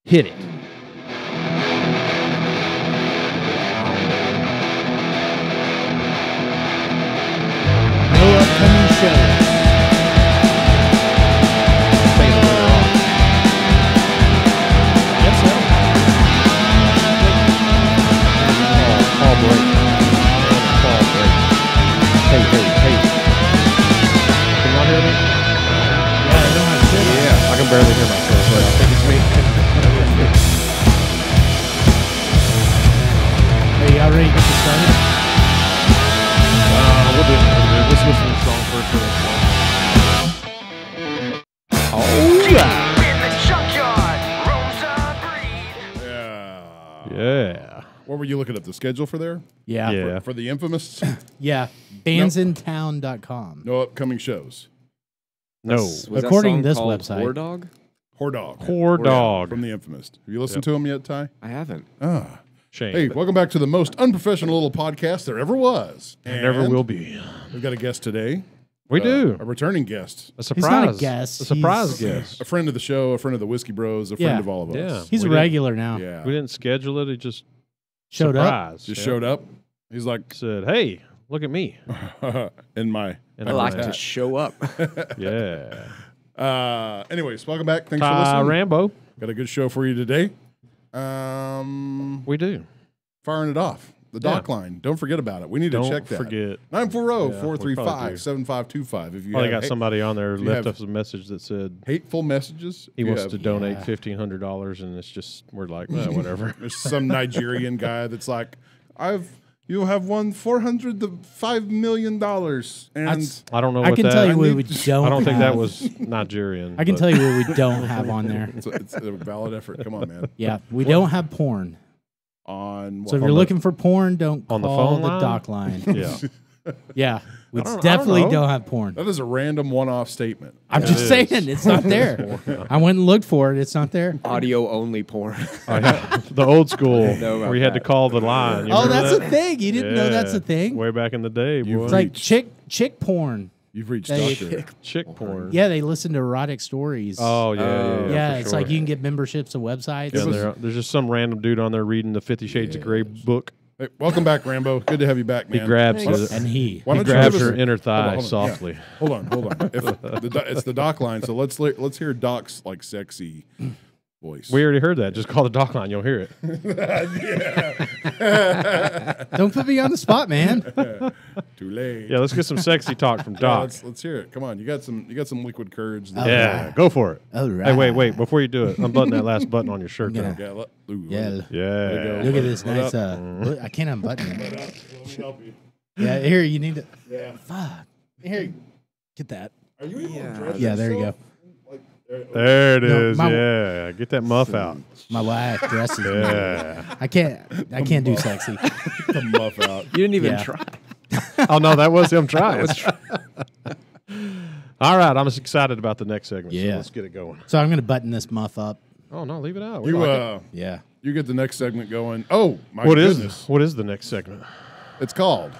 Hit it. No upcoming show. Hey. Can y'all hear me? Yeah, I don't have shit. Yeah. I can barely hear myself, but I think it's me. Hey, y'all ready to get this started? We'll do it. Let's listen to the song first. Oh, Yeah. yeah. What were you looking at? The schedule for there? Yeah. Yeah. For the infamous? Yeah. Bandsintown.com. No upcoming shows. No. Was that According song to this called website. War Dog? Whore Dog. Poor dog. From the infamous. Have you listened to him yet, Ty? I haven't. Ah. Shame. Hey, welcome back to the most unprofessional little podcast there ever was. It never will be. We've got a guest today. We do. A returning guest. A surprise. He's not a guest. A surprise He's- guest. A friend of the show, a friend of the Whiskey Bros, a friend Yeah. of all of Yeah. us. He's We a didn't- regular now. Yeah. We didn't schedule it. It just Showed up. surprised. Just Yeah. showed up. He's like, Said, "Hey, look at me." in my. And I like that. to show up. Yeah. Anyways, welcome back. Thanks for Ty listening. Rambo. Got a good show for you today. We do. Firing it off. The Yeah. dock line. Don't forget about it. We need Don't to check that. forget. 940-435-7525. If you Probably have got somebody on there you left have us a message that said hateful messages, he you wants have- to donate Yeah. $1,500, and it's just we're like, whatever. There's some Nigerian guy that's like, you have won $405 million, and That's- I don't know. I what can that, tell you what I we need- don't I don't think have. that was Nigerian. I can but tell you what we don't have on there. it's a valid effort. Come on, man. Yeah. We don't have porn. On what? So if you're the- looking for porn, don't on the call phone the line? dock line. Yeah. Yeah. We I don't definitely know. don't have porn. that is a random one-off statement. I'm It just is. saying it's not there. I went and looked for it. It's not there. Audio only porn. The old school Know about where you had to that. call the line. You Oh, remember that's that? a thing. You didn't know that's a Yeah. thing. Way back in the day, boy. You've It's like Reach. chick porn. You've reached They- Doctor. chick porn. Yeah, they listen to erotic stories. Oh yeah. yeah. for It's sure. like you can get memberships to websites. Yeah, there's just some random dude on there reading the 50 Shades of Grey book. Hey, welcome back, Rambo. Good to have you back, He man. grabs Thanks. it. And he. Why He don't you grabs give us her inner thigh hold on. softly. Yeah. Hold on. If it's the dock line, so let's hear Doc's like sexy voice. We already heard that. Just call the dock line. You'll hear it. Don't put me on the spot, man. Too late. Yeah, let's get some sexy talk from Yeah, Doc. let's hear it. Come on, you got some liquid courage. Oh, Yeah, go for it. All right. Hey, wait. Before you do it, unbutton that last button on your shirt. Yeah. though. Yeah, ooh, Yeah. Yeah. Look at this Hold nice. up. Look, I can't unbutton it. Let me help you. Yeah, here you need to. Yeah. Fuck. Here, get that. Are you able Yeah. to dress Yeah, there you yourself? go. Like, There it No, is. my- Yeah. Get that muff out. My wife dresses me. Yeah. I can't do sexy. the muff out. You didn't even Yeah. try. Oh, no, that was him trying. All right. I'm just excited about the next segment. So Yeah. let's get it going. So I'm gonna button this muff up. Oh, no, leave it out. We You like it. Yeah. you get the next segment going. Oh my What is goodness! What is the next segment? It's called.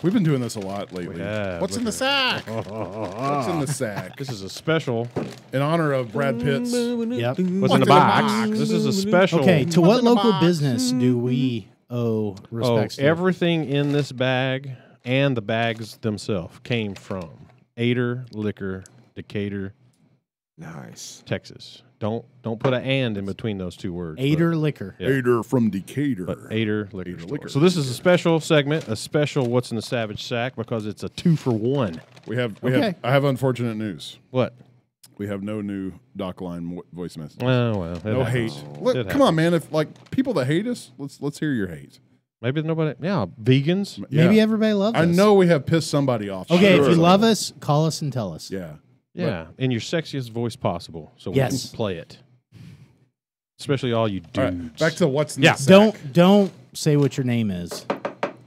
We've been doing this a lot lately. have. What's in the sack? What's in the sack? This is a special. In honor of Brad Pitt's. Yep. What's in the box? This is a special. Okay. To What's what in the local box? business do we owe Oh, respects to? everything in this bag and the bags themselves came from Ader Liquor, Decatur, Nice. Texas. Don't put an "and" in between those two words. Aider Liquor. Yeah. Ader from Decatur. But Ader Liquor Ader Store. Liquor. So this is a special segment, a special "What's in the Savage Sack" because it's a 2-for-1. We have. Okay. I have unfortunate news. What? We have no new dock line voice message. Oh well, it No happens. hate. It Look, come happens. on, man. If like people that hate us, let's hear your hate. Maybe nobody. Yeah, vegans. Maybe Yeah. everybody loves us. I know we have pissed somebody off. Okay, Sure. if you love us, call us and tell us. Yeah. Yeah, in your sexiest voice possible, so we Yes. can play it. Especially all you dudes. All right. Back to what's in Yeah. the sack. Don't say what your name is.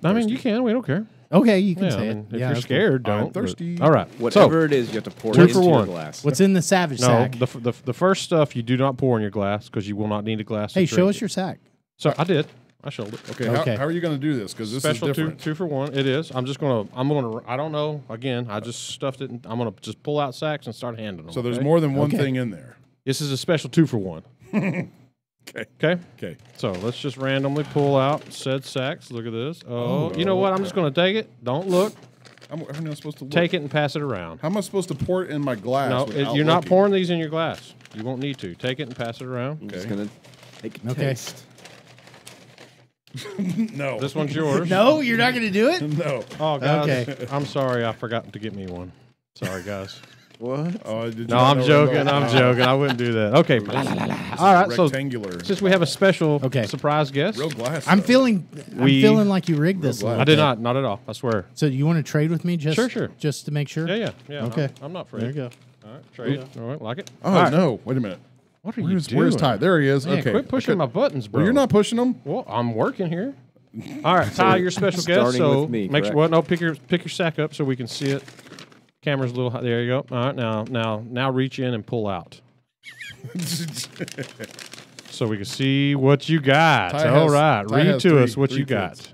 I mean, you can. We don't care. Okay, you can Yeah, say I it. mean, if Yeah, you're okay. scared, I'm don't. but- thirsty. All right. Whatever it is, you have to pour two it into for your one. glass. What's in the Savage So sack? the first stuff you do not pour in your glass because you will not need a glass. Hey, to show drink us it. your sack. So I did. I showed it. Okay. Okay. How are you going to do this? Because this Special is different. two for one. It is. I'm gonna. I don't know. Again, I just stuffed it. And I'm gonna just pull out sacks and start handing them. So there's okay? more than one Okay. thing in there. This is a special 2-for-1. Okay. Okay. So let's just randomly pull out said sacks. Look at this. Oh, you know what? I'm just going to take it. Don't look. How am I supposed to look? Take it and pass it around. How am I supposed to pour it in my glass? No, without you're not looking? pouring these in your glass. You won't need to. Take it and pass it around. I'm just gonna take a Okay. taste. No. This one's yours. No, you're not going to do it? No. Oh, guys. Okay. I'm sorry. I forgot to get me one. Sorry, guys. What? Oh, did you No, not I'm know joking. about- I'm joking. I wouldn't do that. Okay. All right. So Rectangular. since we have a special Okay. surprise guest, Real glass. I'm though. feeling like you rigged this a glad. little I did bit. not at all. I swear. So you want to trade with me just Sure. just to make sure? Yeah. Okay. I'm not afraid. There you go. All right. Trade. All right. Like it. Oh, All right. no. Wait a minute. What are you Where's doing? Ty? There he is. Man, okay. Quit pushing my buttons, bro. Well, you're not pushing them? Well, I'm working here. All right, Ty, you're special guest. Starting So with me, make sure. correct? Well, no, pick your sack up so we can see it. Camera's a little high. There you go. All right, now reach in and pull out, so we can see what you got. Ty All has- right, Ty read has to us what three you kids.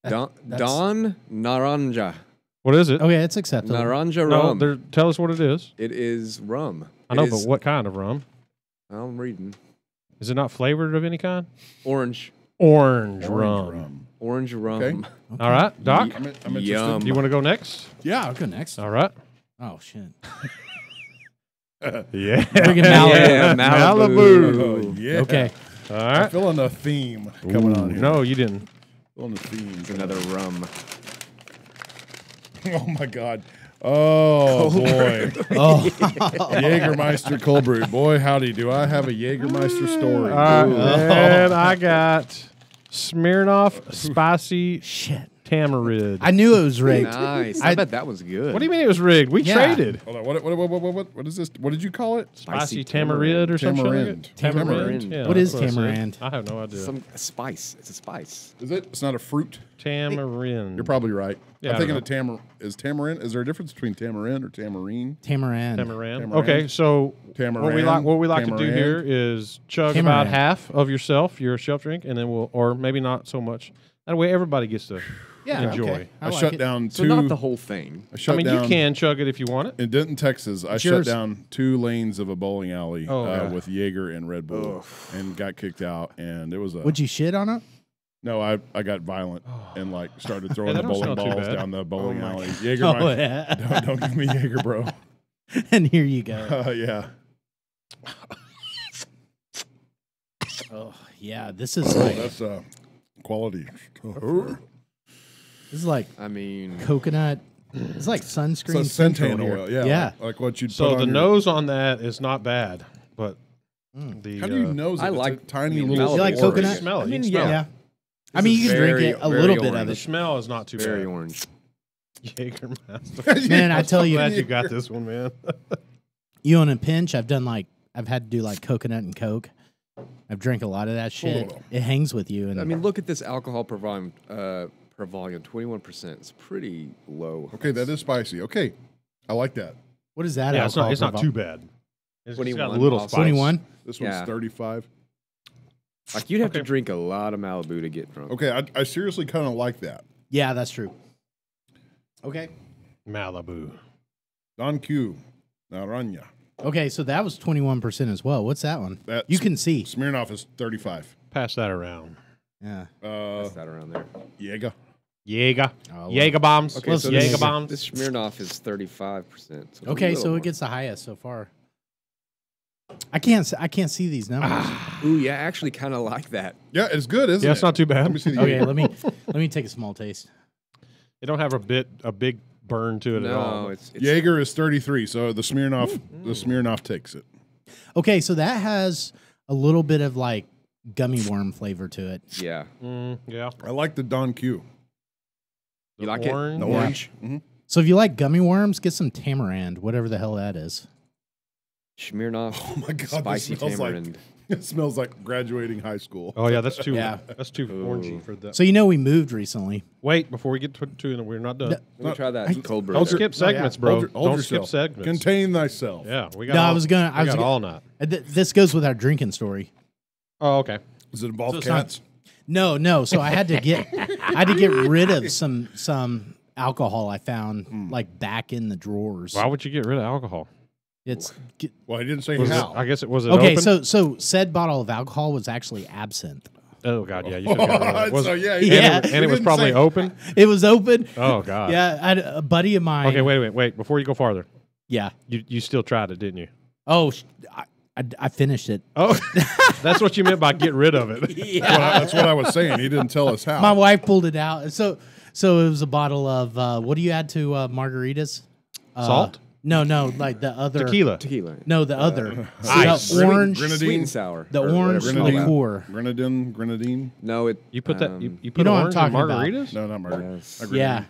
got. Don Naranja. What is it? Okay, it's acceptable. Naranja No, rum. tell us what it is. It is rum. I know, It but is- what kind of rum? I'm reading. Is it not flavored of any kind? Orange. Orange, rum. Orange rum. Orange rum. Okay. All right, Doc, I'm interested. Yum. you want to go next? Yeah, I'll go next. All right. Oh shit. Yeah. Friggin' Malibu. Yeah, Malibu. Oh, yeah. Okay. All I'm right. feeling a theme coming on here. No, you didn't. Feeling a theme. It's another rum. Oh, my God. Oh, boy. Oh. Jägermeister cold brew. Boy, howdy, do I have a Jägermeister story. All right, and I got Smirnoff spicy Shit. tamarind. I knew it was rigged. Nice. I bet that was good. What do you mean it was rigged? We Yeah. traded. Hold on. What is this? What did you call it? Spicy tamarind or something like Tamarind. that? Tamarind. Yeah, What is that's I said. tamarind? I have no idea. A spice. It's a spice. Is it? It's not a fruit. Tamarind. You're probably right. Yeah, I I'm thinking don't of tamarind. Is there a difference between tamarind or tamarine? Tamarind. Tamarind. Tamarind. Okay, so Tamarind. what we like to do Tamarind. here is chug Tamarind. about half of your shelf drink, and then or maybe not so much. That way, everybody gets to enjoy. Okay. I like shut it. down So two. not the whole thing. I shut I mean, down you can chug it if you want it. in Denton, Texas. I It's shut yours. down 2 lanes of a bowling alley yeah. with Jaeger and Red Bull, and got kicked out. And it was a Would you shit on it? no. I got violent and like started throwing Hey, the that don't bowling sound too balls bad. down the bowling my alley. Jaeger, Oh, yeah. don't give me Jaeger, bro. And here you go. Yeah. Oh, yeah. This is like That's quality. this is like I mean, coconut. It's like So sunscreen. suntan central here. oil, yeah, Yeah. like what you'd So put the on your- nose on that is not bad, but the How do you nose it? I It's a like- tiny I mean, little. You like Malibu. coconut? smell it. I mean, you can smell yeah. it. I mean, you is can drink very- it a very little bit orange. of The it. smell is not too very bad. orange. Jägermeister. Man, I tell you, Glad you got this one, man. you on a pinch. I've had to do like coconut and Coke. I've drank a lot of that shit. Oh. It hangs with you. And I mean, look at this alcohol per volume. 21%. It's pretty low. Okay, that is spicy. Okay, I like that. what is that? Yeah, it's not. alcohol It's not per too vol- bad. It's got a 21 little also. spice. 21. This one's Yeah. 35. Like you'd have to Okay. drink a lot of Malibu to get drunk. Okay, I seriously kind of like that. Yeah, that's true. Okay. Malibu. Don Q, Naranja. Okay, so that was 21% as well. What's that one? That You can see. Smirnoff is 35. Pass that around. Yeah. Pass that around there. Jaeger. Jaeger. Oh, Jaeger bombs. Okay, Let's so do Jaeger this. bombs. This Smirnoff is 35%. it's a Okay, little so more. it gets the highest so far. I can't see these numbers. Ooh, yeah, I actually kind of like that. Yeah, it's good, isn't it? Yeah, it's not too bad. Let me see the Okay, Jaeger. let me take a small taste. It don't have a big burn to it at all. No, it's Jaeger is 33, so the Smirnoff takes it. Okay, so that has a little bit of like gummy worm flavor to it. yeah. Yeah. I like the Don Q. You like orange. The Yeah. orange. Mhm. So if you like gummy worms, get some tamarind, whatever the hell that is. Smirnoff. Oh my God, Spicy this smells tamarind. like it smells like graduating high school. Oh yeah, that's too. Yeah. That's too orangey for that. So you know we moved recently. Wait, before we get to we're not done. Let me try that cold brew. Don't there. skip segments, bro. Hold Don't yourself. skip segments. Contain thyself. Yeah, we got. No, all, I was we got all night. This goes with our drinking story. Oh, okay. Does it involve it's not- cats? No. So I had to get rid of some alcohol I found like back in the drawers. Why would you get rid of alcohol? It's Well, he didn't say Was it, how. I guess it was it okay. open? So said bottle of alcohol was actually absinthe. Oh God, yeah. You should have got rid of it. Was So, it- yeah, Yeah. and it he was didn't probably say- open. It was open. Oh God. Yeah, I had a buddy of mine. Okay, wait. Before you go farther, Yeah. you still tried it, didn't you? Oh, I finished it. Oh, that's what you meant by get rid of it. Yeah. That's what I was saying. He didn't tell us how. My wife pulled it out. So it was a bottle of what do you add to margaritas? Salt? No, like the other Tequila. Tequila. No, the other. ice. The orange. Grenadine. Sweet and sour. The or orange whatever it's called. liqueur. Grenadine. No, it. You put that. You put know what I'm orange in talking about. margaritas. No, not margarita. Yes. Yeah.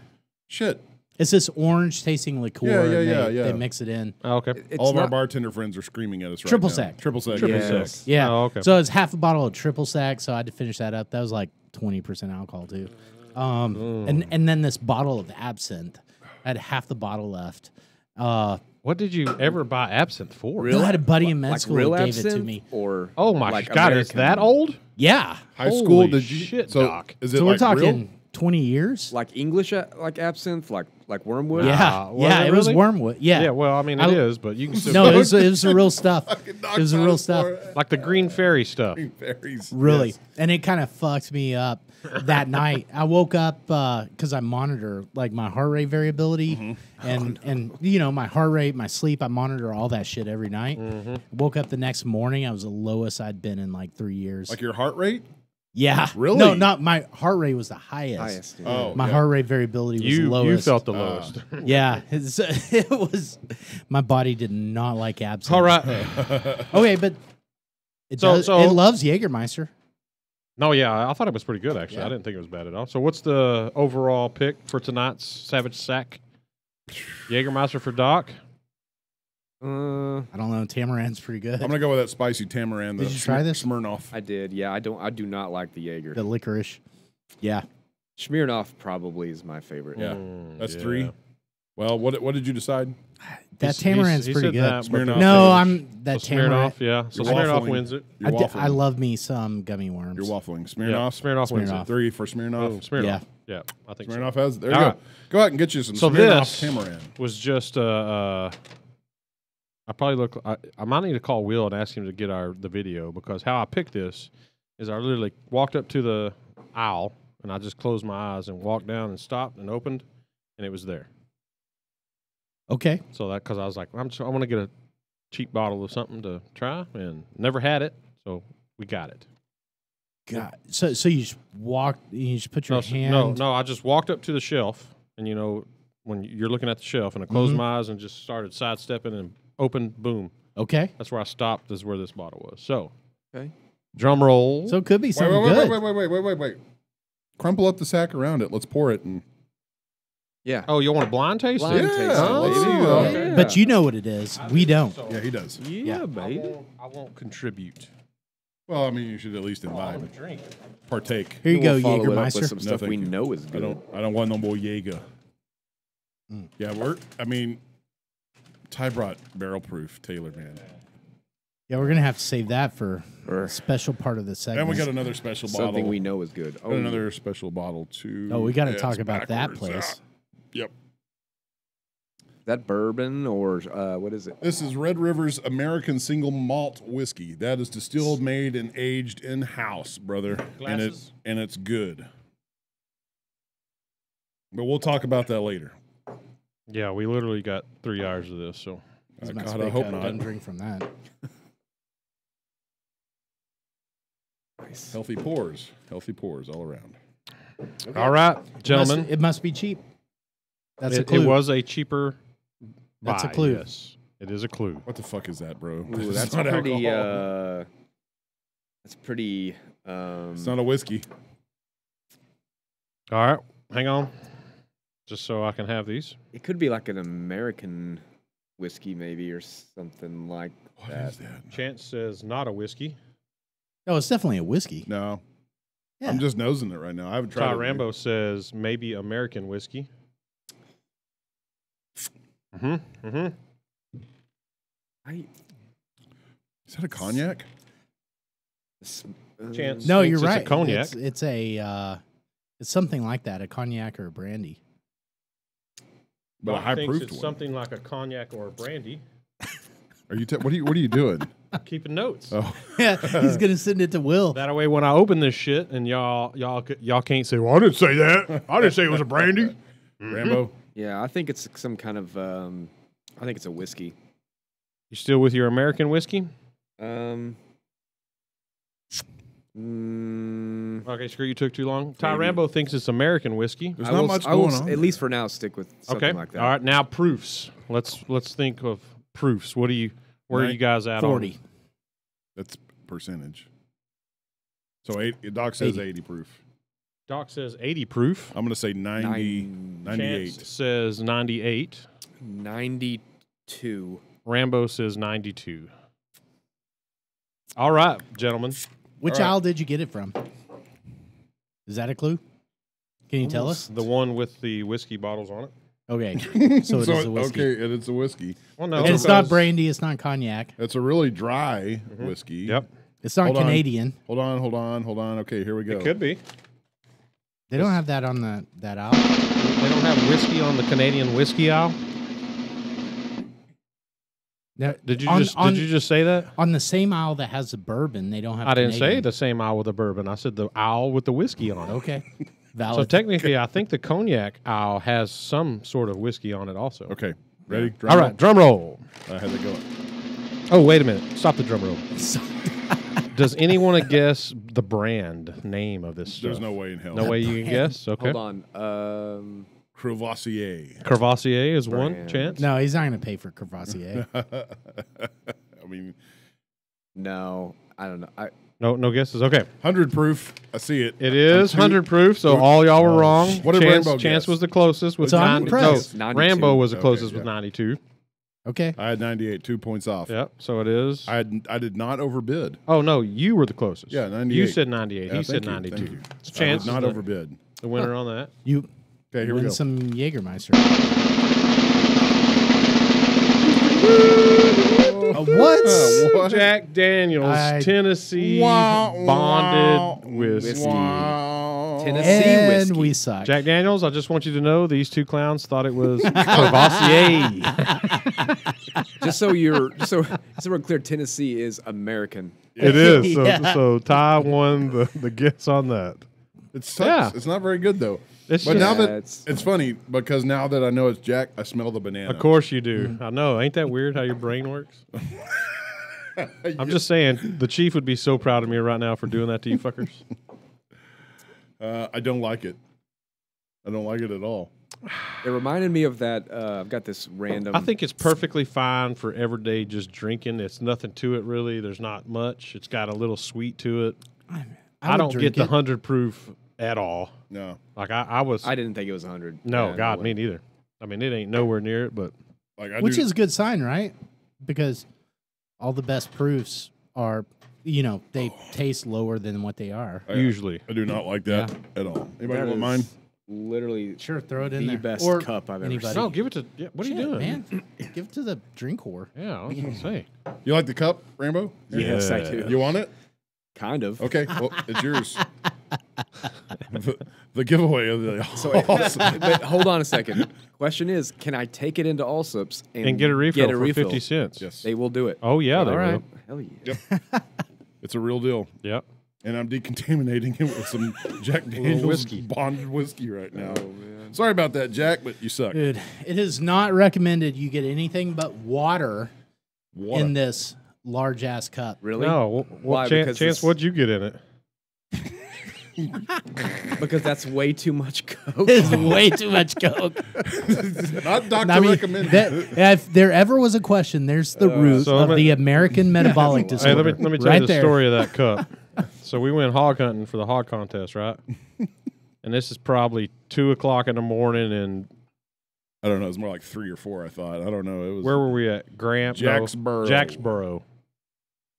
Shit. It's this orange tasting liqueur. Yeah, and yeah. They mix it in. Oh, okay. It's All of our not- bartender friends are screaming at us right Triple now. sec. Triple sec. Triple yeah. sec. Yeah. Oh, okay. So it's half a bottle of triple sec. So I had to finish that up. That was like 20% alcohol too. And then this bottle of absinthe. I had half the bottle left. What did you ever buy absinthe for? I had a buddy in med like school real who gave it to absinthe me. or Oh my like God! It's American- that old? Yeah. High school. Holy Did you? shit, so Doc. is it So we're like talking real? 20 years? Like English like absinthe, like wormwood. Yeah. was Yeah, it it was really? wormwood. Yeah. Yeah. Well, I mean, it is, but you can still No, it was the real stuff. Fucking It was the real stuff. like the green fairy stuff. Fairies. Really. Yes. And it kind of fucked me up that night. I woke up because I monitor like my heart rate variability and you know, my heart rate, my sleep, I monitor all that shit every night. Woke up the next morning, I was the lowest I'd been in like 3 years. Like your heart rate? yeah. Really? No, not my heart rate was the highest. Highest. Yeah. Oh, My yeah. heart rate variability was the You lowest. felt the lowest. Yeah, it was. My body did not like absinthe. All right. Okay, but it does. So- It loves Jägermeister. No, yeah, I thought it was pretty good actually. Yeah. I didn't think it was bad at all. So, what's the overall pick for tonight's Savage Sack? Jägermeister for Doc. I don't know. Tamarand's pretty good. I'm gonna go with that spicy tamarind. Did the you try this? Smirnoff. I did. Yeah, I do not like the Jaeger. The licorice. Yeah. Smirnoff probably is my favorite. Yeah, Mm, that's yeah. 3. Well, what did you decide? That He's- Tamarand's he pretty said good. that, but Smirnoff. No, Sage. I'm that So Tamarand. Smirnoff, yeah. So You're Smirnoff waffling. wins it. You're waffling. I love me some gummy worms. You're waffling. Yeah, Smirnoff. Smirnoff wins Smirnoff. it. 3 for Smirnoff. Boom, Smirnoff. Yeah. Yeah, I think Smirnoff so. has. There you All go. right. Go out and get you some So Smirnoff this tamarind. was just I probably look. I might need to call Will and ask him to get the video because how I picked this is I literally walked up to the aisle and I just closed my eyes and walked down and stopped and opened and it was there. Okay. So that because I was like I want to get a cheap bottle of something to try and never had it, so we got it. God. So you just you just put your hand. No. I just walked up to the shelf and you know when you're looking at the shelf and I closed my eyes and just started sidestepping and opened, boom. Okay. That's where I stopped. Is where this bottle was. So, Okay. drum roll. So it could be something Wait, good. wait. Crumple up the sack around it. Let's pour it. And Yeah. Oh, you want a blind taste? Blind it? taste it, let's baby. see, Yeah. But you know what it is. We don't. yeah, he does. Yeah, baby. I won't contribute. Well, I mean, you should at least imbibe, Drink. partake. Here you go, We'll follow it up with Jägermeister. some No, stuff thank we you. know is good. I don't want no more Jaeger. Mm. Yeah, Ty brought barrel proof Taylor, man. Yeah, we're gonna have to save that for Or a special part of the segment. And we got another special bottle. something we know is good. Got another special bottle too. Oh, we got to Yeah, talk it's about that backwards. place. Yep. that bourbon or what is it? This is Red River's American Single Malt Whiskey. That is distilled, made, and aged in house, brother. Glasses? And it's good. But we'll talk about that later. Yeah, we literally got 3 hours of this. So God, I hope not. Doesn't drink from that. Nice. Healthy pours all around. all right, gentlemen. It must be cheap. That's a It clue. was a cheaper. That's a buy, clue. Yes, it is a clue. What the fuck is that, bro? Ooh, It's that's not pretty. alcohol. That's pretty. It's not a whiskey. All right, hang on, just so I can have these. It could be like an American whiskey, maybe, or something like What that. is that? Chance says not a whiskey. Oh, it's definitely a whiskey. No. Yeah. I'm just nosing it right now. I haven't tried Ty it. Rambo says maybe American whiskey. Mm-hmm. I, Is that a cognac? s- Chance. No, thinks you're it's a right. cognac. It's something like that, a cognac or a brandy. But a Doc high thinks proof it's one. something like a cognac or a brandy. Are you? What are you doing? Keeping notes. Oh, Yeah, he's gonna send it to Will. That way, when I open this shit, and y'all can't say, "Well, I didn't say that. I didn't say it was a brandy." Rambo. Yeah, I think it's some kind of. I think it's a whiskey. You still with your American whiskey? Okay, screw you. Took too long. Ty Maybe. Rambo thinks it's American whiskey. There's not much I will going on. at least for now stick with something Okay. like that. All right. Now proofs. Let's think of proofs. Where are you guys at? 40. That's percentage. So Doc says 80 proof. Doc says 80 proof. I'm going to say 90, 98. Chance says 98. 92. Rambo says 92. All right, gentlemen. Which All right. aisle did you get it from? Is that a clue? Can you tell us? The one with the whiskey bottles on it. Okay, so it is a whiskey. Okay, and it's a whiskey. Well, no, And it's not because- brandy. It's not cognac. It's a really dry whiskey. Yep. It's not Hold on. Canadian. Hold on. Okay, here we go. It could be. They don't have that on that aisle. They don't have whiskey on the Canadian whiskey aisle. Now, Did you just say that? on the same aisle that has the bourbon? They don't have. I didn't say Canadian. the same aisle with the bourbon. I said the aisle with the whiskey on it. Okay, So valid. technically, I think the cognac aisle has some sort of whiskey on it also. Okay, ready? All right, drum roll. I had to go. Oh, wait a minute. Stop the drum roll. Does anyone guess the brand name of this stuff? There's no way in hell. No way you can guess? Okay. Hold on. Crevassier. Crevassier is one Brand. chance. No, he's not going to pay for Crevassier. I mean, No, I don't know. No guesses? Okay. 100 proof. I see it. It is Two- 100 proof, so all y'all were wrong. What did Chance, Rambo Chance guess? was the closest with So I'm 90. impressed. No, 92. Rambo was the Okay, closest with yeah. 92. Okay, I had 98, 2 points off. Yep, so it is. I did not overbid. Oh, no, you were the closest. Yeah, 98. You said 98. Yeah, he said thank you, 92. thank you. So I Chance did not is overbid. the winner on that. you Okay, here we win go. some Jägermeister. What? What? Jack Daniels, Tennessee bonded whiskey. Wow. Tennessee And whiskey. we suck. Jack Daniels, I just want you to know these two clowns thought it was Crevassier. just so we're clear, Tennessee is American. It is. So, Yeah. so Ty won the guess on that. It's Yeah. It's not very good though. It's But just- now that it's- it's funny because now that I know it's Jack, I smell the banana. Of course you do. I know. Ain't that weird how your brain works? I'm just saying, the chief would be so proud of me right now for doing that to you fuckers. I don't like it. I don't like it at all. It reminded me of that. I've got this random. I think it's perfectly fine for everyday just drinking. It's nothing to it really. There's not much. It's got a little sweet to it. I would don't get drink the it. 100 proof at all. No. Like I was. I didn't think it was 100. no, Yeah, God, no me way. neither. I mean, it ain't nowhere near it, but Like I Which do, is a good sign, right? Because all the best proofs are, they taste lower than what they are. usually. I do not like that at all. Anybody That want is mine? Literally Sure, throw it in the there. best Or cup I've ever anybody. seen. No, give it to. Yeah, what are you Shit, doing, man? Give it to the drink whore. Yeah, I was gonna say. You like the cup, Rambo? Yes, I Yeah. do. You want it? Kind of. Okay, well, it's yours. the giveaway of the So, but hold on a second. Question is, can I take it into Allsups And get a refill for 50 cents. Yes. They will do it. Oh yeah, they All right. will. Hell yeah. It's a real deal. Yep. And I'm decontaminating it with some Jack Daniels whiskey. bonded whiskey right now. Oh, man. Sorry about that, Jack, but you suck. Dude, it is not recommended you get anything but water Water. in this large ass cup. Really? No, Why? what Because chance? this- What'd you get in it? Because that's way too much coke. It's way too much coke. Not doctor I mean, recommended. if there ever was a question, there's the root so of let me- the American metabolic Hey, disorder. let me tell right you the there. story of that cup. So we went hog hunting for the hog contest, right? And this is probably 2:00 in the morning, and I don't know. It was more like 3 or 4, I thought. I don't know. It was where were we at? Grant, no, Jacksboro. Jacksboro.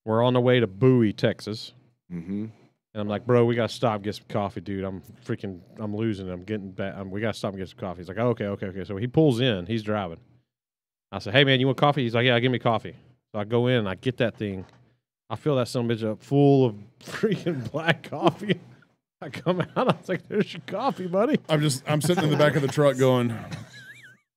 We're on the way to Bowie, Texas. Mm-hmm. And I'm like, bro, we got to stop and get some coffee, dude. I'm losing. I'm getting back. We got to stop and get some coffee. He's like, okay. So he pulls in. He's driving. I said, hey, man, you want coffee? He's like, yeah, give me coffee. So I go in and I get that thing. I fill that son of a bitch up full of freaking black coffee. I come out. I was like, there's your coffee, buddy. I'm sitting in the back of the truck going,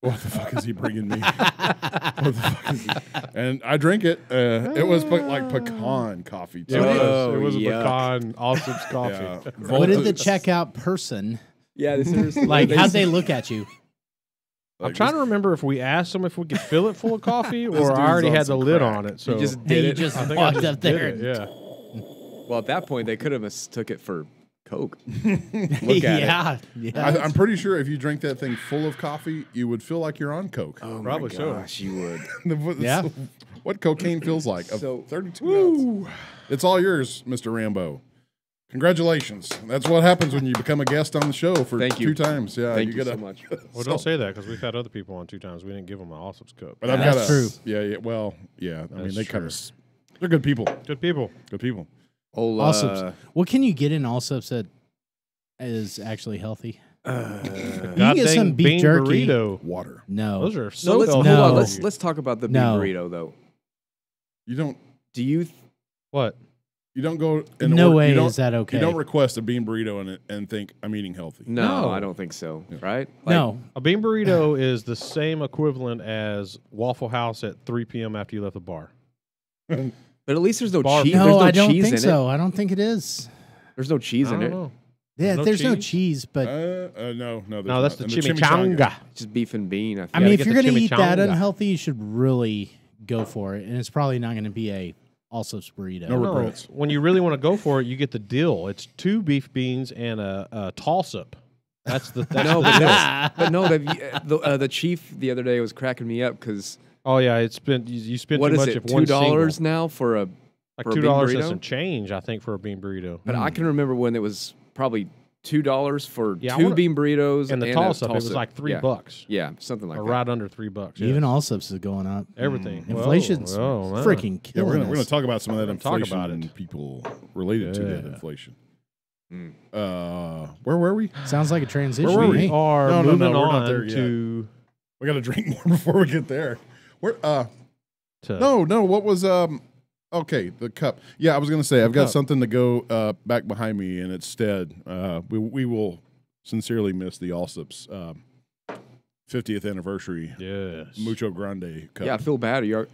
What the fuck is he bringing me? What the fuck is he? And I drink it. It was like pecan coffee too. It was a yuck. pecan Allsups coffee. Yeah. What did the checkout person Yeah, seriously. like? How'd they look at you? I'm trying to remember if we asked them if we could fill it full of coffee, This or I dude's already on had the some lid crack. on it. So You just Hey, did you it. just I think I walked just up there. did it, yeah. Well, at that point, they could have mistook it for Coke. Look at it. Yeah. I'm pretty sure if you drink that thing full of coffee, you would feel like you're on coke. Oh Probably my so. gosh, you would. Yeah. What cocaine feels like. So- 32 ounce. It's all yours, Mr. Rambo. Congratulations. That's what happens when you become a guest on the show for Thank you. 2 times. Yeah, Thank you gotta, so much. Well, don't say that because we've had other people on 2 times. We didn't give them an Allsups cup. But I've That's got true. Yeah. Well, yeah. I mean, That's they kind true. of. They're good people. Good people. Good people. Old, Allsups. What can you get in Allsups that is actually healthy? You can get some beef bean jerky. burrito. Water. No. Those are So so let's hold healthy. No. on. Let's talk about the beef No. burrito though. You don't. Do you? What? You don't go. And No order, way you don't, is that okay. You don't request a bean burrito and think I'm eating healthy. No, No. I don't think so. Right? No. A bean burrito is the same equivalent as Waffle House at 3 p.m. after you left the bar. But at least there's no Bar- cheese. No, There's no I don't cheese think in so. I don't think it is. it. There's no cheese I in don't it. know. Yeah, No there's no cheese? cheese, but No. There's No, that's the not. And chimichanga. Just beef and bean. I mean, to if get you're the going to eat that chimichanga. unhealthy, you should really go for it. And it's probably not going to be a Allsups burrito. No regrets. When you really want to go for it, you get the dill. It's 2 beef beans and a toss-up. That's the no, the deal. but no. The chief the other day was cracking me up because Oh yeah, it's been you spend what too is much it? if one $2 single. now for a Like for a bean $2 and burrito? some change, I think, for a bean burrito. But I can remember when it was probably $2 for Yeah, I 2 wanna- bean burritos And the a toss-up, it was like $3, Yeah, something like or that. right under $3. Yeah. Even Allsups is going up. Everything. Inflation's Whoa, man. freaking Yeah, killing we're gonna us. talk about some of that We're gonna inflation talk about it. and people related to that Yeah. inflation. Mm. Where were we? Sounds like a transition. Where were to we? me. We are No, moving we're not on there yet. to We got to drink more before we get there. Where? to No. What was Okay, the cup. Yeah, I was gonna say I've got cup. something to go back behind me in its stead. We will sincerely miss the Allsups 50th anniversary yes. Mucho Grande cup. Yeah, I feel bad. Y'all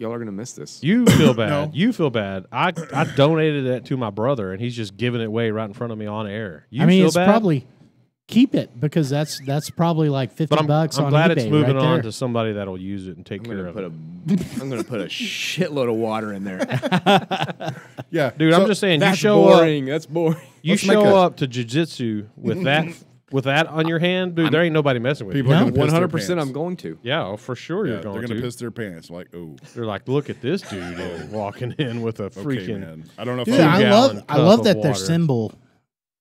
are gonna miss this. You feel bad. No. You feel bad. I donated that to my brother, and he's just giving it away right in front of me on air. You I mean, feel it's bad? probably keep it because that's probably like $50 But I'm on glad eBay it's moving right on there. to somebody that'll use it and take I'm care gonna of put it. I'm gonna put a shitload of water in there. Yeah, Dude, so- I'm just saying, you That's show boring. That's boring. you Let's make show a- up to jiu-jitsu with that on your hand, dude. There ain't nobody messing with People you. are No. gonna piss their 100%. I'm pants. going to. Yeah, oh, for sure Yeah, you're they're going gonna to. piss their pants. Like, oh, They're like, look at this dude walking in with a okay, freaking. man. I don't know if Dude, I gallon I cup love of that their water. symbol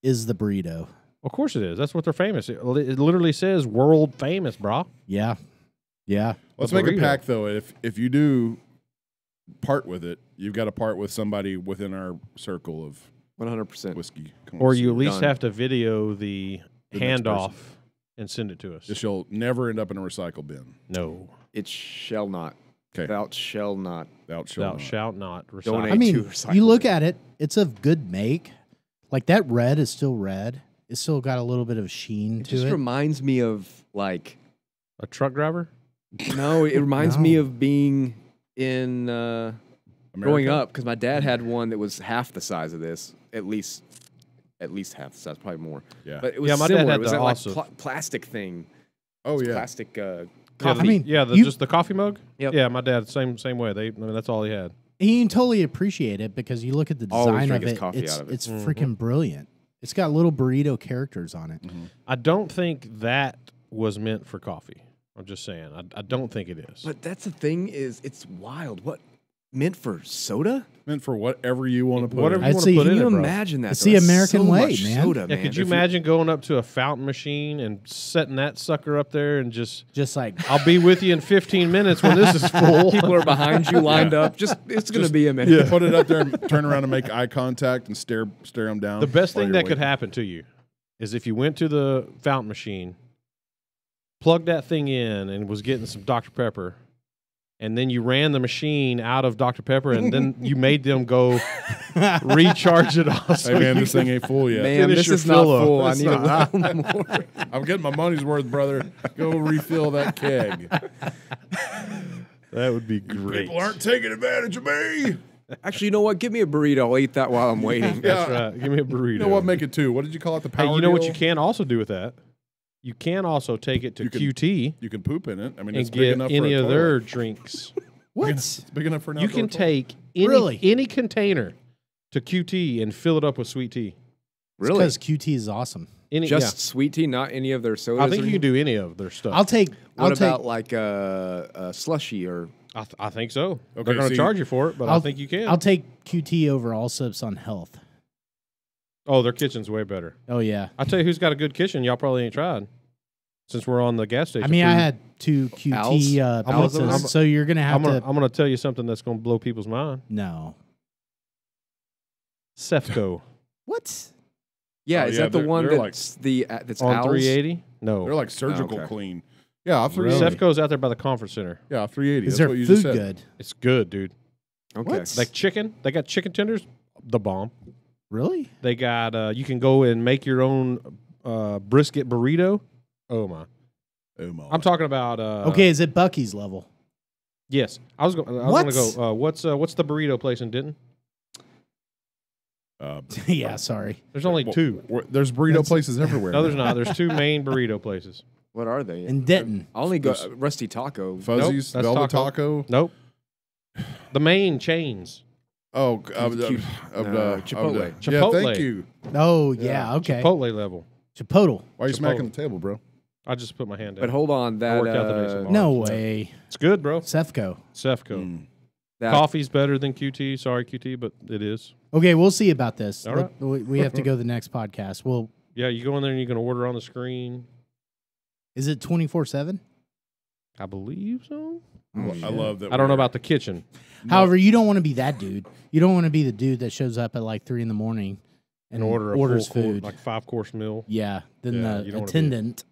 is the burrito. Of course it is. That's what they're famous. It literally says world famous, brah. Yeah. Yeah. Let's A make a burrito. pact though. If you do part with it, you've got to part with somebody within our circle of 100%. whiskey. Or you at least Done. have to video the next handoff and send it to us. Just you'll never end up in a recycle bin. No. It shall not. Okay. Thou shall not. Thou shalt Thou not. shalt not recycle. Donate. I mean, to recycle you look bin. at it, it's of good make. Like that red is still red. It's still got a little bit of sheen It to just it. reminds me of like A truck driver? no. It reminds me No. of being in growing America? up because my dad had one that was half the size of this, at least half the size, probably more. Yeah. But it was Yeah, my dad similar. had It was the that like Allsups. plastic thing. Oh yeah. Plastic Yeah, coffee. I mean, you- just the coffee mug? Yep. Yeah, my dad, same way. That's all he had. And you can totally appreciate it because you look at the Always design drink of his it. coffee It's out of it. it's freaking brilliant. It's got little burrito characters on it. I don't think that was meant for coffee. I'm just saying. I don't think it is. But that's the thing is, it's wild. What meant for soda? Meant for whatever you want to put. Whatever in. you I'd want say to put you in Can it, you bro. imagine that? It's though? the That's American so way, much man. Soda, Yeah, man. could you If imagine going up to a fountain machine and setting that sucker up there and just, Just like I'll be with you in 15 minutes when this is full. people are behind you, lined up. It's going to be a minute. You put it up there and turn around and make eye contact and stare them down. The best while thing you're that could waiting. happen to you is if you went to the fountain machine, plugged that thing in, and was getting some Dr. Pepper, and then you ran the machine out of Dr. Pepper, and then you made them go recharge it also. Hey man, this thing ain't full yet. Man, this your is not fill-up. full. I need a little more. I'm getting my money's worth, brother. Go refill that keg. That would be great. People aren't taking advantage of me. Actually, you know what? Give me a burrito. I'll eat that while I'm waiting. That's right. Give me a burrito. You know what? Make it 2. What did you call it? The power Hey, you know what deal? you can also do with that? You can also take it to QT You can poop in it. I mean, it's and big get enough any for a of their toilet. drinks. What? It's big enough for an You outdoor can toilet. take any, Really? any container to QT and fill it up with sweet tea. Really? Because QT is awesome. Any, Just sweet tea, not any of their sodas? I think or you can anything? do any of their stuff. I'll take. What I'll about take. like a slushy or? I think so. Okay, They're going to see- charge you for it, but I think you can. I'll take QT over Allsups on health. Oh, their kitchen's way better. Oh yeah. I tell you who's got a good kitchen. Y'all probably ain't tried. Since we're on the gas station. I mean, I food. had 2 QT Al's? pizzas, so you're gonna have I'm to. going to tell you something that's going to blow people's mind. No. Cefco What? Yeah, Oh, is yeah, that the they're- one they're that's that's on Al's? 380. No, They're like surgical okay. clean. Yeah, 380. Really? Cefco's out there by the conference center. Yeah, 380. Is That's their what you food just said. good? It's good, dude. Okay. What? Like chicken, they got chicken tenders, the bomb. Really? They got you can go and make your own brisket burrito. Oh my! Oh my. I'm talking about. Okay, is it Bucky's level? Yes, I was going to go. What's the burrito place in Denton? Yeah, sorry. There's only two. There's burrito places everywhere. No, there's not. There's 2 main burrito places. What are they? In Denton. I only go Rusty Taco. Fuzzies, Nope, that's Velvet taco. Taco. Nope. The main chains. Oh, Chipotle. Yeah, Chipotle. thank you. Oh yeah, okay. Chipotle level. Chipotle. Why are you Chipotle. smacking the table, bro? I just put my hand down. But hold on, that worked out the day some No more. way. It's good, bro. Cefco. Cefco. that Coffee's better than QT. Sorry, QT, but it is. Okay, we'll see about this. All right. We have to go to the next podcast. Well, Yeah, you go in there and you can order on the screen. is it 24/7? I believe so. I love that. I don't know about the kitchen. However, you don't want to be that dude. You don't want to be the dude that shows up at like 3 a.m. and And order a orders full food. like 5-course meal. Yeah. Then Yeah, you the don't wanna be- attendant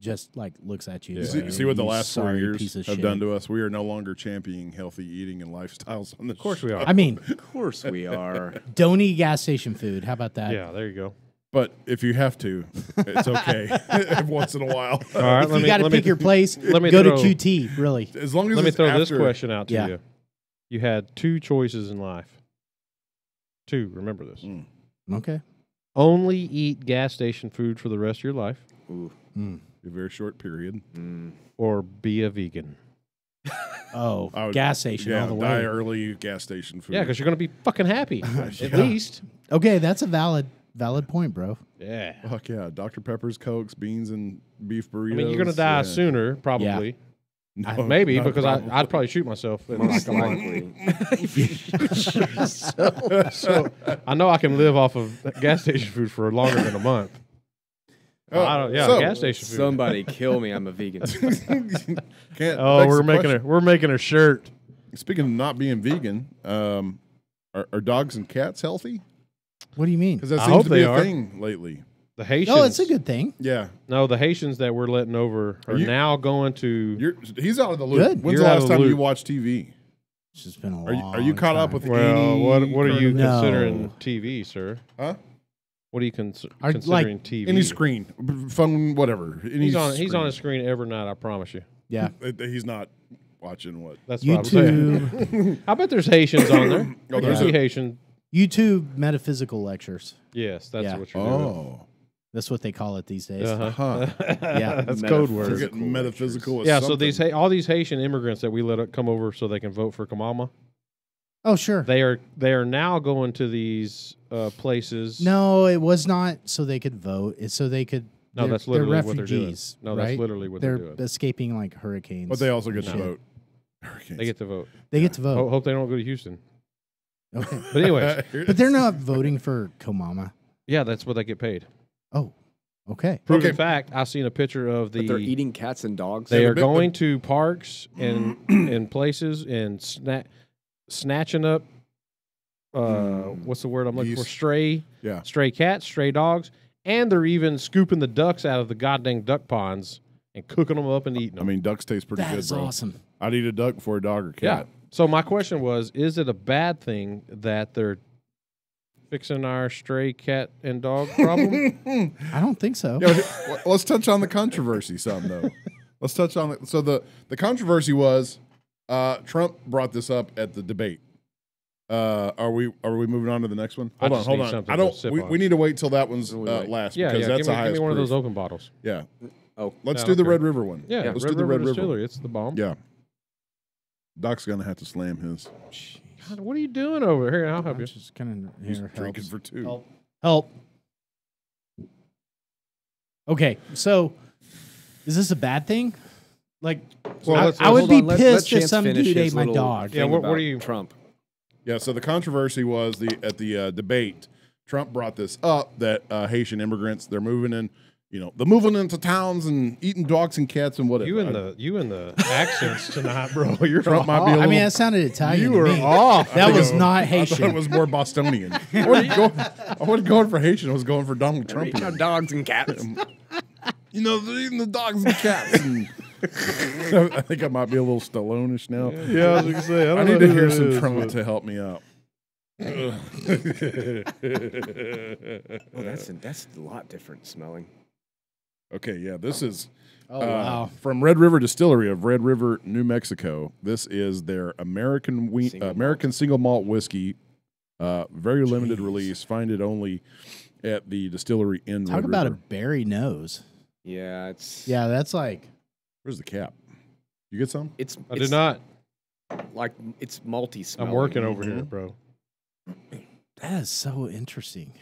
just like looks at you. See, see what the last 4 years piece of have shit. done to us. We are no longer championing healthy eating and lifestyles on this. Of course we are. I mean, Of course we are. don't eat gas station food. How about that? Yeah, there you go. But if you have to, it's okay. Once in a while, All right, If you got to pick your place, let me go throw- to QT. Really. as long as Let me it's throw this after- question out to Yeah. you. You had 2 choices in life. 2, remember this. Okay. Only eat gas station food for the rest of your life, Ooh. A very short period. or be a vegan. Oh, I would- gas station Yeah, all the die way. early. Gas station food. Yeah, because you're going to be fucking happy, at Yeah. least. Okay, that's a valid point, bro. Yeah. Fuck yeah, Dr Pepper's, Cokes, beans, and beef burritos. I mean, you're going to die sooner, probably. No, Maybe, not a because problem. I'd probably shoot myself. in Most like a month. likely. So I know I can live off of gas station food for longer than a month. I don't, yeah, so- gas station food. Somebody kill me. I'm a vegan. Can't Oh, begs we're the making question. we're making a shirt. Speaking of not being vegan, are dogs and cats healthy? What do you mean? Because that I seems hope to be they a are. thing lately. The Haitians. Oh, it's a good thing. Yeah, No, the Haitians that we're letting over are you- now going to. he's out of the loop. Good. When's You're the out last of the time you loop. watched TV? It's just been a Are long you caught up time. with Well, any what are you No. considering TV, sir? Huh? What are you Are- considering TV? Any screen, phone, whatever. Any He's on screen. his screen every night. I promise you. Yeah. He's not watching what. That's what I'm saying. YouTube, I bet there's Haitians on there. Oh, I there's see a- Haitian. YouTube metaphysical lectures. Yes, that's Yeah. what you're doing. Oh, That's what they call it these days. Uh-huh. Yeah. That's code word. forget metaphysical. is Yeah, so something. all these Haitian immigrants that we let come over so they can vote for Kamama, Oh, sure. they are now going to these places. No, it was not so they could vote. It's so they could. No, they're- that's literally they're what they're doing. refugees, No, that's right? literally what they're they're doing. escaping like hurricanes. But they also get to Shit. vote. They get to vote. They get to vote. Hope they don't go to Houston. Okay. But anyways, But they're not voting for Komama. yeah, that's what they get paid. Oh, okay. Proven Okay. fact, I seen a picture of But they're the. eating cats and dogs. They Yeah, are but- going to parks and places and snatching up. What's the word I'm looking for? Geese. Stray Yeah. cats, stray dogs, and they're even scooping the ducks out of the goddamn duck ponds and cooking them up and eating I them. mean, ducks taste pretty That good, is bro. awesome. I'd eat a duck before a dog or Yeah. cat. So my question was, is it a bad thing that they're fixing our stray cat and dog problem? I don't think so. Yeah, let's touch on the controversy some though. Let's touch on it. So the controversy was Trump brought this up at the debate. Are we moving on to the next one? I Hold just on. need something I to don't. sip We, on. we need to wait till that one's wait. last Yeah, because yeah. that's Give the me highest one of proof. those open bottles. Yeah. Oh, Let's Yeah, do the okay. Red River one. Yeah, let's do the River Red River. Distillery. It's the bomb. Yeah. Doc's gonna have to slam his. God, what are you doing over here? I'll help I'm you. just kind of He's drinking for two. Help. Okay, so is this a bad thing? Like, Well, I would hold be on, let pissed if Chance some finish dude his ate my little dog. Yeah, thing what about are you- Trump? Yeah. So the controversy was at the debate. Trump brought this up that Haitian immigrants they're moving in. They're moving into towns and eating dogs and cats and whatever. You and the accents tonight, bro. You're Trump might be a off. little. I mean, that sounded Italian. You to were me. off. That was not I thought it Haitian. was more Bostonian. I wasn't going for Haitian. I was going for Donald Trump. Eating our dogs and cats. They're eating the dogs and cats. And I think I might be a little Stallone-ish now. Yeah, I was gonna say. I need to hear some Trump to help me out. Oh, that's a lot different smelling. Okay, yeah, this is Oh wow! from Red River Distillery of Red River, New Mexico. This is their American single malt whiskey, very limited release. Find it only at the distillery in Talk Red about a River. berry nose. Yeah, it's Yeah, that's like Where's the cap? You get some? I did not. like it's malty I'm smelling. working over here, bro. that is so interesting.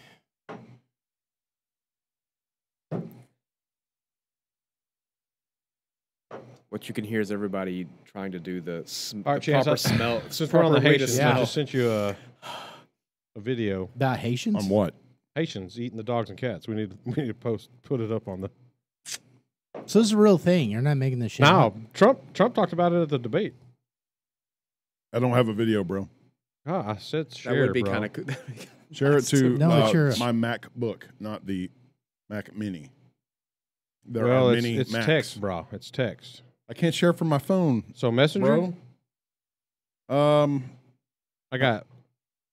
What you can hear is everybody trying to do the, All right, the Chance, proper smell. Since we're on the proper way to Haitians, smell. I just sent you a video. About Haitians? On what? Haitians eating the dogs and cats. We need to put it up on the. So this is a real thing. You're not making this shit Now up. Trump talked about it at the debate. I don't have a video, bro. I said That share, would be bro. kind of good. Share it to No, it's your- my MacBook, not the Mac Mini. There Well, are it's, many it's Macs. text, bro. It's text. I can't share from my phone, So messenger. bro. I got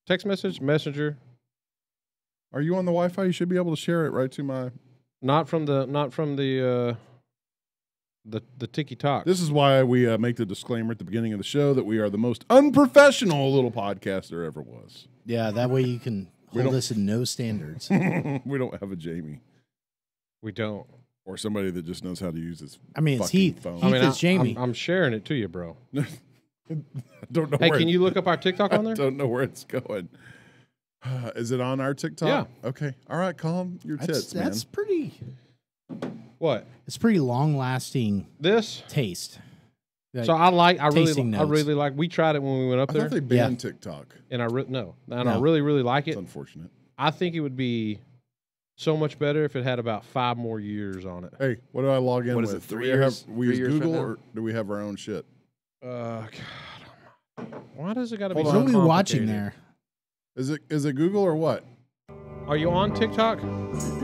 text message, messenger. Are you on the Wi-Fi? You should be able to share it right to my. Not from the TikTok. This is why we make the disclaimer at the beginning of the show that we are the most unprofessional little podcast there ever was. Yeah, that way you can We hold don't- us in no standards. We don't have a Jamie We don't. or somebody that just knows how to use his. I mean, it's fucking Heath. phone. Heath is Jamie. I'm sharing it to you, bro. I don't know. Hey, where can you look up our TikTok on I there? don't know where it's going. Is it on our TikTok? Yeah. Okay. All right. Calm your tits, that's pretty. What? It's pretty long lasting This? taste. Like, So I tasting notes. really like. We tried it when we went up man. I there, thought they banned TikTok. and I No. really like It's it. unfortunate. I think it would be so much better if it had about 5 more years on it. Hey, what do I log in What with? is it, Do 3 we years? we 3 use years from Google now? or do we have our own shit? God, why does it got to be Hold so What are we watching complicated? there? Is it Google or what? Are you on TikTok?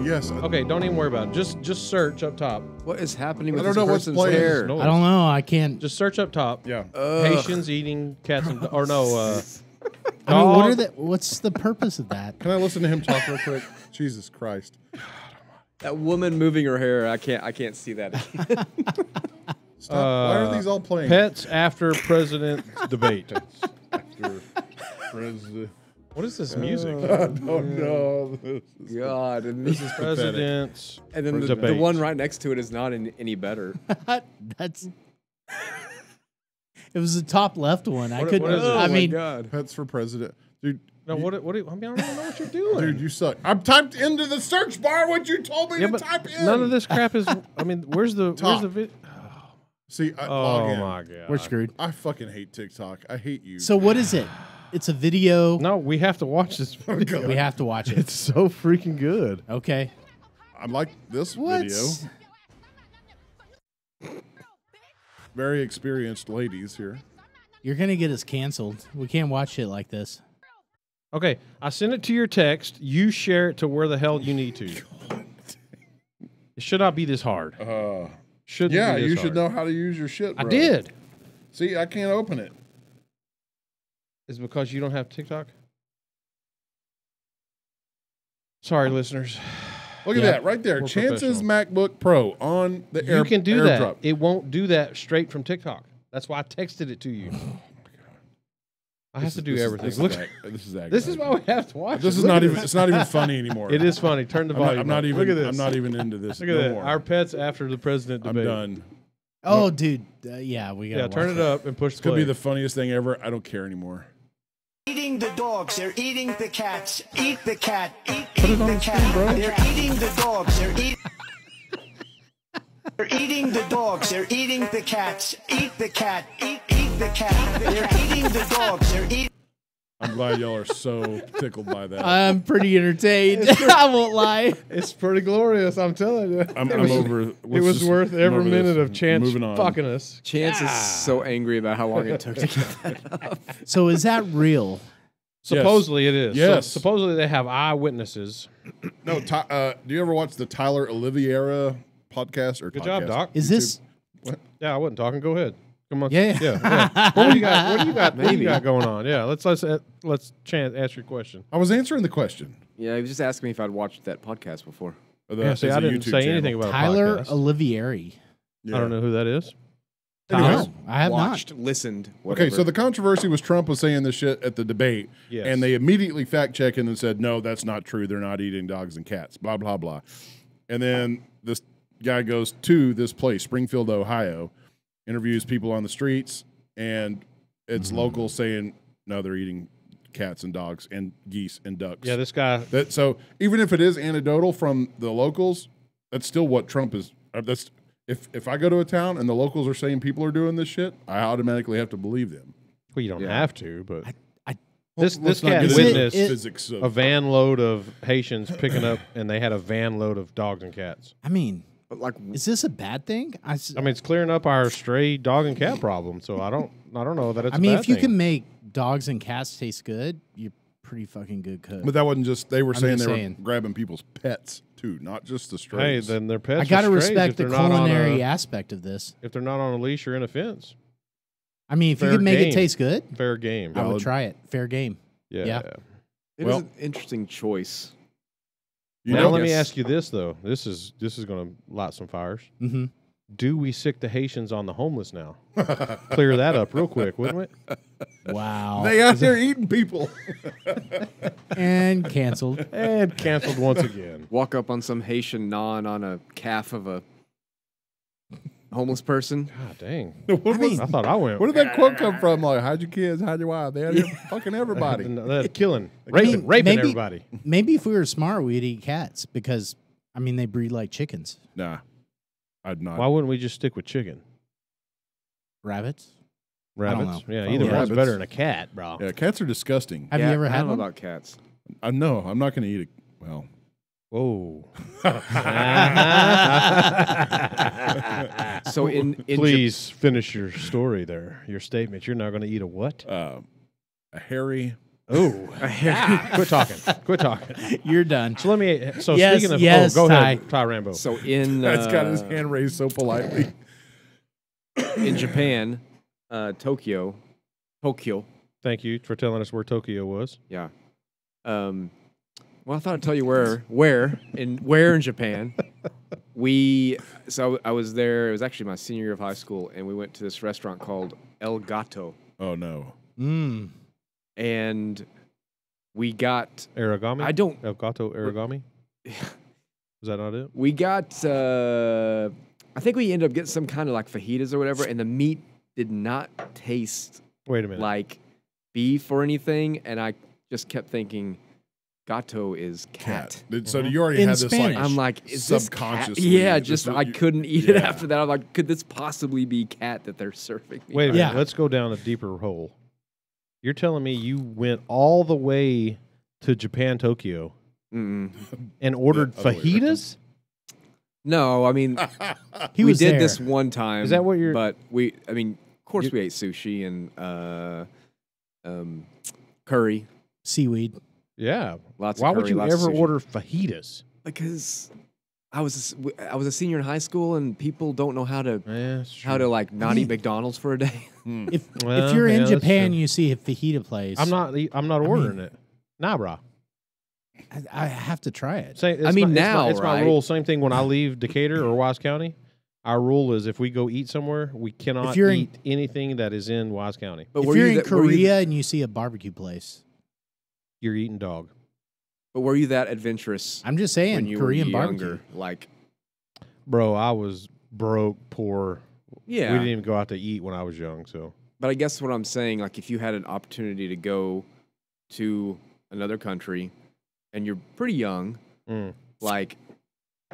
Yes. Okay, don't even worry about it. Just search up top. What is happening I with don't this know what's person's playing. hair? No. I don't know. I can't. Just search up top. Yeah. Haitians eating cats and or no. I mean, what are dog- the? What's the purpose of that? Can I listen to him talk real quick? Jesus Christ. That woman moving her hair, I can't see that. Stop. Why are these all playing? Pets after president debate. After president. What is this music? I don't know. God, and, This is pathetic. Presidents. and then the debate. one right next to it is not any better. That's. It was the top left one. I What- couldn't. what is it? I Oh my mean, God. Pets for president. Dude, No, what? I mean, I don't know what you're doing. dude, you suck. I'm typed into the search bar what you told me yeah, to but type in. none of this crap is. I mean, where's the Top. vid? See, log Oh in. my god, we're screwed. I fucking hate TikTok. I hate you. So what is it? It's a video. No, we have to watch this video. We have to watch it. It's so freaking good. Okay. I like this What? video. Very experienced ladies here. You're gonna get us canceled. We can't watch shit like this. Okay, I sent it to your text. You share it to where the hell you need to. It should not be this hard. Shouldn't Yeah, be this you should hard. know how to use your shit, bro. I did. See, I can't open it. Is it because you don't have TikTok? Sorry, listeners. Look at Yeah, that right there. we're Chance's professional. MacBook Pro on the You can do that. AirDrop. It won't do that straight from TikTok. That's why I texted it to you. I have to do everything. This Look, this is why we have to watch. This it. is Look not at even. this. It's not even funny anymore. It is funny. Turn the volume. I'm not up. even. Look at this. I'm not even into this. Look at no that. more. Our pets after the president I'm debate. done. Oh, dude. Yeah, we got. Yeah, turn it up and push It's play. gonna be the funniest thing ever. I don't care anymore. Eating the dogs, they're eating the cats. Eat the cat, eat it on the the cat. screen, bro. They're eating the dogs, they're eating. They're eating the dogs, they're eating the cats. Eat the cat, eat the cat. They're eating the dogs, they're eating. I'm glad y'all are so tickled by that. I'm pretty entertained. I won't lie. It's pretty glorious. I'm telling you. I'm it was, over. It was worth every minute of Chance Moving on. fucking us. Chance is so angry about how long it took to get that up. So is that real? Supposedly it is. Yes. So, supposedly they have eyewitnesses. No, do you ever watch the Tyler Oliveira podcast or Good podcast? job, Doc. Is this? Yeah, I wasn't talking. Go ahead. Come on. Yeah. yeah. What do you got? What do you got? What do Maybe. you got going on? Yeah. Let's Chance ask your question. I was answering the question. Yeah, he was just asking me if I'd watched that podcast before. Yeah. See, I didn't say anything about Tyler a podcast. Olivieri. Yeah. I don't know who that is. No, I have Watched, listened, Okay, whatever. so the controversy was Trump was saying this shit at the debate, Yes. and they immediately fact checked and said, no, that's not true. They're not eating dogs and cats, blah, blah, blah. And then this guy goes to this place, Springfield, Ohio, interviews people on the streets, and it's locals saying, no, they're eating cats and dogs and geese and ducks. Yeah, this guy. So even if it is anecdotal from the locals, that's still what Trump is. That's if I go to a town and the locals are saying people are doing this shit, I automatically have to believe them. Well, you don't Yeah. have to, but I this Let's not cat get into witnessed the physics a of van load of Haitians picking up, and they had a van load of dogs and cats. I mean, But like, is this a bad thing? I mean, it's clearing up our stray dog and cat problem. So I don't know that it's. I mean, a bad if you thing. can make dogs and cats taste good, you're pretty fucking good cook. But that wasn't just they were saying just they were saying. grabbing people's pets too, not just the Hey, strays. then their pets. I got to are strays respect if the they're not on culinary a- aspect of this. If they're not on a leash or in a fence, I mean, if you Fair could make game. it taste good, fair game. I would Valid. try it. Fair game. Yeah. Yeah. it Well- was an interesting choice. You Now know- let me Yes. ask you this though. This is going to light some fires. Mm-hmm. Do we sick the Haitians on the homeless now? Clear that up real quick, wouldn't we? Wow. They out there eating people. And canceled. And canceled once again. Walk up on some Haitian non on a calf of a homeless person. God dang. What was- I thought I went. where did that quote come from? Like, hide your kids, hide your wife. They out here fucking everybody. Killing, raping maybe- everybody. Maybe if we were smart, we'd eat cats because, I mean, they breed like chickens. Nah, I'd not. Why wouldn't we just stick with chicken? Rabbits. Rabbits? know. Yeah, Oh, either one's rabbits. better than a cat, bro. Yeah, cats are disgusting. Have you ever I had don't know one? about cats. No, I'm not going to eat it. Well, Whoa. So in Please finish your story there. Your statement. You're not going to eat a what? a hairy. Oh. Quit talking. Quit talking. You're done. So let me. So Yes, speaking of. yes, go Ty. ahead, Ty Rambo. So in That's got his hand raised so politely. in Japan, Tokyo. Thank you for telling us where Tokyo was. Yeah. Well, I thought I'd tell you where in Japan. So I was there. It was actually my senior year of high school, and we went to this restaurant called El Gato, Oh no. Mm. and we got Origami? I don't- El Gato Origami? Is that not it? we got I think we ended up getting some kind of like fajitas or whatever, and the meat did not taste Wait a minute. like beef or anything, and I just kept thinking, gato is cat. So you already In had this Spanish. like I'm like, is this cat? subconsciously. Yeah, this just was- I couldn't eat it yeah. after that. I'm like, could this possibly be cat that they're serving me? Wait a minute. Yeah. Let's go down a deeper hole. You're telling me you went all the way to Japan, Tokyo, Mm-mm. and ordered other way around. fajitas? No, I mean, He we was did there. this one time. Is that what you're- But I mean, of course, we ate sushi and curry. Seaweed. Yeah. Lots Why of would curry, you lots of ever sushi. order fajitas? Because I was a senior in high school, and people don't know how to like not eat McDonald's for a day. If Well, you're yeah, in that's Japan, true. you see a fajita place. I'm not ordering it. Nah, bro. I have to try it. It's I mean, my, it's right? my rule. Same thing when I leave Decatur or Wise County. Our rule is if we go eat somewhere, we cannot you're eat anything that is in Wise County. But If were you're you in Korea and you see a barbecue place, You're eating dog. But were you that adventurous? I'm just when saying you Korean were barbecue. younger? Like, Bro, I was broke, poor. yeah. We didn't even go out to eat when I was young. So But I guess what I'm saying, like, if you had an opportunity to go to another country and you're pretty young, like,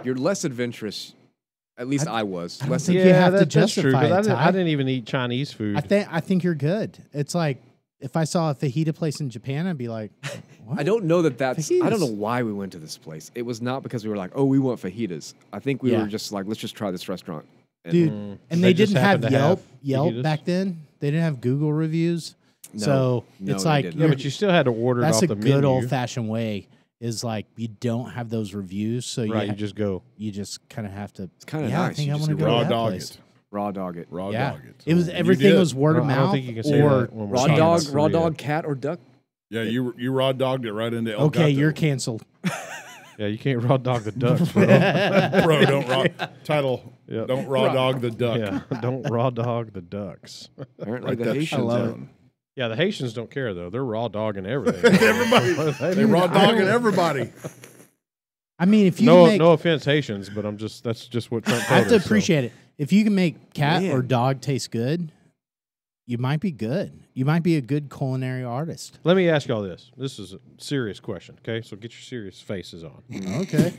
you're less adventurous. At least I was. I don't Less think adventurous. you have to that's true. justify Because it, I Ty. didn't even eat Chinese food. I think you're good. It's like if I saw a fajita place in Japan, I'd be like, what? I don't know that that's. I don't know Fajitas. why we went to this place. It was not because we were like, oh, we want fajitas. I think we Yeah. were just like, let's just try this restaurant. And Dude, and they just didn't have happened to have Yelp fajitas? back then. They didn't have Google reviews. No. So No, it's they like didn't. yeah, but you still had to order it that's off a the good menu. old fashioned way. Is like you don't have those reviews, so Right, you you just go. kind of have to. It's kinda yeah, I nice. think You I just want to go go Raw to that dog place. it. raw dog it. Raw Yeah, dog it. it was You everything did. was word of I don't mouth think you can say or that when we're Raw talking dog, about raw Korea. dog, cat or duck. Yeah, you raw dogged it right into El okay, Gato. you're canceled. Yeah, you can't raw dog the ducks, bro. Bro, don't raw title. Yep. Don't raw dog the duck. Yeah, don't raw dog the ducks. Apparently Write the that Haitians shit love down. Yeah, the Haitians don't care though. They're raw dogging everything. Everybody, they raw dogging everybody. I mean, if you no, can make, no offense, Haitians, but that's just what Trump I told have to us, so. appreciate it. If you can make cat or Man. dog taste good, you might be good. You might be a good culinary artist. Let me ask y'all this. This is a serious question, okay? So get your serious faces on. Okay.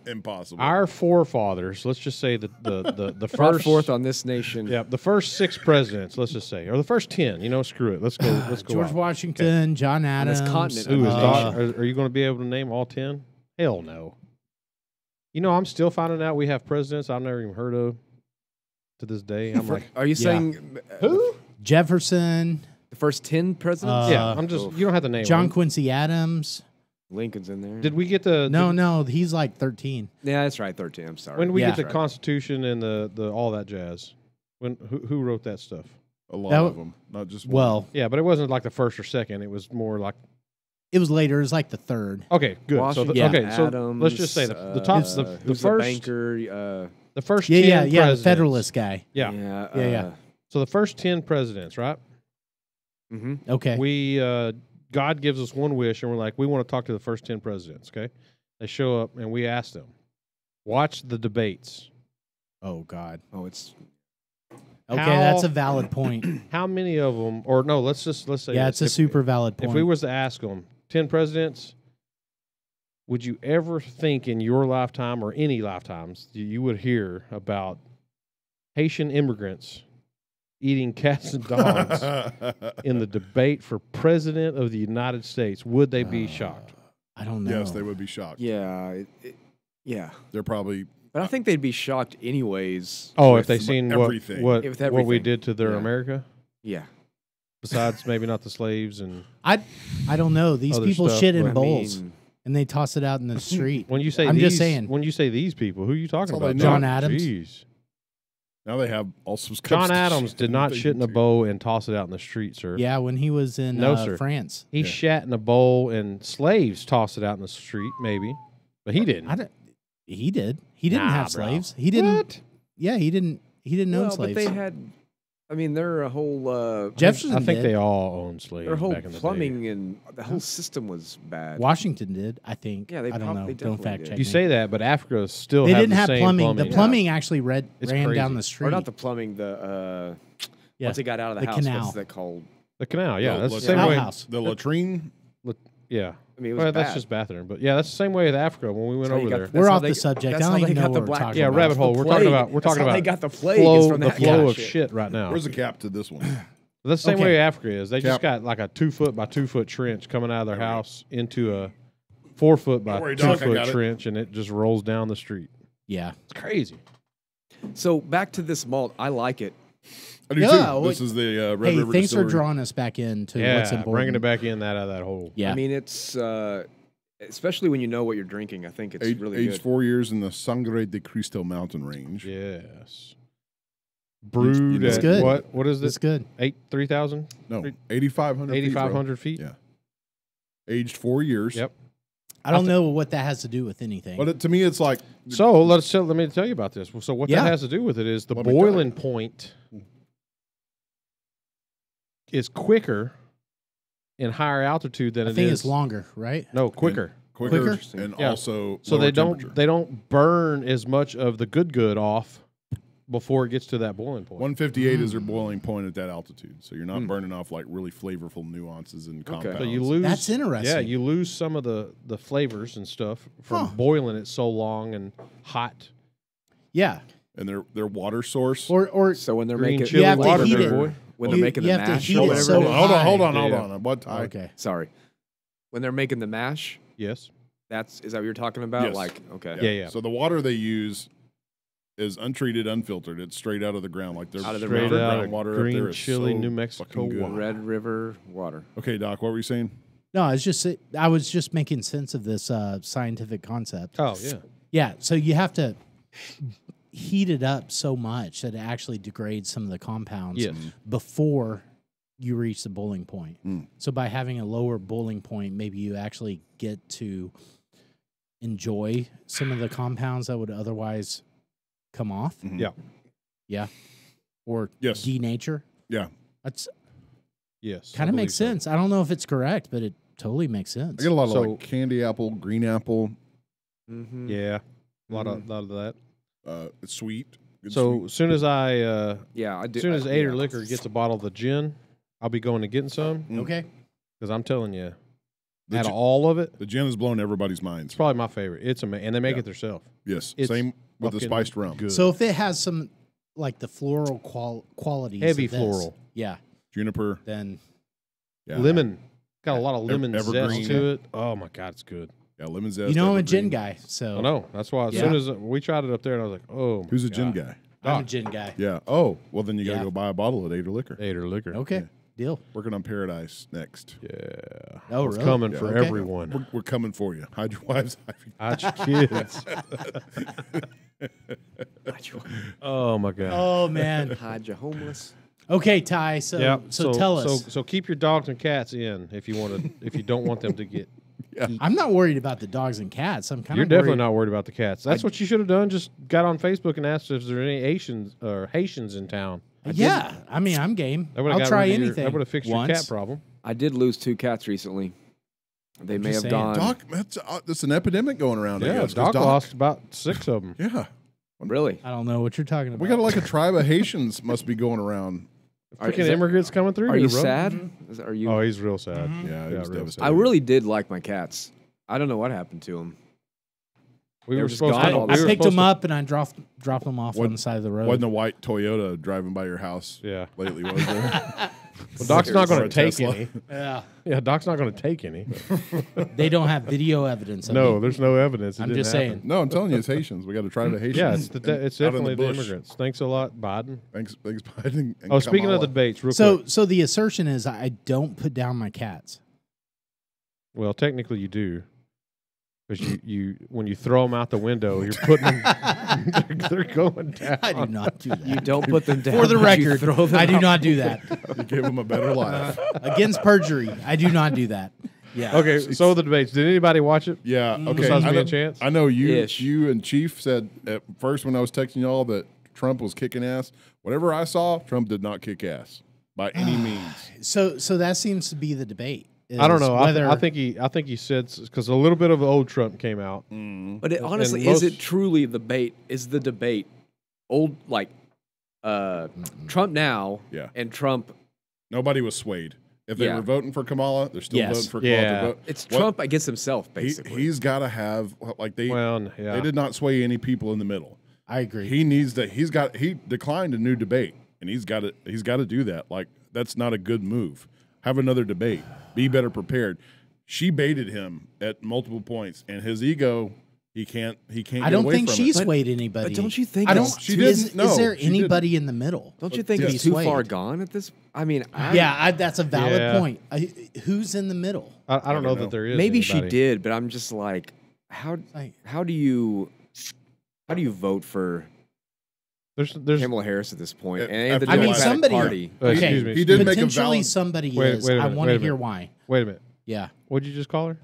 Impossible. Our forefathers, let's just say the Brought first forth on this nation. yeah, the first 6 presidents, let's just say, or the first 10. Screw it. Let's go. Let's go. George out. Washington, John this Adams. continent, Who is Uh, Doc? Are you going to be able to name all 10? Hell no. I'm still finding out we have presidents I've never even heard of to this day. I'm like, Are you saying who? Jefferson, the first 10 presidents? Yeah, I'm just. You don't have to name John them. Quincy Adams. Lincoln's in there. Did we get the No, he's like 13. Yeah, that's right. 13. I'm sorry. When did we Yeah. get the Right. Constitution and the all that jazz? Who wrote that stuff? A lot That of them, not just one. Well, Yeah, but it wasn't like the first or second. It was more like it was later. It was like the third. okay, good. Washington, so okay, so Adams, let's just say the top the who's first banker. the first Yeah, 10 yeah, the presidents. Federalist guy. Yeah. Yeah. So the first 10 presidents, right? Mm-hmm. Okay. We God gives us one wish, and we're like, we want to talk to the first 10 presidents. Okay, they show up, and we ask them, watch the debates. Oh God. Oh, it's Okay, How- that's a valid point. How many of them? Or no, let's say Yeah, this. it's a super valid point. If we was to ask them 10 presidents, would you ever think in your lifetime or any lifetimes you would hear about Haitian immigrants eating cats and dogs in the debate for president of the United States? Would they be shocked? I don't know. Yes, they would be shocked. yeah, yeah. They're probably But I think they'd be shocked anyways. Oh, with- if they seen everything. what With we everything. did to their Yeah. America, Yeah. besides maybe not the slaves and I don't know. These Other people stuff, shit in but- bowls mean, and they toss it out in the street. when you say I'm these, just saying. when you say these people, who are you talking That's all about? they know. John Adams. Jeez. now they have all sorts of John cups to Adams shit did in not the shit in a thing, too. bowl and toss it out in the street, sir. Yeah, when he was in No, sir. France. He shat in a bowl and slaves tossed it out in the street, maybe, but he didn't. I don't, he did. He didn't Nah, have bro. slaves. He didn't. What? Yeah, he didn't. He didn't own well, slaves. but they had. I mean, their whole Jefferson I think did. they all owned slaves. their whole back in the plumbing day. and the whole system was bad. Washington did. I think. Yeah, they I don't know. they Don't definitely fact did. check. You me. say that, but Africa still they have didn't the have same plumbing. The Yeah. plumbing actually ran It's down crazy. the street. Or not the plumbing. The Yeah. once it got out of the, The house, canal. what's that called? The canal, yeah, The that's the latrine. same way. Outhouse. The latrine. Yeah, I mean, it was well, bad. that's just bathroom, but yeah, that's the same way with Africa when we went That's how you over got- there. that's We're how off they- the subject. that's I how don't they even know got the what we're black- talking Yeah, about. rabbit hole. We're talking plague. about That's how they got the plague is flow, from the that flow kind of of shit. shit right now. Where's the cap to this one? That's the same Okay. way Africa is. They just Cap. got like a 2 foot by 2 foot trench coming out of their house into a 4 foot by Don't worry, 2 Doc, I foot got it. trench, and it just rolls down the street. Yeah. It's crazy. So back to this malt. I like it. I do Yeah, too. well, This is the Red Hey, River thanks for Distillery. drawing us back into what's Yeah, important. bringing it back in that out of that hole. Yeah. I mean, it's especially when you know what you're drinking. I think it's really aged good. 4 years in the Sangre de Cristo mountain range. Yes. Brewed It's at good. what is It's this? good. 3,000? No, 8,500 8,500 feet? Yeah. Aged 4 years. Yep. I don't know what that has to do with anything. But to me, it's like So let me tell you about this. So what Yeah. that has to do with it is the Let me tell you. boiling point is quicker in higher altitude than I it think is. it's longer, right? No, quicker. quicker, Quicker? and Yeah. also So lower they temperature. don't burn as much of the good off before it gets to that boiling point. 158 is their boiling point at that altitude, so you're not burning off like really flavorful nuances and compounds. So you lose. That's interesting. Yeah, you lose some of the flavors and stuff from boiling it so long and hot. Yeah. and their water source. Or So when they're Green making chili You have to water, heat big it. boy. when You- they're making you the have to mash heat or it whatever so it is. hold on, hold on, Yeah, hold yeah. on. What time? okay. Sorry. When they're making the mash, Yes. is that what you're talking about? Yes. Like, okay. Yeah. So the water they use is untreated, unfiltered. It's straight out of the ground, like they're Out of the Straight ground. out of groundwater up green there is chili, so New Mexico fucking good. water. Red River water. Okay, Doc, what were you saying? No, I was just making sense of this scientific concept. Oh yeah. Yeah, so you have to heat it up so much that it actually degrades some of the compounds Yes. before you reach the boiling point. Mm. So by having a lower boiling point, maybe you actually get to enjoy some of the compounds that would otherwise come off. Mhm. Yeah. Yeah. Or Yes. denature. Yeah. That's Yes. kind I of makes believe so. sense. I don't know if it's correct, but it totally makes sense. I get a lot of So- like candy apple, green apple. Mm-hmm. Yeah. A lot of that. It's sweet. Good So sweet. as soon as Yeah, I do. as soon as Ader yeah. Liquor gets a bottle of the gin, I'll be going to getting some Okay. because I'm telling you, The out of gin- all of it, the gin has blown everybody's minds. it's probably my favorite. It's amazing, and they make Yeah. it themselves. Yes, It's same with the fucking spiced rum. Good. So if it has some like the floral qualities, Heavy of this, floral. yeah, Juniper, then yeah. lemon, got a lot of lemon evergreen. zest to it. Oh my god, it's good. Yeah, lemon zest. you know I'm a evergreen. gin guy, so I know. That's why as Yeah. soon as we tried it up there, and I was like, oh, my Who's a gin God. guy? I'm a Doc. gin guy. Yeah. Oh, well then you got to Yeah. go buy a bottle of Ader Liquor. Ader Liquor. Okay, Yeah. deal. Working on Paradise next. Yeah. Oh, It's really? coming Yeah. for Okay. everyone. We're coming for you. Hide your wives. Hide your kids. Oh my god. Oh man. Hide you homeless. Okay, Ty. So Yeah. so tell us. So keep your dogs and cats in if you want to. If you don't want them to get. I'm not worried about the dogs and cats. I'm kind You're of definitely worried. not worried about the cats. That's what you should have done. Just got on Facebook and asked if there are any Haitians in town. Yeah, I mean I'm game. That would've I'll got try rid of anything. That would have fixed once. your cat problem. I did lose 2 cats recently. They may just have saying. gone. Doc, that's an epidemic going around. I Yeah, guess, 'cause Doc lost about 6 of them. Yeah, Really? I don't know what you're talking about. we got like a tribe of Haitians must be going around. Freaking immigrants coming through. Are you bro. sad? Are you? Oh, he's real sad. Yeah, it was real devastating. I really did like my cats. I don't know what happened to them. We They were were just supposed gone to. all we I were picked supposed them to- up and I dropped them off on the side of the road. Wasn't a white Toyota driving by your house Yeah. lately, was there? Well, Doc's not going Or a to take Tesla. any. Yeah, Yeah, Doc's not going to take any. they don't have video evidence. Of No, it. there's no evidence. It I'm didn't just happen. saying. No, I'm telling you, it's Haitians. We got a tribe of Haitians. Yeah, it's Out in the definitely the bush. immigrants. Thanks a lot, Biden. Thanks, Biden. and Oh, speaking of Kamala. the debates, real So quick. so the assertion is I don't put down my cats. Well, technically you do. Because you when you throw them out the window, you're putting them, they're going down. I do not do that. You don't put them down. For the but you record, throw them I do out. not do that. You give them a better life. Against perjury, I do not do that. Yeah. Okay, so the debates. Did anybody watch it? Yeah. Okay. Besides I me know, and Chance? I know you. Ish. You and Chief said at first when I was texting y'all that Trump was kicking ass. Whatever I saw, Trump did not kick ass by any means. So that seems to be the debate. I don't is know. Whether I think he said because a little bit of old Trump came out. But honestly, most- is it truly the debate? Is the debate old like Trump now Yeah. and Trump? Nobody was swayed. If they Yeah. were voting for Kamala, they're still Yes. voting for Kamala. Yeah. to vote. It's What- Trump against himself, basically. He's got to have like they Well, yeah. they did not sway any people in the middle. I agree. He needs that. He declined a new debate, and he's got to do that. Like that's not a good move. Have another debate. Be better prepared. She baited him at multiple points, and his ego He can't. I get don't away think from she's it. swayed anybody. But don't you think I don't. it's She too- didn't. No, is there she anybody in the middle? Don't you think to it's be too swayed? far gone at this? I mean, That's a valid Yeah. point. Who's in the middle? I don't know know. that there is. maybe she anybody. did, but I'm just like, how do you vote for There's Kamala Harris at this point? After And the the last- Democratic somebody- Party. Excuse me. He did make a Potentially valid. somebody Wait- is. wait a I minute, want wait to a hear minute. why. Wait a minute. Yeah. What'd you just call her?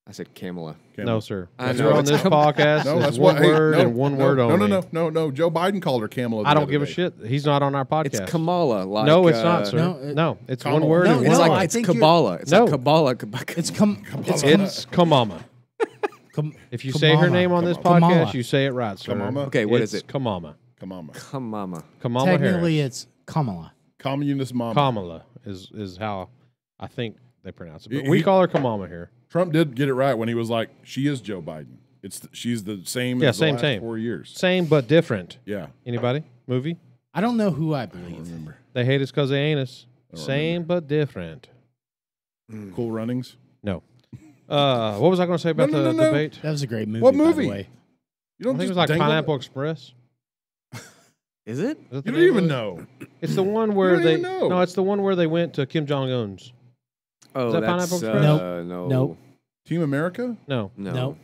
I said Kamala. No, sir. I Because know, we're on it's this podcast. No, it's that's one what. hey, word no, and one no, word only. No. Joe Biden called her Kamala. I don't give a shit. He's not on our podcast. It's Kamala. Like, No, it's not, sir. no, It's Kamala. one word No, and It's one no, line. I it's think you're- Kabbalah. It's No. like Kabbalah. It's It's Kamama. If you say her name on this Kamala. podcast, you say it right, sir. Kamama? Okay, what is It's it? Kamama. Kamala. Kamama. Kamala Technically, Harris. it's Kamala. Communist mama. Kamala is how I think they pronounce it. But He- we call her Kamama here. Trump did get it right when he was like, "She is Joe Biden. She's the same. Yeah, as the same, last same. 4 years. Same but different. Yeah, Anybody? Movie? I don't know who I believe. remember. They hate us because they ain't us. I don't Same but different. Cool Runnings. No. What was I going to say about No, the no. debate? That was a great movie. What by movie? the way. You don't I think it just was like dangle Pineapple Express. Is it? Is that You the don't name even of it? know. It's the one where don't they. even know. No, it's the one where they went to Kim Jong Un's. Oh, that that's Pineapple Express? no. Nope. Team America. No, No. Nope.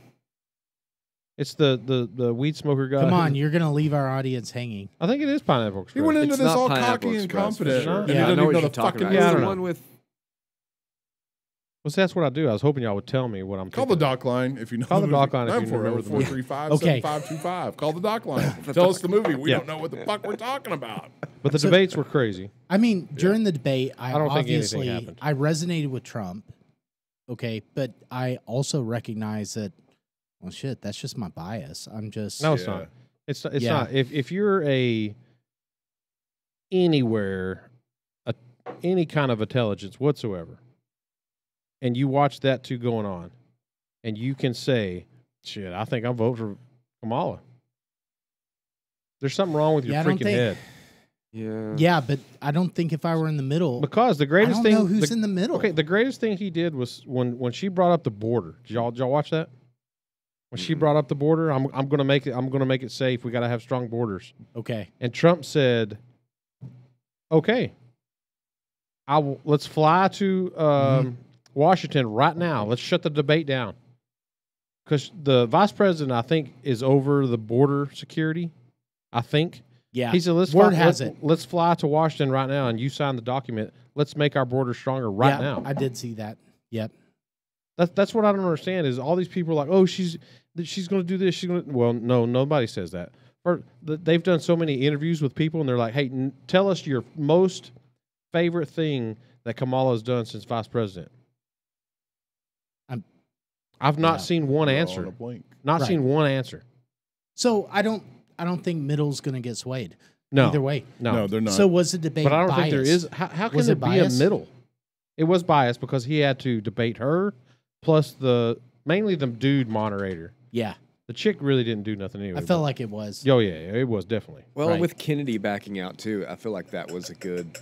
it's the weed smoker guy. Come on, you're gonna leave our audience hanging. I think it is Pineapple Express. He went into It's this not all Pineapple cocky and Express, for confident. sure. And Yeah, he I doesn't know even what know you're the talking fucking about. Yeah, I It's don't the know. one with Well, see, that's what I do. I was hoping y'all would tell me what I'm Call thinking. the dock line if you know. Call the dock line if you 940 remember the movie. 435 Okay. 7525. Call the dock line. Tell us the movie. We Yeah. don't know what the fuck we're talking about. But the debates were crazy. I mean, during the debate, I don't think anything obviously happened. I resonated with Trump. Okay, but I also recognize that. Well, shit, that's just my bias. I'm just No, it's Yeah. not. It's Yeah. not. If you're anywhere, any kind of intelligence whatsoever, and you watch that two going on, and you can say, "Shit, I think I'll vote for Kamala." There's something wrong with your Yeah, I don't freaking think- head. Yeah, but I don't think if I were in the middle, Because the I greatest don't thing, know who's in the middle. Okay, the greatest thing he did was when she brought up the border. Did y'all watch that? When she brought up the border, I'm going to make it safe. We got to have strong borders. Okay, And Trump said, "Okay, let's fly to Washington right now. Let's shut the debate down." Because the vice president, I think, is over the border security. I think yeah. he said, Word has it. Let's fly to Washington right now, and you sign the document. Let's make our border stronger right Yeah, now. I did see that. Yep. That's what I don't understand is all these people are like, oh, she's going to do this. She's going to. Well, no, nobody says that. They've done so many interviews with people, and they're like, hey, tell us your most favorite thing that Kamala has done since vice president. I've not seen one We're all answer. on a blink. Not Right. seen one answer. So I don't think middle's going to get swayed. No. Either way. No, they're not. So was the debate? But I don't think there biased? is. How can Was there it be biased? a middle? It was biased because he had to debate her, plus mainly the dude moderator. Yeah, The chick really didn't do nothing anyway. I felt like it was. Oh yeah, it was definitely. Well, Right. with Kennedy backing out too, I feel like that was a good.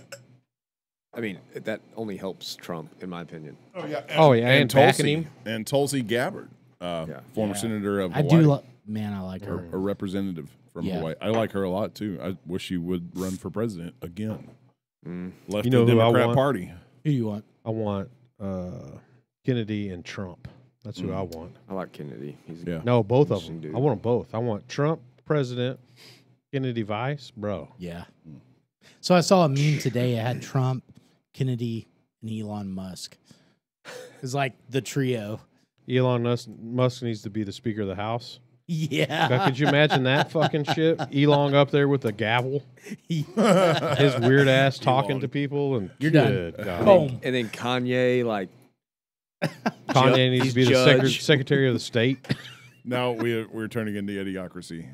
I mean, that only helps Trump, in my opinion. And backing Tulsi him. and Tulsi Gabbard, former Yeah. senator of I Hawaii, do. Man, I like her. a representative from Yeah. Hawaii. I like her a lot too. I wish she would run for president again. Left You know the who I Democrat want? Party. Who do you want? I want Kennedy and Trump. That's who I want. I like Kennedy. He's Yeah. No, both of Interesting them. dude. I want them both. I want Trump president, Kennedy vice, bro. Yeah. So I saw a meme today. It had Trump, Kennedy, and Elon Musk. It's like the trio. Elon Musk needs to be the Speaker of the House. God, Yeah. could you imagine that fucking shit? Elon up there with a gavel, his weird ass talking to people, and You're done. good God. Boom. and then Kanye, like Kanye needs to be the judge. Secretary of the State. Now we're turning into idiocracy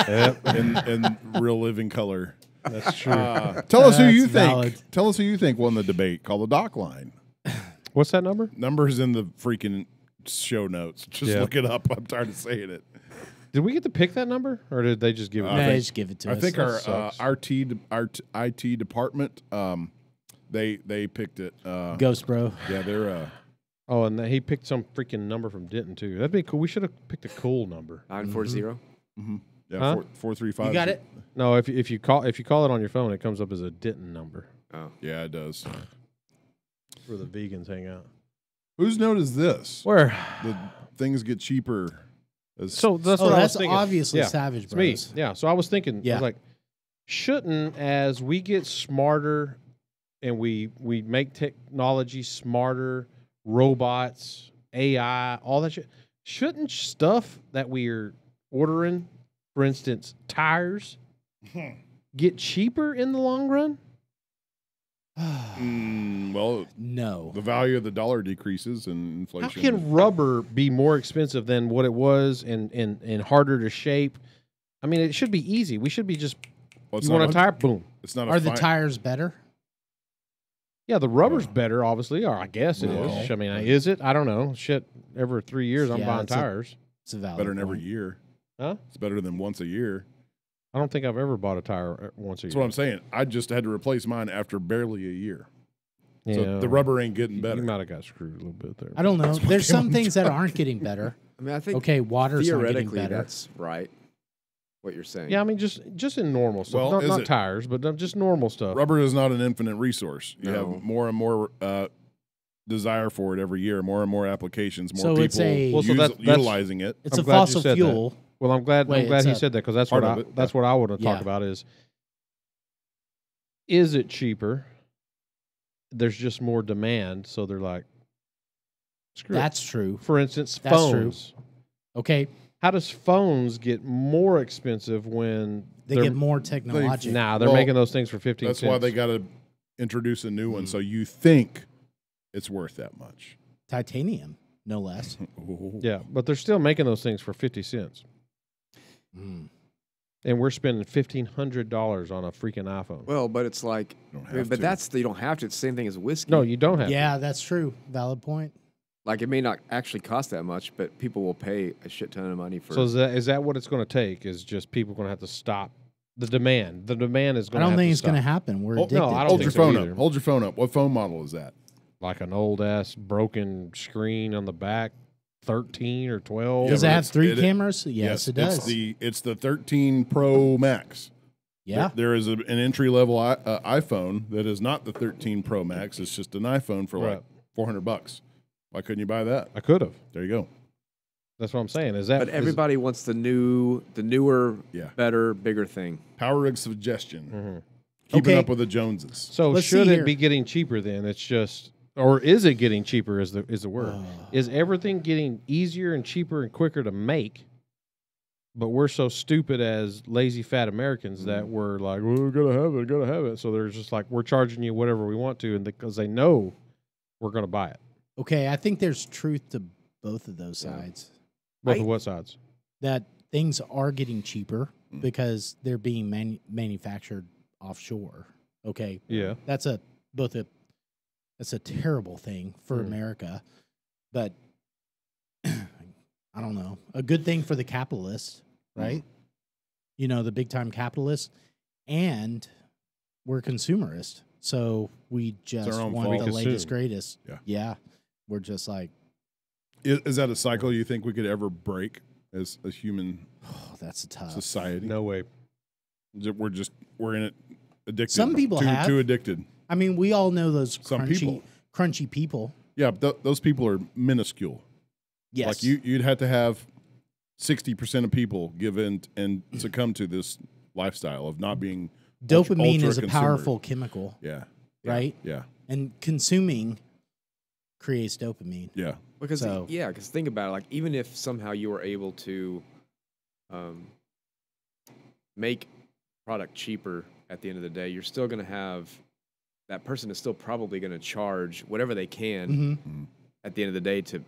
Yep, in real living color. that's true. Tell us who you That's valid. think. Tell us who you think won the debate. Call the dock line. What's that number? Numbers in the freaking show notes. Just Yeah. look it up. I'm tired of saying it. Did we get to pick that number, or did they just give it? I Nah, think- just give it to I us. think our sucks. IT department they picked it. Ghost Bro. Yeah, they're Oh, and he picked some freaking number from Denton too. That'd be cool. We should have picked a cool number. 940. Yeah, Huh? 435. You got it? No, if you call it on your phone, it comes up as a Denton number Oh, Yeah, it does. where the vegans hang out. Whose note is this? Where? The things get cheaper. So that's Oh, what I was that's thinking. obviously Yeah, Savage it's me. Bros. Yeah. So I was thinking, I Yeah. was like, shouldn't as we get smarter and we make technology smarter, robots, AI, all that shit, shouldn't stuff that we're ordering, for instance, tires, get cheaper in the long run? Well, No. the value of the dollar decreases and How inflation. can rubber be more expensive than what it was and harder to shape? I mean, it should be easy. We should be just, Well, it's you want a not tire? Boom. It's not Are a the fi- tires better? Yeah, the rubber's better, obviously, or I guess it is. Okay. I mean, is it? I don't know. Shit, every 3 years I'm Yeah, buying it's a- tires. It's a valid better than every point. year. Huh? It's better than once a year. I don't think I've ever bought a tire once a That's year. what I'm saying. I just had to replace mine after barely a year. Yeah, So the rubber ain't getting you better. might have got screwed a little bit there. I don't know. There's some things that aren't getting better. I mean, I think Okay, water's not getting theoretically better. that's right. What you're saying? Yeah, I mean, just in normal stuff. Well, is not it- tires, but just normal stuff. Rubber is not an infinite resource. You No. have more and more desire for it every year, more and more applications, more So people it's a- Well, so that's- utilizing it. It's I'm a glad you fossil said that. fuel. Well, I'm glad Wait, he it's said that because that's part what of it. that's what I want to talk Yeah. about is it cheaper? There's just more demand, so they're like, screw it. That's true. For instance, That's true. phones. Okay, How does phones get more expensive when they they're get more technological. Nah, they're Well, making those things for 15 That's cents. why they got to introduce a new one, so you think it's worth that much. Titanium, no less. Yeah, but they're still making those things for 50 cents. Mm. And we're spending $1,500 on a freaking iPhone. Well, but it's like, You don't I mean, have but to. that's you don't have to. It's the same thing as whiskey. No, you don't have to. Yeah, that's true. Valid point. Like it may not actually cost that much, but people will pay a shit ton of money for. So is that what it's going to take? Is just people going to have to stop the demand? The demand is I going to don't have think to it's going to stop. happen. We're Oh, addicted. no, I don't Hold think your so phone either. up. Hold your phone up. What phone model is that? Like an old ass broken screen on the back, 13 or 12. Does Yeah, it but have three it- cameras? Yes, it does. It's the 13 Pro Max. Yeah. There is an entry level iPhone that is not the 13 Pro Max. It's just an iPhone for like Right. $400. Why couldn't you buy that? I could have. There you go. That's what I'm saying. Is that? but everybody wants the newer, Yeah. better, bigger thing. Power of suggestion. Mm-hmm. Keeping Okay. up with the Joneses. So Let's should see it here. be getting cheaper then? It's just, or is it getting cheaper? Is the word? Is everything getting easier and cheaper and quicker to make? But we're so stupid as lazy fat Americans that we're like, well, we gotta have it. So they're just like, we're charging you whatever we want to, and because they know we're gonna buy it. Okay, I think there's truth to both of those sides. Both of what sides? That things are getting cheaper Mm. because they're being manufactured offshore. Okay, Yeah. that's a terrible thing for Mm. America, but I don't know. A good thing for the capitalists, right? You know, the big time capitalists, and we're consumerist, so we just our own want fault. the We latest, consume. greatest. Yeah. We're just like, Is that a cycle you think we could ever break as a human oh, that's tough. society? No way. We're in it addicted. Some people have. too addicted. I mean, we all know those Some people. crunchy people. Yeah, but those people are minuscule. Yes. Like you'd have to have 60% of people give in and succumb to this lifestyle of not being Dopamine ultra is a consumer. powerful chemical, Yeah, right? yeah, And consuming creates dopamine. yeah. Because So- because think about it. Like even if somehow you were able to make product cheaper at the end of the day, you're still going to have that person is still probably going to charge whatever they can Mhm. at the end of the day to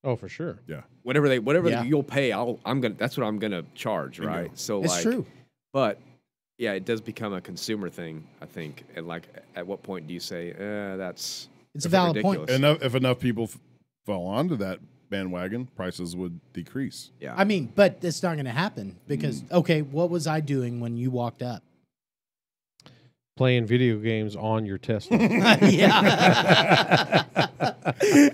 Oh, for sure. whatever Yeah. you'll pay. That's what I'm going to charge, Bingo. right? So It's like, true. but yeah, it does become a consumer thing, I think. And like, at what point do you say that's It's a valid point. ridiculous? If enough people fall onto that bandwagon, prices would decrease. Yeah, I mean, but it's not going to happen because, okay, what was I doing when you walked up? playing video games on your Tesla. Yeah.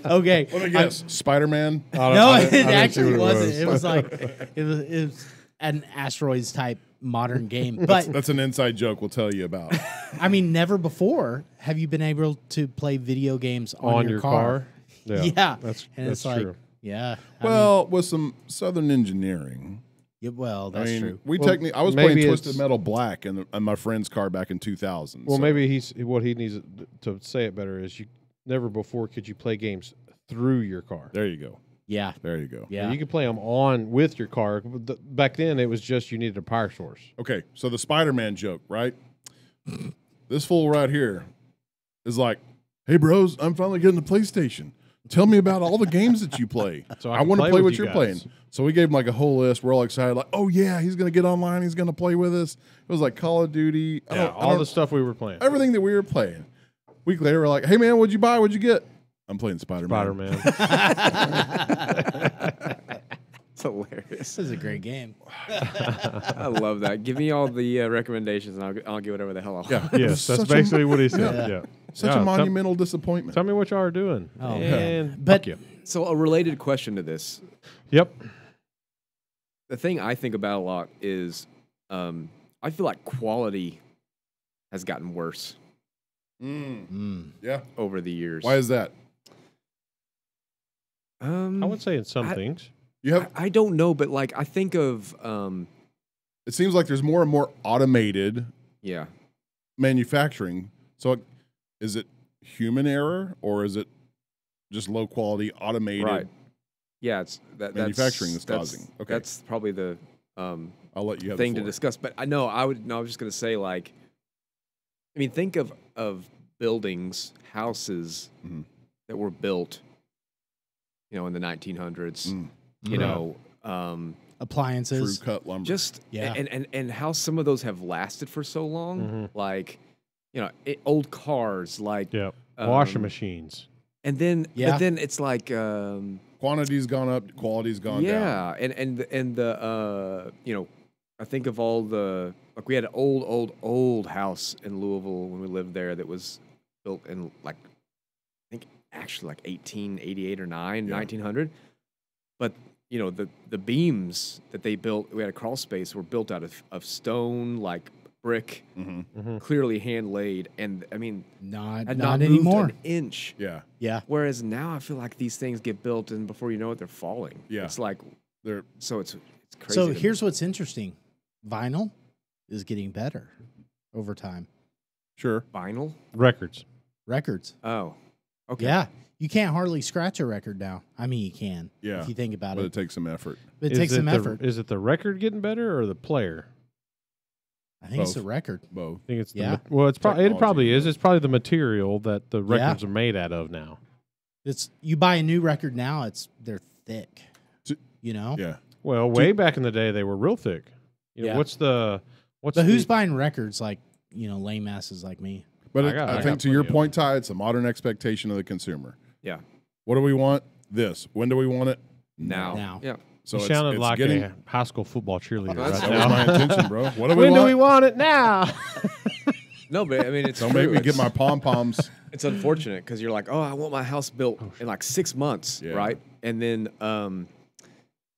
Okay. Let me guess. Spider-Man. No, it didn't see actually what it wasn't. was. It was like it was an asteroids type modern game. But That's an inside joke we'll tell you about. I mean, never before have you been able to play video games on your car. Yeah. That's it's true. like, yeah. Well, with some Southern engineering. Yeah, well, I that's mean, true. we Well, technically. I was maybe playing it's- Twisted Metal Black in my friend's car back in 2000. Well, so- maybe what he needs to say it better is you never before could you play games through your car. There you go. Yeah. There you go. Yeah. You could play them on with your car. Back then, it was just you needed a power source. Okay, so the Spider-Man joke, right? This fool right here is like, "Hey, bros, I'm finally getting a PlayStation. Tell me about all the games that you play. So I can want to play with what you you're guys." playing." So we gave him like a whole list. We're all excited, like, "Oh yeah, he's gonna get online. He's gonna play with us." It was like Call of Duty, All the stuff we were playing. everything that we were playing. Week later, we're like, "Hey man, what'd you buy? What'd you get?" I'm playing Spider-Man. Spider-Man. It's hilarious. This is a great game. I love that. Give me all the recommendations, and I'll get whatever the hell I want. Yeah, Yes, that's basically what he said. Yeah. such Yeah, a monumental disappointment. Tell me what y'all are doing. Oh, and But- fuck you. So a related question to this. Yep. The thing I think about a lot is I feel like quality has gotten worse Yeah. over the years. Why is that? I would say in some I- things. You have. I don't know, but like I think of It seems like there's more and more automated yeah. manufacturing. So, is it human error or is it just low quality automated? Right. Yeah, it's Manufacturing that's causing. Okay. That's probably the I'll let you have thing the to floor. discuss. But I was just gonna say like, I mean, think of buildings, houses Mhm. that were built, in the 1900s. Mm. You know, True Appliances. cut lumber. just Yeah. and how some of those have lasted for so long. Mhm. Like, old cars, like Yep. Washing um, machines. and then Yeah. but then it's like Quantity's gone up, quality's gone down. yeah, and the I think of all the like we had an old house in Louisville when we lived there that was built in like I think actually like 1888 or 1900, but the beams that they built, we had a crawl space, were built out of stone, like brick, Mm-hmm. clearly hand laid, and I mean Not had not moved anymore. an inch. Yeah. Yeah. Whereas now I feel like these things get built, and before you know it, they're falling. Yeah. It's like They're it's crazy. So to me. here's what's interesting. Vinyl is getting better over time. sure. vinyl. Records. Records. Oh, okay. Yeah. You can't hardly scratch a record now. I mean, you can. Yeah. If you think about But it. it takes some effort. But it takes some effort. Is it the record getting better or the player? I think it's the both. record. Both. I think it's Yeah. it probably Technology. is. It's probably the material that the records are made out of now. It's you buy a new record now, they're thick. T- You know? Yeah. Well, way back in the day, they were real thick. Yeah. What's But who's buying records like, lame asses like me? But I I, got- I I got think to your plenty of point, Ty, it's a modern expectation of the consumer. Yeah. What do we want? This. When do we want it? Now. Yeah. So you it's, sounded it's like getting, a high school football cheerleader That's- right that was my now. intention, bro. What do we When want? do we want it now? No, but I mean, it's Don't true. make me get It's- my pom poms. It's unfortunate because you're like, oh, I want my house built in like 6 months, Yeah. right? And then,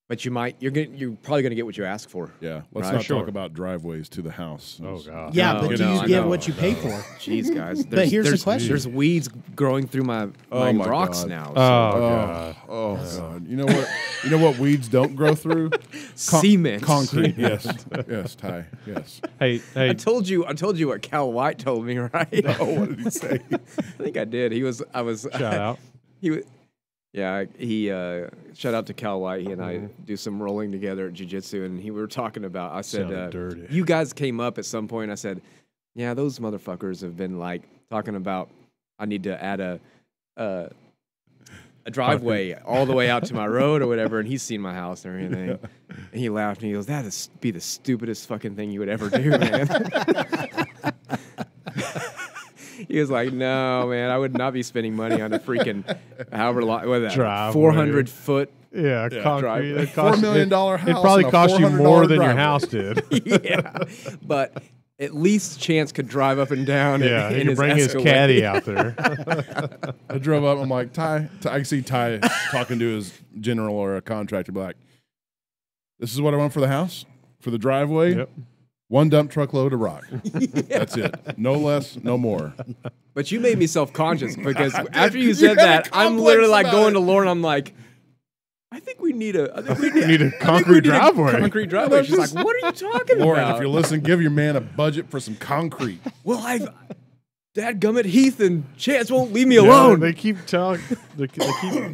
but you're probably gonna get what you ask for. Yeah. Let's Right, not sure. talk about driveways to the house. Oh God. Yeah, No, but you do know, you I get know. what you pay for? Jeez, guys. But here's the there's- question. There's weeds growing through my Oh, my rocks God. now. So. God. Oh God! You know what? You know what weeds don't grow through? Cement. Concrete. Yes. Yes, Ty. Yes. Hey, I told you what Cal White told me, right? Oh, what did he say? I think I did. I was shout out. He was, yeah. He shout out to Cal White. He and I do some rolling together at jiu-jitsu, and we were talking about. I said, Sounded dirty. "You guys came up at some point." I said, "Yeah, those motherfuckers have been like talking about. I need to add a driveway all the way out to my road or whatever." And he's seen my house and everything. And he laughed and he goes, "That'd be the stupidest fucking thing you would ever do, man." He was like, "No, man, I would not be spending money on a freaking however long, what is that, Driveway. 400 foot." Yeah, concrete. driveway. It cost- $4 million it house probably and a cost you $400 more than your driveway. house did. Yeah, but at least Chance could drive up and down. Yeah, in he could his bring his Escalade. caddy out there. I drove up. I'm like, I can see Ty talking to his general or a contractor. Be like, this is what I want for the house, for the driveway. Yep. 1 dump truckload of rock. That's it. No less, no more. But you made me self-conscious because after you You said had a that, I'm complex literally like about going it. to Lauren. I'm like, I think we need a concrete driveway. Concrete driveway. She's like, what are you talking Lauren, about? if you're listening, give your man a budget for some concrete. Well, Dadgummit, Heath and Chance won't leave me Yeah, alone. they keep talking. They keep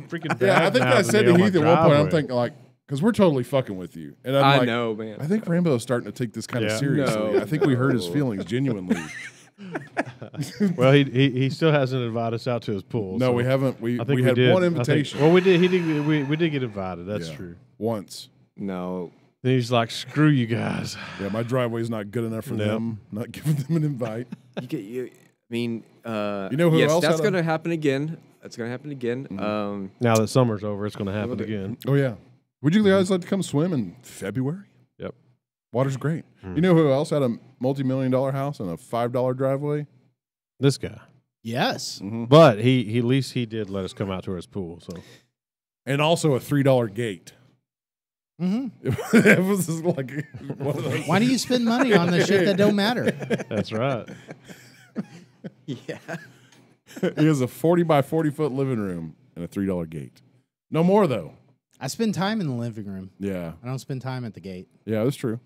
freaking. Yeah, I think I said to badmouthing me on Heath at my one point, I'm driveway. thinking like, because we're totally fucking with you. And I'm I like, know, man. I think Rambo's starting to take this kind of Yeah. seriously. No. I think we hurt his feelings genuinely. Well, he still hasn't invited us out to his pool. No, so we haven't. We I think had did. one I think- invitation. well, we did. We did get invited. That's Yeah. true. Once. No. Then he's like, "Screw you guys." Yeah, my driveway's not good enough for No. them. Not giving them an invite. I mean, You know who yes, else that's had a- going to happen again. That's going to happen again. Now that summer's over, it's going to happen again. Oh yeah. Would you guys like to come swim in February? Yep. Water's great. You know who else had a multi-million-dollar house and a $5 driveway? This guy, Yes. but he at least he did let us come out to his pool. So And also a $3 gate. Mm-hmm. It was just like one of those. Why do you spend money on the shit that don't matter? that's right. Yeah. He has a 40 by 40 foot living room and a $3 gate. No more though. I spend time in the living room. Yeah. I don't spend time at the gate. Yeah, that's true.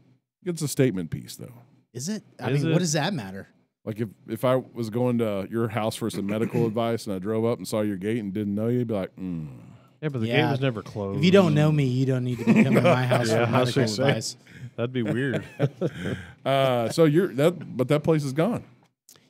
It's a statement piece though. Is it? I Is mean, it? what does that matter? Like if I was going to your house for some medical advice and I drove up and saw your gate and didn't know you, you'd be like, Yeah, but the Yeah. gate was never closed. If you don't know me, you don't need to be coming to my house Yeah, for I was medical gonna say. advice. That'd be weird. So but that place is gone.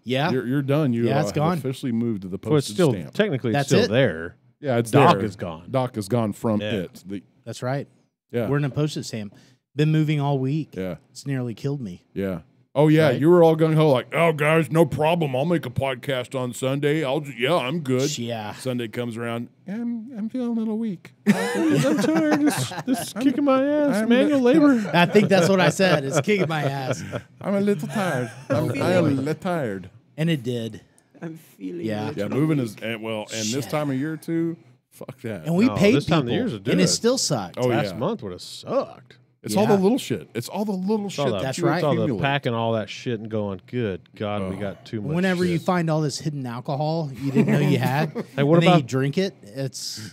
Yeah. You're done. You Yeah, it's have gone. officially moved to the Well, it's postage still stamp. technically it's That's still it? there. Yeah, it's Doc there. is gone. Doc is gone from Yeah. it. That's right. Yeah. We're in a postage stamp. Been moving all week. Yeah. It's nearly killed me. Yeah. Oh yeah, Right? you were all gung ho like, oh guys, no problem. I'll make a podcast on Sunday. I'm good. Yeah. Sunday comes around. I'm feeling a little weak. I'm tired. This is kicking my ass. I'm- Manual labor. I think that's what I said. It's kicking my ass. I'm a little tired. I am a little tired. And it did. I'm feeling Yeah. Yeah, moving is and this Shit. time of year too. Fuck that. And we No, paid this time of people. the year's a and good. it still sucked. Oh, Last yeah. month would have sucked. It's all the Yeah. little shit. It's all the little shit. All the, That's you right. It's all the accumulate. packing all that shit and going, good God, we got too much. Whenever you shit." find all this hidden alcohol you didn't know you had, Hey, what and then you about- drink it, it's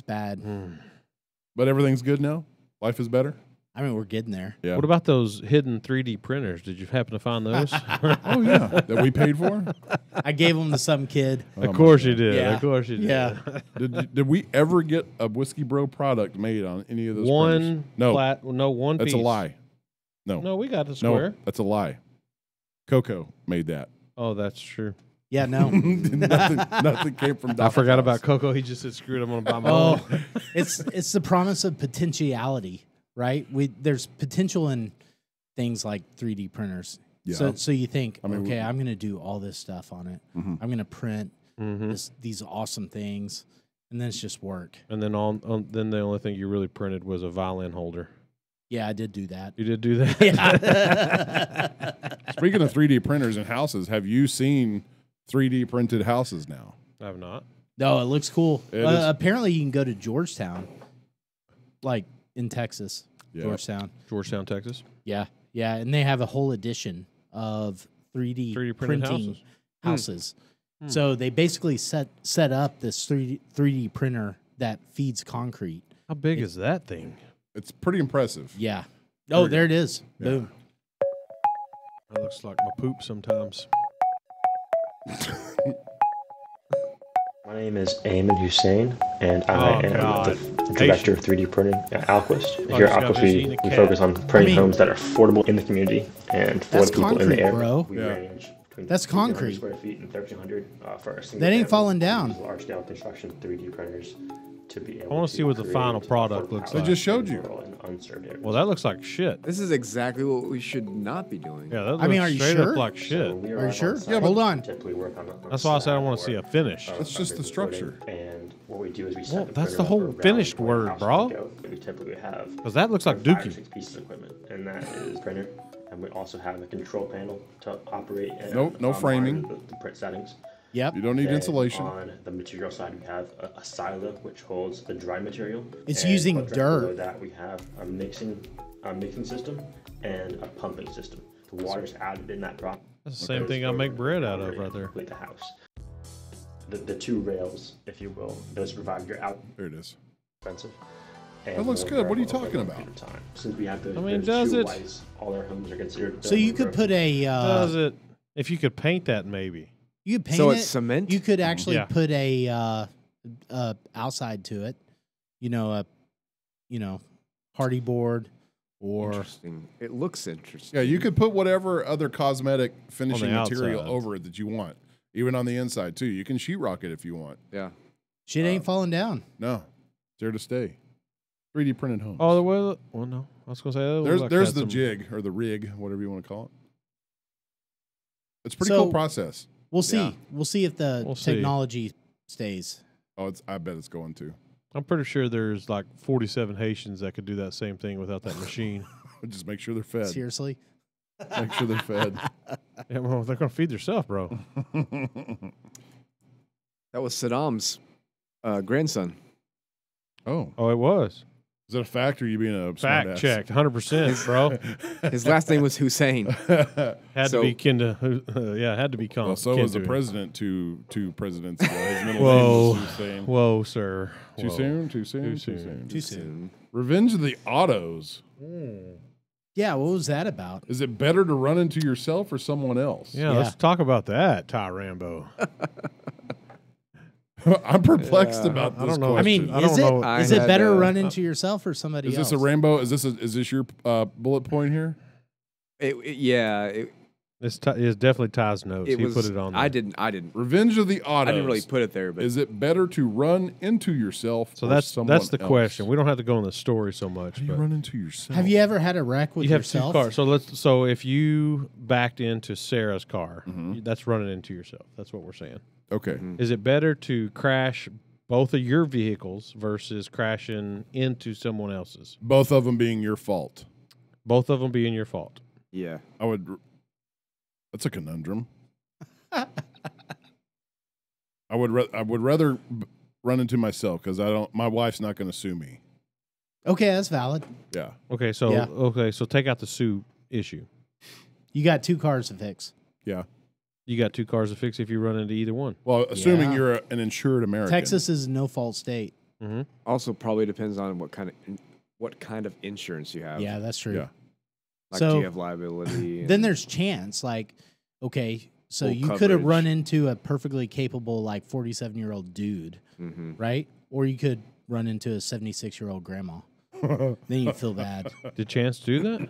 bad. But everything's good now. Life is better. I mean, we're getting there. Yeah. What about those hidden 3D printers? Did you happen to find those? Oh yeah, that we paid for. I gave them to some kid. Of course you did. Yeah. Of course you did. Yeah. Did we ever get a Whiskey Bro product made on any of those? One printers? No, one that's piece. a lie. No, No, we got the square. no, that's a lie. Coco made that. Oh, that's true. Yeah, no. nothing came from. I Dr. forgot House. about Coco. He just said, "Screw it, I'm gonna buy my Oh, own." it's the promise of potentiality, right? There's potential in things like 3D printers. Yeah. So you think, I mean, okay, I'm going to do all this stuff on it. I'm going to print these awesome things, and then it's just work. And then then the only thing you really printed was a violin holder. Yeah, I did do that. You did do that. Speaking of 3D printers and houses, have you seen 3D printed houses now? I have not. No, it looks cool. It is. Apparently, you can go to Georgetown, like in Texas. Yeah. Georgetown, Texas. Yeah, and they have a whole edition of 3D 3D printed printing houses. So they basically set up this 3D printer that feeds concrete. How big is that thing? It's pretty impressive. Yeah. Oh, there it is. Yeah. Boom. That looks like my poop sometimes. My name is Ayman Hussein, and I Oh, am God. the director of 3D printing at Alquist. Oh, Here he's at got Alquist, Vagina we Cat. focus on printing I mean- homes that are affordable in the community and for That's the people in concrete, the area. bro. We Yeah. range between That's 1,500 concrete. square feet and 1,300 for our single That ain't family. falling We down. use large-scale construction 3D printers to be able I wanna to see what the create final product affordable looks housing like. They just showed in you. rural and unserved areas. Well, that looks like shit. This is exactly what we should not be doing. Yeah, that I mean, looks are you straight sure? up like So shit. we Are you arrive sure? on site, Hold on. typically work on That's why I said I want to see a finish. That's just the structure. And what we do is we set Well, the that's printer the up whole around finished where the word, house bro. would go. We typically have Because that looks like 5 or Dookie. 6 pieces of equipment, and that is printer, and we also have a control panel to operate. And, No framing. The print settings. Yep. You don't need Then insulation. On the material side, we have a silo which holds the dry material. It's and using right dirt. Below that, we have a mixing system and a pumping system. The water's added in that process. That's the same thing I make bread out of right there. With the house. The two rails, if you will, those provide your out There it is. expensive. That looks good. What are you talking about? Since we have those, I mean, those does two it? whites, all our homes are considered. So you could put a. Does it? If you could paint that, maybe. You could paint So it. it's cement? You could actually Yeah. put a outside to it. Hardy board or Interesting. It looks interesting. Yeah, you could put whatever other cosmetic finishing material outside. over it that you want, even on the inside too. You can sheetrock it if you want. Yeah. shit ain't falling down. No, it's there to stay. 3D printed homes. Oh, the way. Well, no, I was gonna say that there's like there's had the some- jig or the rig, whatever you want to call it. It's a pretty So- cool process. We'll see. Yeah. We'll see if the We'll see. technology stays. Oh, I bet it's going to. I'm pretty sure there's like 47 Haitians that could do that same thing without that machine. Just make sure they're fed. Seriously. Make sure they're fed. Yeah, well, they're gonna feed themselves, bro. That was Saddam's grandson. Oh, Oh, it was is that a fact or you being a fact smartass? checked, 100%, bro. His last name was Hussein. Had So- to be kin to, yeah, had to be Well, so kin was the to him. president two presidents ago. His middle Whoa, name was Hussein. whoa, sir. Too Whoa. soon? Too soon? Too Too soon. soon? Too soon. Revenge of the Autos. Yeah, what was that about? Is it better to run into yourself or someone else? Yeah, Yeah. let's talk about that, Ty Rambo. I'm perplexed Yeah, about I this don't know. I question. mean, I don't is it know. I is it had, better to run into yourself or somebody Is else? this a Rambo? Is this your bullet point here? It It's definitely Ty's notes. it He was. put it on there. I didn't. Revenge of the Autos. I didn't really put it there, but Is it better to run into yourself? So or that's someone the else? question. We don't have to go in the story so much. How do you But run into yourself? Have you ever had a wreck with you have yourself? two cars. So if you backed into Sarah's car, that's running into yourself. That's what we're saying. Okay. Is it better to crash both of your vehicles versus crashing into someone else's? Both of them being your fault. Both of them being your fault. yeah. I would. That's a conundrum. I would rather run into myself because I don't. My wife's not going to sue me. Okay, that's valid. Yeah. Okay, so Yeah. so take out the sue issue. You got two cars to fix. Yeah. You got two cars to fix if you run into either one. Well, assuming Yeah. you're an insured American. Texas is a no-fault state. Mm-hmm. Also, probably depends on what kind of insurance you have. Yeah, that's true. Yeah. Like, So- do you have liability? Then there's chance, like, okay, so Full you could have coverage. run into a perfectly capable, like, 47-year-old dude, Mm-hmm. right? Or you could run into a 76-year-old grandma. Then you feel bad. Did Chance do that?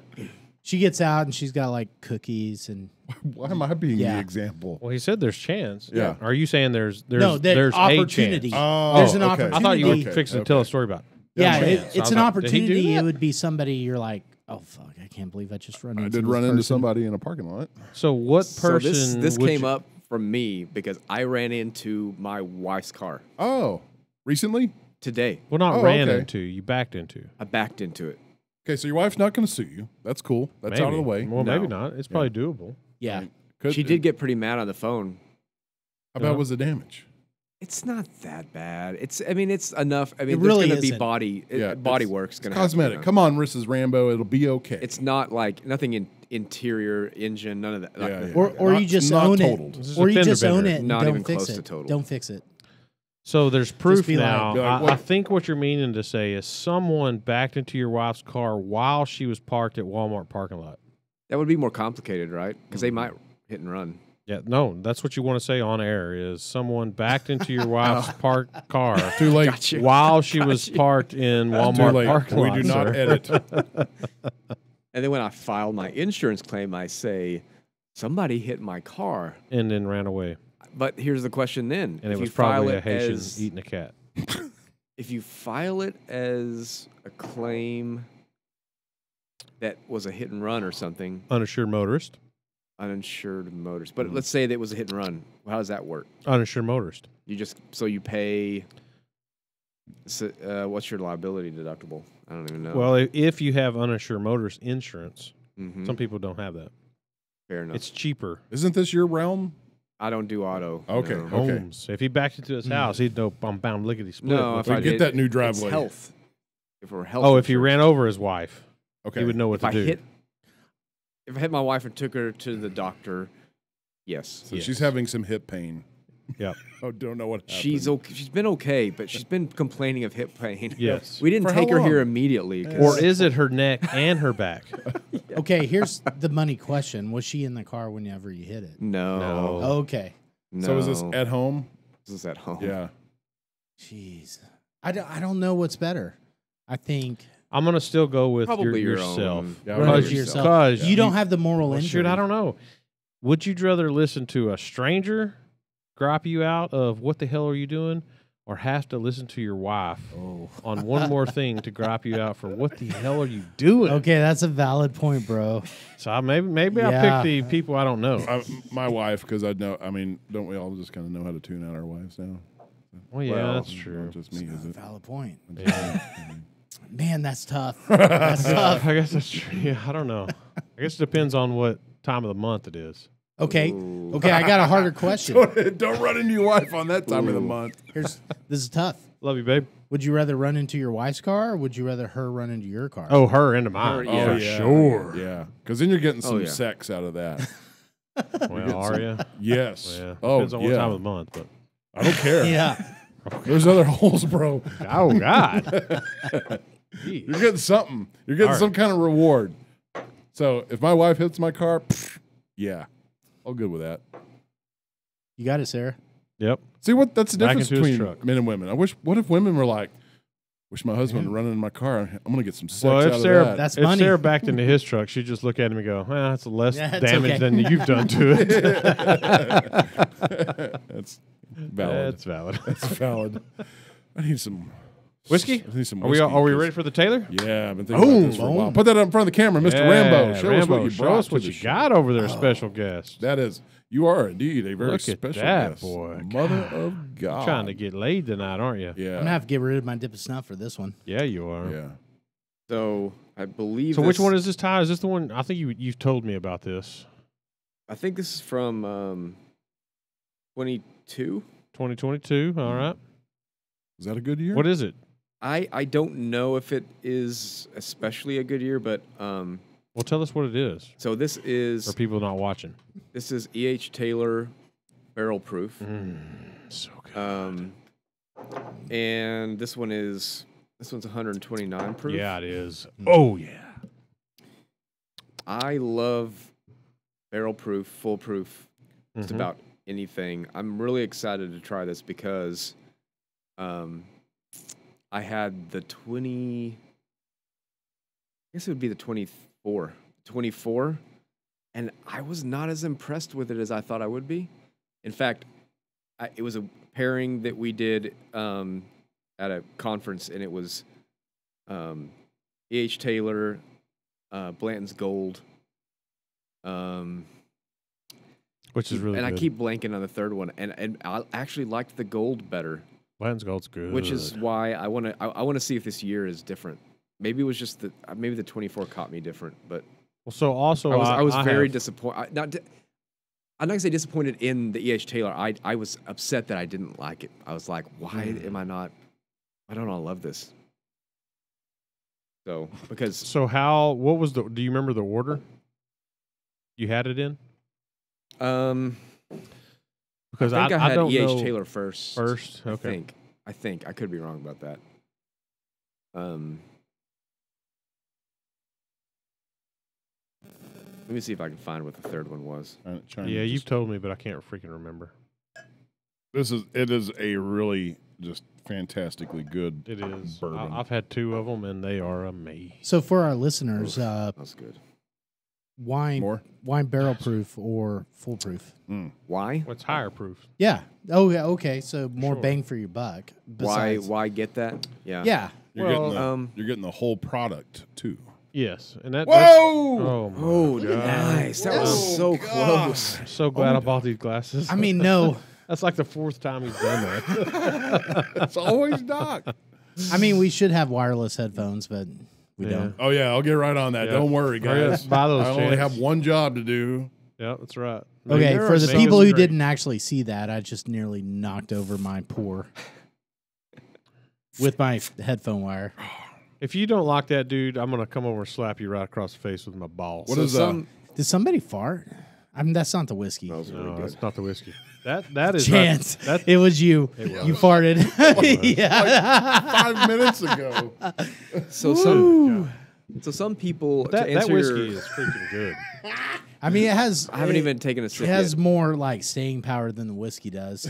She gets out and she's got like cookies and Why am I being Yeah. the example? Well, he said there's chance. Yeah. Are you saying there's no, there's opportunity. a chance? Oh, There's an okay. opportunity. I thought you were Okay, fixing to okay. tell a story about it. Yeah, Yeah, it's I was an like, did he do opportunity. It that? would be somebody you're like, oh fuck, I can't believe I just run into I did this run into person. somebody in a parking lot. So what So person? this would came you- up from me because I ran into my wife's car Oh, recently? today. Well, not Oh, ran okay. into. You backed into. I backed into it. Okay, so your wife's not going to sue you. That's cool. That's out of the Maybe. way. Well, No. maybe not. It's probably doable. Yeah, She did get pretty mad on the phone. How bad was the damage? It's not that bad. It's enough. I mean, It there's really going to be isn't. body Yeah, body it's- work's going It's to have to be cosmetic. done. Come on, Mrs. Rambo. It'll be okay. It's not like nothing in interior, engine, none of that. Like, Yeah, yeah. or Not- you just not own totaled. it, This is or a you fender just own bender. it and Not don't even fix close to it. total. Don't fix it. So there's proof be like- now. Be like, I what- think what you're meaning to say is someone backed into your wife's car while she was parked at Walmart parking lot. That would be more complicated, right? Because they might hit and run. Yeah, no, that's what you want to say on air is someone backed into your wife's parked car Too late. Gotcha. while she was parked in Too Walmart late. parking We lot. do not sir. edit. And then when I filed my insurance claim, I say, somebody hit my car. And then ran away. But here's the question then. And If it was you file probably a it Haitian as- eating a cat. If you file it as a claim that was a hit and run or something, Uninsured motorist. uninsured motors. But let's say that it was a hit and run. How does that work? Uninsured motorist. You just you pay. What's your liability deductible? I don't even know. Well, if you have uninsured motorist insurance, Mhm. Some people don't have that. Fair enough. It's cheaper. Isn't this your realm? I don't do auto. Okay. No. Okay. Homes. If he backed into his house, he'd know I'm bound lickety split. No, if We I get did, that new it's driveway. health. If we're health. Oh, if he insurance. ran over his wife, Okay. he would know what If to I do. if I hit my wife and took her to the doctor, yes. So Yes. she's having some hip pain. Yep. Oh, don't know what happened. She's okay. She's been okay, but she's been complaining of hip pain. Yes. We didn't For how take her here long? immediately. 'cause- Or is it her neck and her back? Okay, here's the money question: was she in the car whenever you hit it? no, Okay, no. So is this at home? This is at home. Yeah. jeez, I don't know what's better. I think I'm gonna still go with Probably your yourself. own. Yeah, run I'll it go to yourself. yourself. Because You don't have the moral Well, injury. shoot, I don't know. Would you rather listen to a stranger gripe you out of what the hell are you doing, or have to listen to your wife on one more thing to gripe you out for what the hell are you doing? Okay, that's a valid point, bro. So maybe I Yeah. pick the people I don't know. My wife, because I know. I mean, don't we all just kind of know how to tune out our wives now? Well, yeah, Well, that's Not true. just me, is it? Valid point. Yeah. Man, that's tough. That's tough. I guess that's true. Yeah, I don't know. I guess it depends on what time of the month it is. Okay, Ooh. okay, I got a harder question. Don't run into your wife on that time of the month. This is tough. Love you, babe. Would you rather run into your wife's car, or would you rather her run into your car? Oh, her into mine. Her, Oh, yeah. for sure. Yeah, because then you're getting some yeah. sex out of that. Well, are you? Yes. Yeah. Oh, Depends on what yeah. time of the month, but. I don't care. Yeah. There's other holes, bro. Oh God. You're getting something. You're getting All some kind of reward. So if my wife hits my car, yeah, all good with that. You got it, Sarah. Yep. See what? That's the Back difference into his between truck. men and women. I wish. What if women were like, "Wish my husband would run in my car. I'm gonna get some sex Well, out if of Sarah, that." That's if money. Sarah backed into his truck, she'd just look at him and go, "Well, that's less Yeah, it's damage okay." than you've done to it." That's valid. That's valid. That's valid. I need some Whiskey? I need some Are whiskey. we 'cause- ready for the Taylor? Yeah, I've been thinking about this for a while. Put that up in front of the camera, Mr. Yeah, Rambo. Show us what you Show brought us what to you the got show. over there, special guest. That is, you are indeed a very Look at special that, guest. boy. Mother of God. Trying to get laid tonight, aren't you? Yeah. I'm gonna have to get rid of my dip of snuff for this one. Yeah, you are. Yeah. So I believe. So which this- one is this, Ty? Is this the one? I think you've told me about this. I think this is from 22. 2022. All right. Is that a good year? What is it? I don't know if it is especially a good year, but Well, tell us what it is so this for is people not watching. E.H. Taylor barrel proof. So good. And this one's 129 proof. Yeah, it is. Oh yeah. I love barrel proof, full proof, just Mhm. about anything. I'm really excited to try this because I had the 20, I guess it would be the 24, and I was not as impressed with it as I thought I would be. In fact, it was a pairing that we did at a conference, and it was E.H. Taylor, Blanton's Gold, Which is really and good. I keep blanking on the third one, and I actually liked the Gold better, Blanton's Gold's good. which is why I want to see if this year is different. Maybe it was just maybe the 24 caught me different, but well. So also, I was very have- disappointed. I'm not gonna say disappointed in the E.H. Taylor. I was upset that I didn't like it. I was like, why am I not? I don't know. I love this. So because So what was the? Do you remember the order you had it in? Because I think I had don't E.H. know Taylor first. first. Okay. I think I could be wrong about that. Let me see if I can find what the third one was. Yeah, you've told me, but I can't freaking remember. It is a really just fantastically good. It is. Bourbon. I've had two of them, and they are amazing. So for our listeners, That's good. More? wine barrel proof or full proof? Why? What's higher proof? Yeah. Oh, yeah. Okay. So more Sure. bang for your buck. Besides, Why get that? Yeah. Yeah. You're getting the whole product too. Yes, and that. Whoa! Oh, my Oh, God. nice. That was so close. I'm so glad I bought these glasses. I mean, no. That's like the fourth time he's done that. It's always Doc. I mean, we should have wireless headphones, but we we Yeah. don't. Oh yeah, I'll get right on that. Yeah. Don't worry, Hurry up, guys. buy those I only chants. have one job to do. Yeah, that's right. Okay, There for are the some- people who great. didn't actually see that, I just nearly knocked over my pour with my headphone wire. If you don't like that, dude, I'm gonna come over and slap you right across the face with my balls. What So is some Did somebody fart? I mean, that's not the whiskey. smells really No, good. that's not the whiskey. That is Chance. Not, that, It was you. You farted. yeah. 5 minutes ago. So some people to that answer whiskey your, is freaking good. I mean, it has. I haven't it, even taken a It sip has yet. more like staying power than the whiskey does.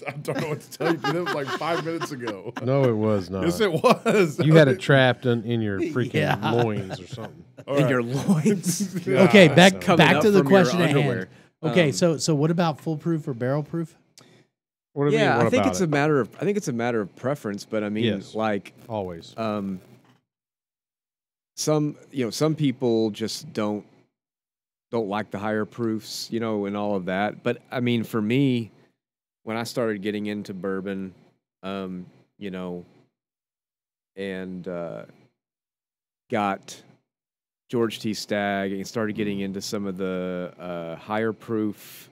I don't know what to tell you. That was like 5 minutes ago. No, it was not. Yes, it was. You had it trapped in your freaking Yeah. loins or something. in your loins. Okay, back Coming back up to the from your question at hand. underwear. Okay, so what about foolproof or barrel proof? What do you Yeah, mean? What I think about it's it? a matter of preference, but I mean, Yes. like, Always. some people just don't like the higher proofs, and all of that. But I mean, for me, when I started getting into bourbon, and got George T. Stagg and started getting into some of the higher proof,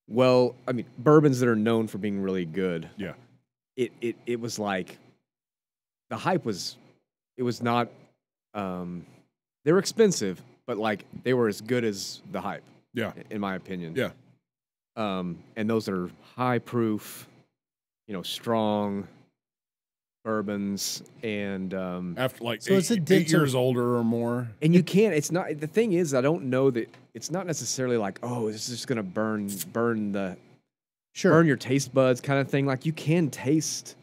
bourbons that are known for being really good. Yeah. It was like the hype was, it was not, they were expensive, but like they were as good as the hype. Yeah. In my opinion. Yeah. And those are high proof, strong bourbons, and After like So it's a 8 denser- years older or more. and you can't. It's not. The thing is, I don't know that it's not necessarily like, oh, this is just gonna burn your taste buds kind of thing. Like you can taste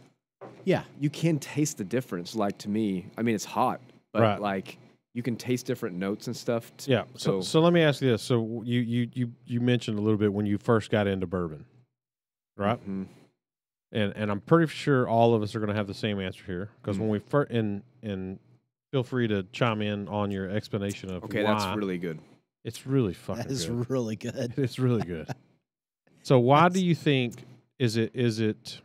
the difference. Like to me, I mean, it's hot, but Right. like you can taste different notes and stuff. Yeah. So let me ask you this. So you mentioned a little bit when you first got into bourbon, right? Mhm. And I'm pretty sure all of us are going to have the same answer here because when we first and feel free to chime in on your explanation of Okay, why. that's really good. It's really fucking That is good. really good. It's really good. So why do you think is it?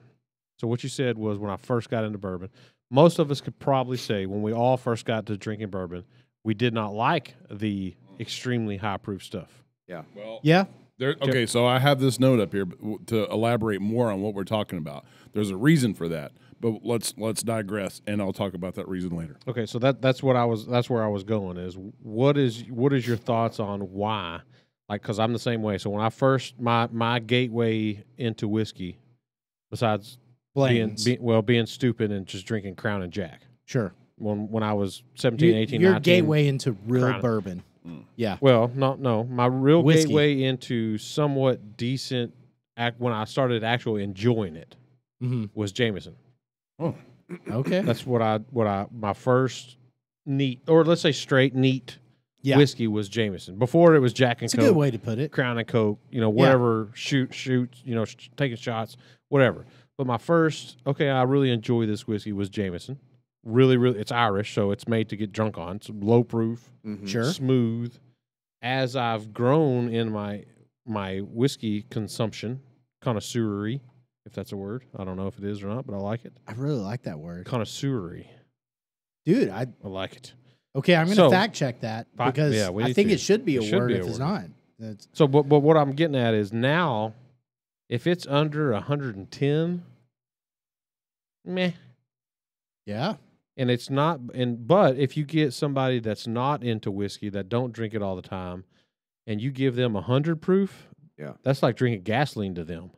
So what you said was when I first got into bourbon, most of us could probably say when we all first got to drinking bourbon, we did not like the extremely high proof stuff. Yeah. Well, Yeah. okay, so I have this note up here to elaborate more on what we're talking about. There's a reason for that, but let's digress, and I'll talk about that reason later. Okay, so that's where I was going is what is your thoughts on why? Like, because I'm the same way. So when I first my gateway into whiskey, besides Blaines. being stupid and just drinking Crown and Jack. Sure. When I was 17, 18, Your 19. gateway into real Crown. bourbon. Yeah. Well, no. My real Whiskey. gateway into somewhat decent when I started actually enjoying it was Jameson. Okay. That's my first neat, or let's say straight neat whiskey was Jameson. Before it was Jack and It's a Coke, good way to put it. Crown and Coke, whatever, shoot, taking shots, whatever. But my first, I really enjoy this whiskey was Jameson. Really, really, it's Irish, so it's made to get drunk on. It's low proof, Sure. smooth. As I've grown in my whiskey consumption, connoisseury, if that's a word. I don't know if it is or not, but I like it. I really like that word. Connoisseury. Dude, I like it. okay, I'm going So- to fact check that because we I need think to. it should be It a should word be if a it's word. not. That's, So, but what I'm getting at is now, if it's under 110, meh. yeah. And it's not, but if you get somebody that's not into whiskey, that don't drink it all the time, and you give them 100 proof, that's like drinking gasoline to them.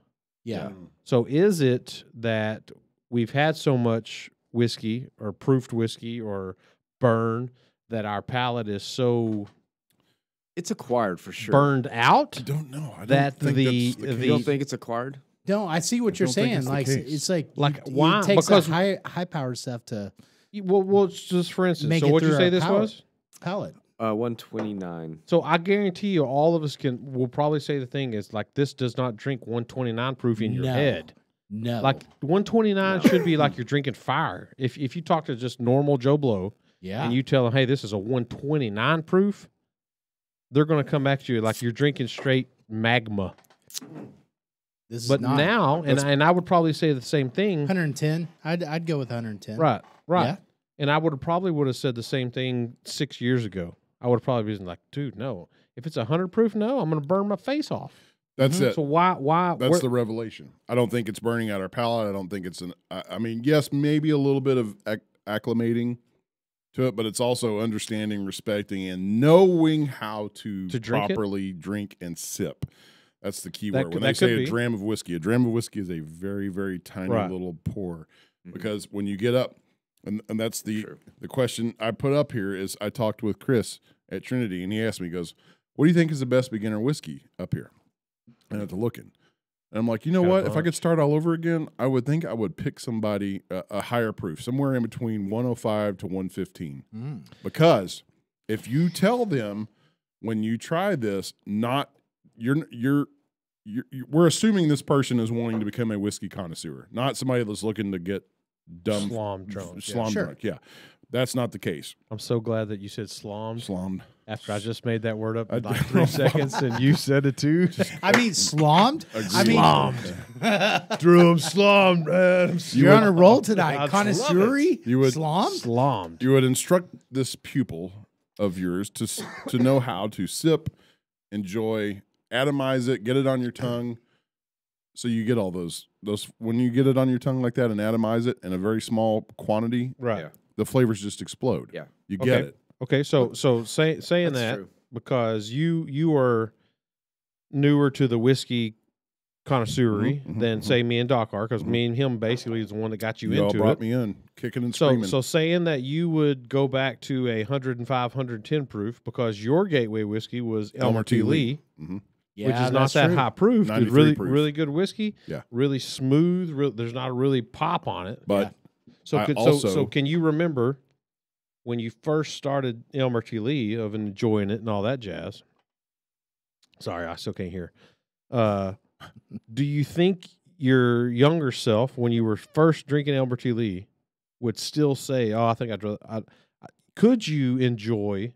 Yeah. So is it that we've had so much whiskey or proofed whiskey or burn that our palate is so It's acquired for sure. burned out? I don't know. I don't That think the- that's You don't think it's acquired? No, I see what I you're don't think saying. it's the Like case. it's like Why? It takes Because- the high power stuff to Well, just for instance, Make so it what you through say our this palate. was? palate. 129. So I guarantee you, all of us will probably say the thing is like this does not drink 129 proof in your No. head. No. Like 129 should be like you're drinking fire. If you talk to just normal Joe Blow yeah. and you tell them, hey, this is a 129 proof, they're going to come back to you like you're drinking straight magma. This is But not now, and I would probably say the same thing. 110. I'd go with 110. Right. Right. Yeah. And I would have said the same thing 6 years ago. I would have probably been like, dude, no. If it's 100 proof, no, I'm going to burn my face off. That's it. So why? That's the revelation. I don't think it's burning out our palate. I don't think it's I mean, yes, maybe a little bit of acclimating to it, but it's also understanding, respecting, and knowing how to properly drink and sip. That's the key word. When they say a dram of whiskey is a very, very tiny little pour. Because when you get up, and that's the question I put up here is I talked with Chris at Trinity, and he asked me, he goes, what do you think is the best beginner whiskey up here? And at the looking. And I'm like, you know what? If I could start all over again, I would think I would pick somebody a higher proof, somewhere in between 105 to 115. Because if you tell them when you try this, we're assuming this person is wanting to become a whiskey connoisseur, not somebody that's looking to get dumb slom drunk. Drunk. Yeah, that's not the case. I'm so glad that you said slommed. Slommed. After I just made that word up in like 3 seconds, and you said it too. I mean, slommed. I mean, slommed. Drum slommed, man. You're on a roll tonight. Connoisseur. You would slommed. You would instruct this pupil of yours to know how to sip, enjoy, atomize it, get it on your tongue. So you get all those when you get it on your tongue like that and atomize it in a very small quantity, right? The flavors just explode. Yeah, you get it. Okay, so saying that true. Because you are newer to the whiskey connoisseury than say me and Doc are, because me and him basically is the one that got you into it. You brought me in, kicking and screaming. So saying that you would go back to a 105, 110 proof because your gateway whiskey was Elmer T. Lee. Yeah, which is not that high proof. Dude, really good whiskey. Yeah, really smooth. There's not a really pop on it. But so can you remember when you first started Elmer T. Lee of enjoying it and all that jazz? Sorry, I still can't hear. Do you think your younger self, when you were first drinking Elmer T. Lee, would still say, "Oh, I think I'd rather"? Could you enjoy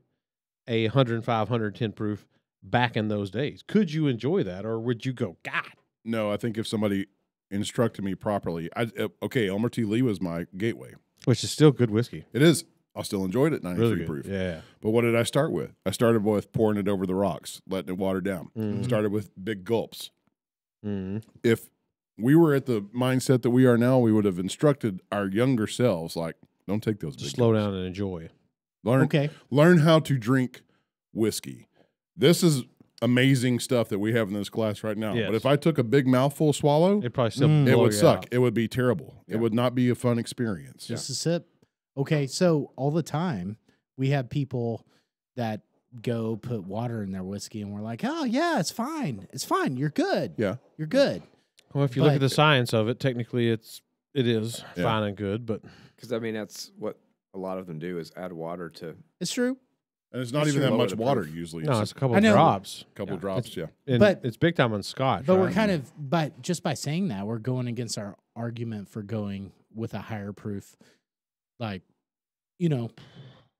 a 105, 110 proof? Back in those days, could you enjoy that, or would you go, God? No, I think if somebody instructed me properly, Elmer T. Lee was my gateway, which is still good whiskey. It is. I still enjoyed it, 93 really proof. Yeah. But what did I start with? I started with pouring it over the rocks, letting it water down. Started with big gulps. If we were at the mindset that we are now, we would have instructed our younger selves, like, don't take those big slow gulps. down and enjoy. Learn how to drink whiskey. This is amazing stuff that we have in this class right now. Yes. But if I took a big mouthful swallow, it probably still it would suck. Out. It would be terrible. Yeah. It would not be a fun experience. Just a sip. Okay, so all the time we have people that go put water in their whiskey, and we're like, "Oh yeah, it's fine. It's fine. You're good. Yeah, you're good." Well, if you look at the science of it, technically it is fine and good. But because I mean that's what a lot of them do is add water to. It's true. And it's not even that much water usually. No, it's a couple of drops. A couple of drops, But it's big time on Scotch. But we're kind of, but just by saying that, we're going against our argument for going with a higher proof, like,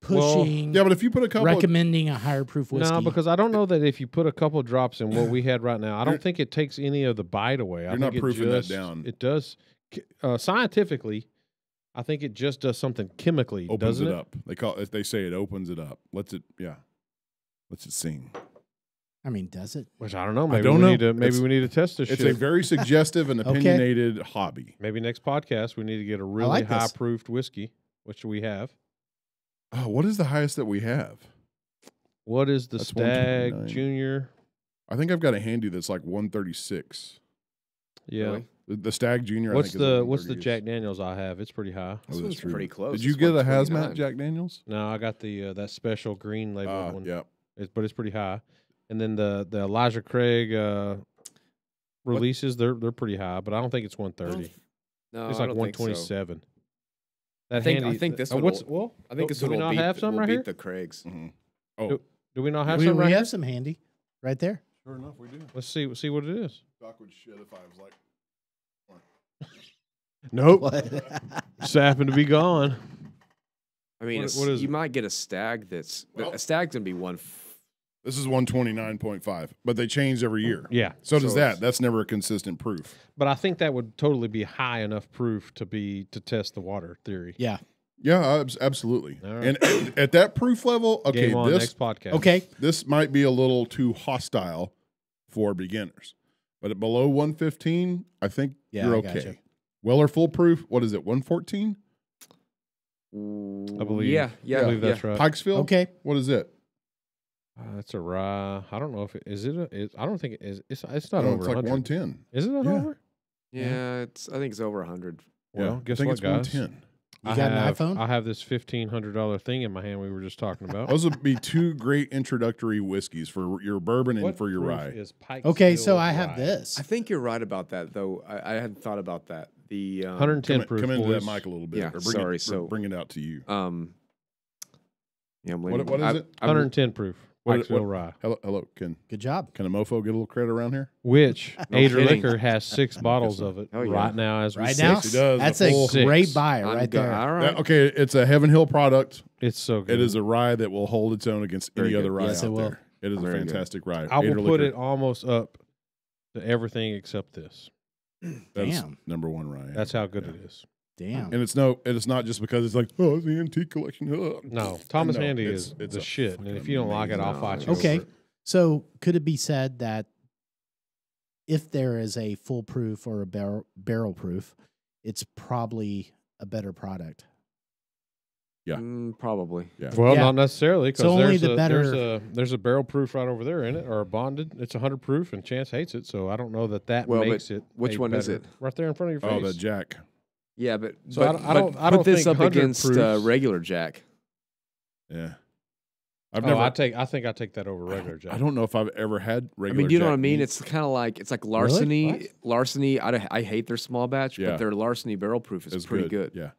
pushing. But if you put a couple, recommending a higher proof whiskey. No, because I don't know that if you put a couple of drops in what we had right now, I don't think it takes any of the bite away. You're not proofing that down. It does scientifically. I think it just does something chemically. Opens doesn't it up. They say it opens it up. Lets it sing. I mean, does it? Which I don't know. Maybe we need to test this. It's shit. a very suggestive and opinionated hobby. Maybe next podcast we need to get a really high proofed whiskey. Which we have. Oh, what is the highest that we have? What is the Stag Junior? I think I've got a handy that's like 136. Yeah. Really? The Stag Junior. What's the Jack Daniels I have? It's pretty high. This one's pretty close. Did you get a hazmat Jack Daniels? No, I got the that special green label one. Yeah, but it's pretty high. And then the Elijah Craig releases they're pretty high, but I don't think it's 130. No, it's like 127. So. I think this one. I think this one will have some right here. The Craigs. Oh, do we not have some? We have some handy right there. Sure enough, we do. Let's see what it is. Doc would shit if I was like. Nope. Just happened to be gone. I mean, you might get a Stag a Stag's gonna be one. This is 129.5, but they change every year. Yeah. So does that. That's never a consistent proof. But I think that would totally be high enough proof to test the water theory. Yeah. Yeah, absolutely. All right. And at that proof level, okay, Game on this next podcast. Okay. this might be a little too hostile for beginners. But at below 115, I think Yeah, you're I okay. gotcha. Weller foolproof, what is it, 114? I believe. Yeah, I believe that's right. Pikesville? Okay. What is it? That's a rye. I don't know if is it. I don't think it is. It's not No, over it's like 100. 110. Is it not Yeah. over? Yeah, I think it's over 100. Well, Yeah, guess I think what, it's guys? 110. You got an iPhone? I have this $1,500 thing in my hand we were just talking about. Those would be two great introductory whiskeys for your bourbon and What for your proof rye. is Okay, so Pikesville I have rye? this. I think you're right about that, though. I hadn't thought about that. The 110 proof. Come into that boys. mic a little bit. Yeah, or bring sorry, It, so- or bring it out to you. yeah, I'm leaning. What is it? 110 proof. What- Pikesville rye. Hello. Can Good job. a mofo get a little credit around here? Which No Ader kidding. Liquor has 6 bottles of it Oh, yeah. right now as we Right sit. now, He does, that's the a full great 6. buy right there. All right. Okay, it's a Heaven Hill product. It's so good. It is a rye that will hold its own against Very any good. other rye Yes, out it will. there. It is Very a good. fantastic rye. I will Ader put Liquor, it almost up to everything except this. that's Damn. number one rye. That's how good Yeah. it is. Damn. And it's not just because it's like, oh, it's the antique collection. No, Thomas No, Handy it's- is it's the a shit. And if fucking you don't like it, I'll amazing fight you. Okay. over it. So could it be said that if there is a foolproof or a barrel proof, it's probably a better product? Yeah. Probably. Yeah. Well, Yeah. not necessarily, because So only there's, the there's a barrel proof right over there in it, or a bonded. It's 100 proof, and Chance hates it, so I don't know that Well, but makes it. which a one is better- it? Right there in front of your Oh, face. the Jack. Yeah, but So I don't put think this up 100 against proofs- regular Jack. Yeah. I've Oh, never. I think I take that over regular Jack. I don't know if I've ever had I regular. mean, do you know Jack what I mean? neat. It's kind of like larceny. What? Larceny. I hate their small batch, Yeah. but their larceny barrel proof is It's pretty good. Yeah.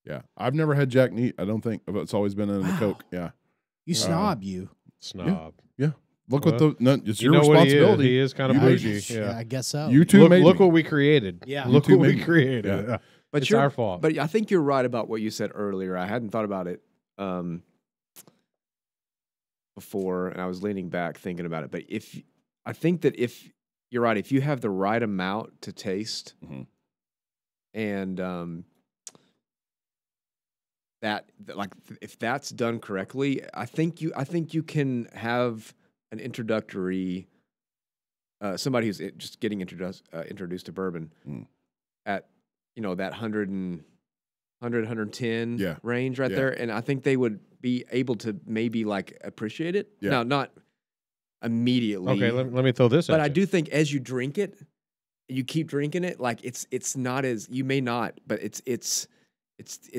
Yeah. I've never had Jack neat. I don't think. It's always been in the Wow. Coke. Yeah. You snob, you. Snob. Look Well, what it's You your know what responsibility. He is kind of You made bougie. Yeah. I guess so. You two Look, made look me. what we created. Yeah. Look You two what we made me. created. Yeah. But It's you're, our fault. But I think you're right about what you said earlier. I hadn't thought about it before, and I was leaning back thinking about it. But I think that if you're right, if you have the right amount to taste, Mhm. and if that's done correctly, I think you can have an introductory somebody who's just getting introduced to bourbon Mm. at that 110 Yeah. range right Yeah. there, and I think they would be able to maybe appreciate it. Yeah. Now, not immediately. Okay, let me throw this but at I you. do think as you drink it, you keep drinking it, it's not as you may not, but it's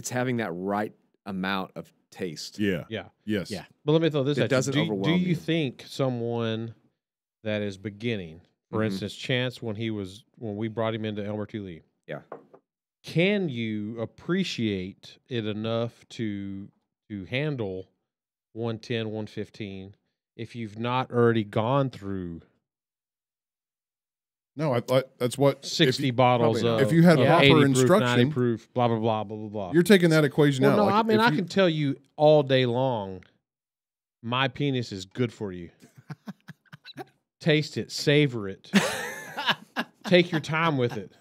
having that right amount of taste. Yeah. Yeah. Yes. Yeah. But let me throw this It at doesn't you. Do overwhelm you you. think someone that is beginning, for Mhm. instance, Chance, when we brought him into Elmer T. Lee, Yeah. can you appreciate it enough to handle 110, 115 if you've not already gone through No, that's what 60 bottles probably not. of If you had of proper 80 proof, 90 instruction- proof, blah blah blah blah blah blah. You're taking that equation Well, out. no, like, I mean if I you- can tell you all day long, my penis is good for you. Taste it, savor it, take your time with it.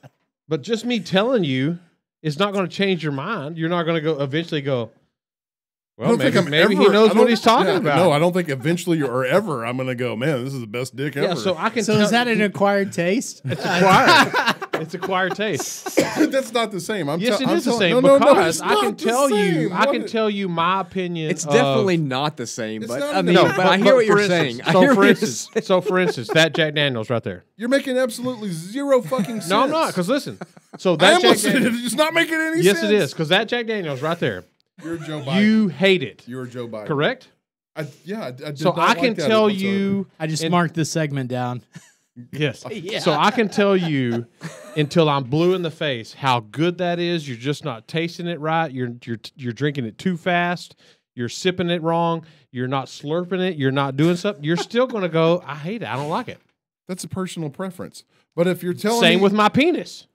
But just me telling you, it's not going to change your mind. You're not going to eventually go. I Well, don't think maybe I'm he ever- knows I what don't- he's talking yeah, about. No, I don't think eventually or ever I'm going to go, man, this is the best dick ever. Yeah, so I can. So tell, is that an acquired taste? It's acquired. It's acquired taste. That's not the same. Yes, it I'm is the telling- same no, because it's I can not the tell you. same. I What can is- tell you my opinion. It's of- definitely not the same, It's but not I in mean, the- but I hear what for you're instance- saying. I So hear for what you're instance, that Jack Daniels right there. You're making absolutely zero fucking sense. No, I'm not. Because listen, so I that am Jack listening. Daniels, It's not making any yes, sense. it is. Because that Jack Daniels right there, You're Joe Biden. you hate it, You're Joe Biden. correct? I did So not I like can that tell whatsoever. you, I just And- marked this segment down. yes. Yeah. So I can tell you until I'm blue in the face how good that is. You're just not tasting it right. You're drinking it too fast. You're sipping it wrong. You're not slurping it. You're not doing something. You're still going to go, I hate it. I don't like it. That's a personal preference. But if you're telling Same me, with my penis.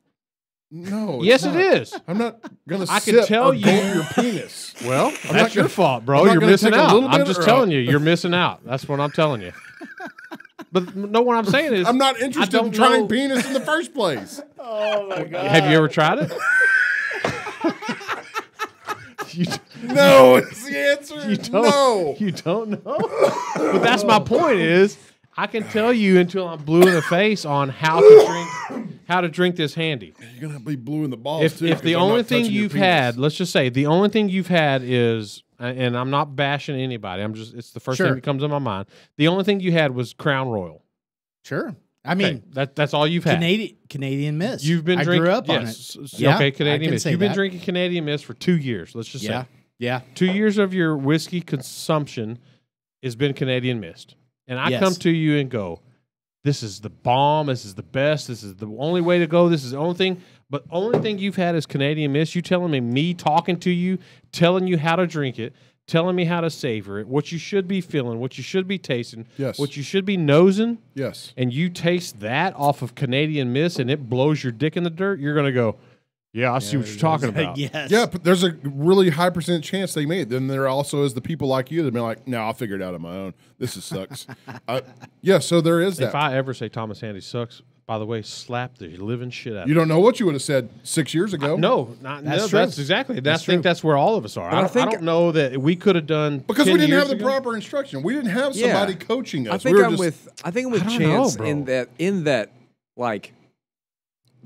no, it's Yes, not. it is. I'm not gonna. I can sip tell or you- gulp your penis. Well, not that's your gonna- fault, bro. I'm not You're gonna missing take a out. little I'm bit just or telling out. you, you're missing out. That's what I'm telling you. But no, what I'm saying is, I'm not interested in don't trying know- penis in the first place. Have you ever tried it? No, it's the answer. You don't, No. you don't know. But that's my point. Is I can tell you until I'm blue in the face on how to drink this handy. You're gonna be blue in the balls If too. if the 'cause I'm only not thing touching your you've penis. had, let's just say the only thing you've had is, and I'm not bashing anybody. It's the first Sure. thing that comes to my mind. The only thing you had was Crown Royal. Sure. I mean, Okay, that's all you've had. Canadian Mist. You've been I drinking. grew up on it. Yeah, Okay, I Canadian can Mist. say You've been that. drinking Canadian Mist for 2 years. Let's just Yeah. say Yeah. 2 years of your whiskey consumption has been Canadian Mist, and I Yes. come to you and go, "This is the bomb. This is the best. This is the only way to go. This is the only thing." But only thing you've had is Canadian Mist. You telling me talking to you, telling you how to drink it, telling me how to savor it, what you should be feeling, what you should be tasting, Yes. what you should be nosing, Yes. and you taste that off of Canadian Mist and it blows your dick in the dirt, you're going to go, yeah, I see what you're talking about. Yes. Yeah, but there's a really high percent chance they made. Then there also is the people like you that be like, "No, I'll figure it out on my own. This is sucks." Yeah, so there is that. If I ever say Thomas Handy sucks, by the way, slap the living shit out You of don't know what you would have said 6 years ago. No, That's true. that's exactly. That's I think true. that's where all of us are. I I think- don't know that we could have done because 10 we didn't years have the ago. proper instruction. We didn't have Yeah. somebody coaching us. I think we were I'm just, with I don't know, Chance bro. in that like.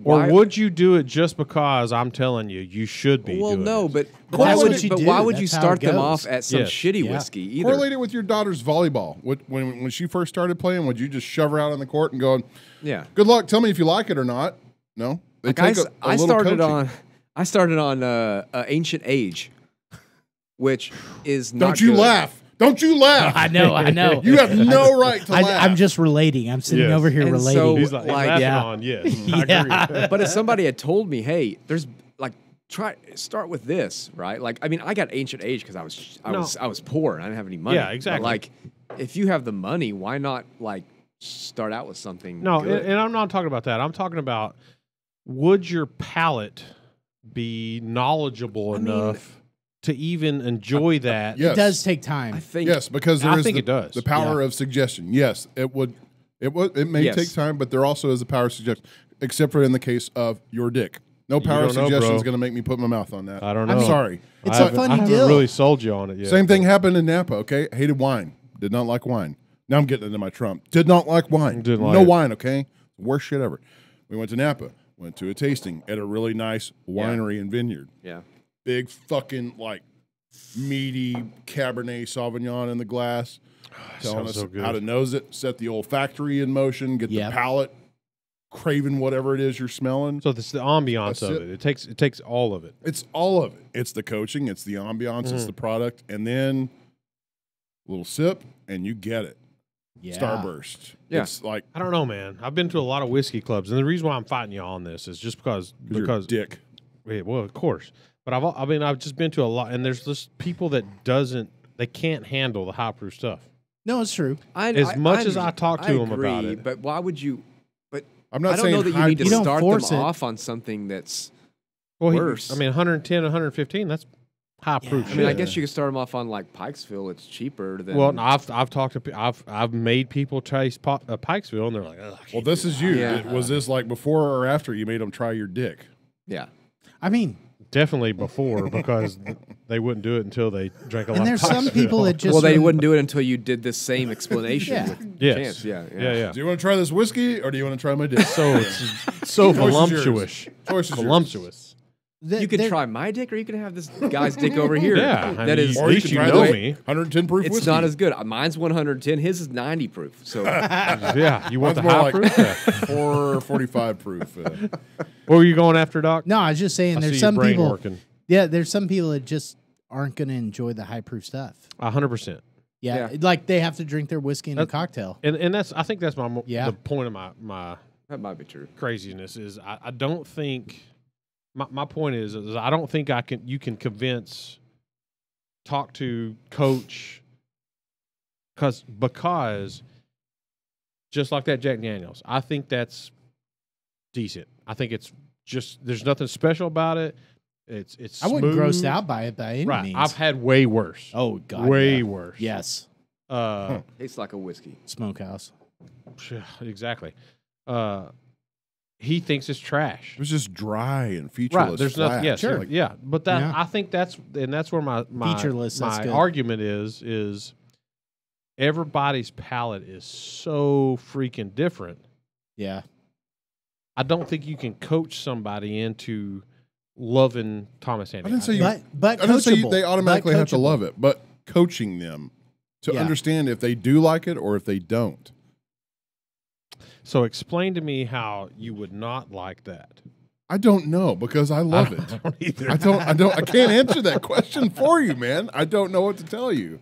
Or why- would you do it just because I'm telling you you should be? Well, doing no, it? but But why that's would what you but do. why would you That's how start it them goes. off at some Yes. shitty Yeah. whiskey either? correlate it with your daughter's volleyball. When she first started playing, would you just shove her out on the court and go, Yeah, "Good luck. Tell me if you like it or not"? No, they like I, take s- a I little started coaching. on Ancient Age, which is not. Don't you good. laugh. Don't you laugh. I know. You have no right to laugh. I'm just relating. I'm sitting Yes. over here And relating. so- he's like, like, laughing yeah. on yes. I agree. But if somebody had told me, "Hey, there's like start with this," right? Like, I mean, I got Ancient Age because I was poor and I didn't have any money. Yeah, But, exactly. like, if you have the money, why not like start out with something? No, good? and I'm not talking about that. I'm talking about would your palate be knowledgeable I mean- enough to even enjoy that? Yes. It does take time. I think Yes, because there I is think the, it does. the power of suggestion. Yes, it would. It may Yes. take time, but there also is the power of suggestion. Except for in the case of your dick, no power of don't know, suggestion bro. is going to make me put my mouth on that. I don't I know. mean, Sorry. It's I a haven't- funny I haven't deal. really sold you on it yet. Same thing happened in Napa. Okay, hated wine. Did not like wine. Now I'm getting into my Trump. Did not like wine. Didn't like no it. wine. Okay, worst shit ever. We went to Napa. Went to a tasting at a really nice winery and vineyard. yeah. Big fucking like meaty Cabernet Sauvignon in the glass, telling sounds us so good. how to nose it, set the olfactory in motion, get Yep. the palate craving whatever it is you're smelling. So it's the ambiance That's of it. it. It takes all of it. It's all of it. It's the coaching, it's the ambiance, it's the product, and then a little sip and you get it. Yeah. Starburst. Yeah. It's like I don't know, man. I've been to a lot of whiskey clubs, and the reason why I'm fighting you on this is just because you're a dick. yeah, well, of course. But I've just been to a lot, and there's just people that they can't handle the high proof stuff. No, it's true. As much as I talk to them about agree, it. but why would you? But I'm not I don't saying know that you high need to You don't start them force it. off on something that's. Well, worse. 110, 115. That's high proof. I mean, I guess you could start them off on like Pikesville. It's cheaper than. Well, no, I've talked to I've made people taste Pikesville, and they're like, ugh, I Well, can't this do is that." you. Yeah. Was this like before or after you made them try your dick? yeah. I mean, Definitely before because they wouldn't do it until they drank a lot. and there's of some Pikesville. people that just Well, they wouldn't do it until you did this same explanation. Yeah. With Yes. Chance. Yeah. Do you want to try this whiskey or do you want to try my dick? So it's so Choice is yours. voluptuous. Choice is yours. Voluptuous. th- You can there- try my dick, or you can have this guy's dick over here. Yeah, I that mean, is. At Or least can you try know the me. 110 proof It's whiskey. not as good. Mine's 110. His is 90 proof. So Yeah, you want the Mine's more high like proof? 445 proof. What were you going after, Doc? No, I was just saying I see there's your some brain people. working. Yeah, there's some people that just aren't going to enjoy the high proof stuff. 100%. Yeah, Yeah. like they have to drink their whiskey in a cocktail. And that's I think that's Yeah. the point of my that might be true. craziness is I don't think my point is I don't think you can convince, talk to, coach because just like that Jack Daniels, I think that's decent. I think it's just there's nothing special about it. It's I wasn't smooth. grossed out by it by any Right. means. I've had way worse. oh god, way yeah. worse. Yes, Tastes like a whiskey. smokehouse. Exactly. he thinks it's trash. It was just dry and featureless. Right. There's flat. nothing. Yes. Sure. Yeah. But that Yeah. I think that's where my Featureless, that's my good. argument is everybody's palate is so freaking different. Yeah. I don't think you can coach somebody into loving Thomas Andy. I didn't say you. But I didn't say coachable. they automatically But have to coachable. love it, but coaching them to Yeah. understand if they do like it or if they don't. So explain to me how you would not like that. I don't know because I love it. I don't either. I can't answer that question for you, man. I don't know what to tell you.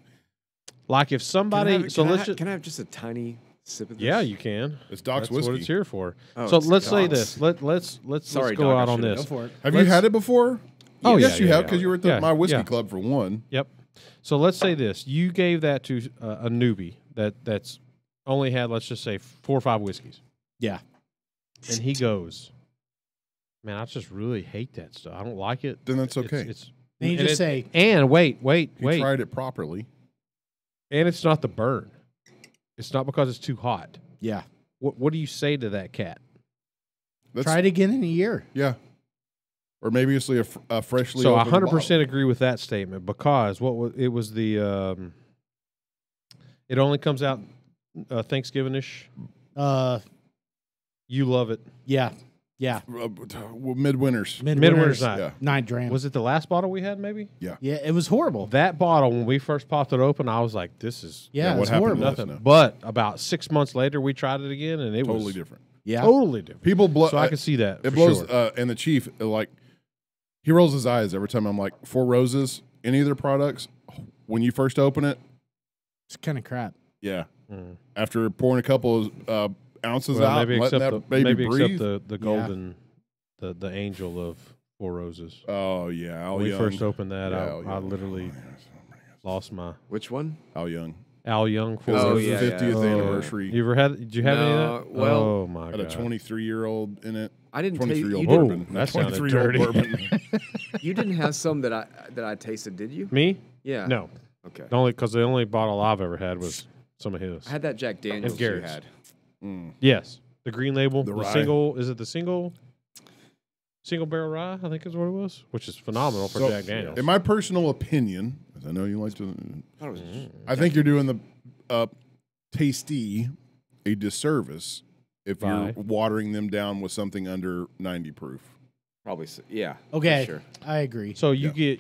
Like if somebody, Can I have just a tiny sip of this? yeah, you can. It's Doc's That's what whiskey. it's here for. Oh, so it's let's say Doc's. this. Let's Sorry, go Doc, I out on should've- this. Go for it. Have you had it before? Oh, yes, yeah, you yeah, have yeah. because you were at Yeah, my whiskey yeah. club for one. Yep. So let's say this: you gave that to a newbie that's only had, let's just say, 4 or 5 whiskeys, Yeah. and he goes, "Man, I just really hate that stuff. I don't like it." Then that's okay. It's Then you and just say, and wait, You tried it properly. and it's not the burn. It's not because it's too hot. yeah. What do you say to that cat? Try it again in a year. Yeah. Or maybe it's a freshly. So I opened 100% agree with that statement because it was the it only comes out Thanksgiving-ish. You love it. Yeah. Yeah. Midwinters. Midwinter's night. Yeah. 9 grams. Was it the last bottle we had? Maybe Yeah, it was horrible. that bottle when we first popped it open, I was like, "This is Yeah, what it's happened horrible. was- nothing." no. But about 6 months later, we tried it again, and it Totally was different. Yeah. totally different. People blow. So I can see that. It for blows. sure. And the chief, like, he rolls his eyes every time I'm like, 4 Roses, any of their products, when you first open it, It's kind of crap. yeah. Mm. After pouring a couple of ounces Well, out, maybe and letting except that the, baby maybe breathe. except the golden, the angel of 4 Roses. Oh, yeah. Al When we Young. first opened that, Yeah, I Al Young. literally lost my Which one? Al Young. Al Young 4 Oh, Roses. yeah, 50th yeah. anniversary. You ever had? Did you have any No, of that? well, oh my Had a god! 23-year-old in it. I didn't taste. 23-year-old You, Whoa, bourbon. that sounded 23-year-old dirty. bourbon. you didn't have some that I tasted, did you? Me? Yeah. No, Okay. only because the only bottle I've ever had was some of his. I had that Jack Daniels you Garrett's. had. Yes, the green label, The the rye. single. Is it the single barrel rye? I think is what it was, which is phenomenal for So, Jack Daniels. In my personal opinion, as I know you like to, I thought it was I think you're doing the tasty a disservice if By? you're watering them down with something under 90 proof. probably yeah. for Okay. sure. I agree. So you get,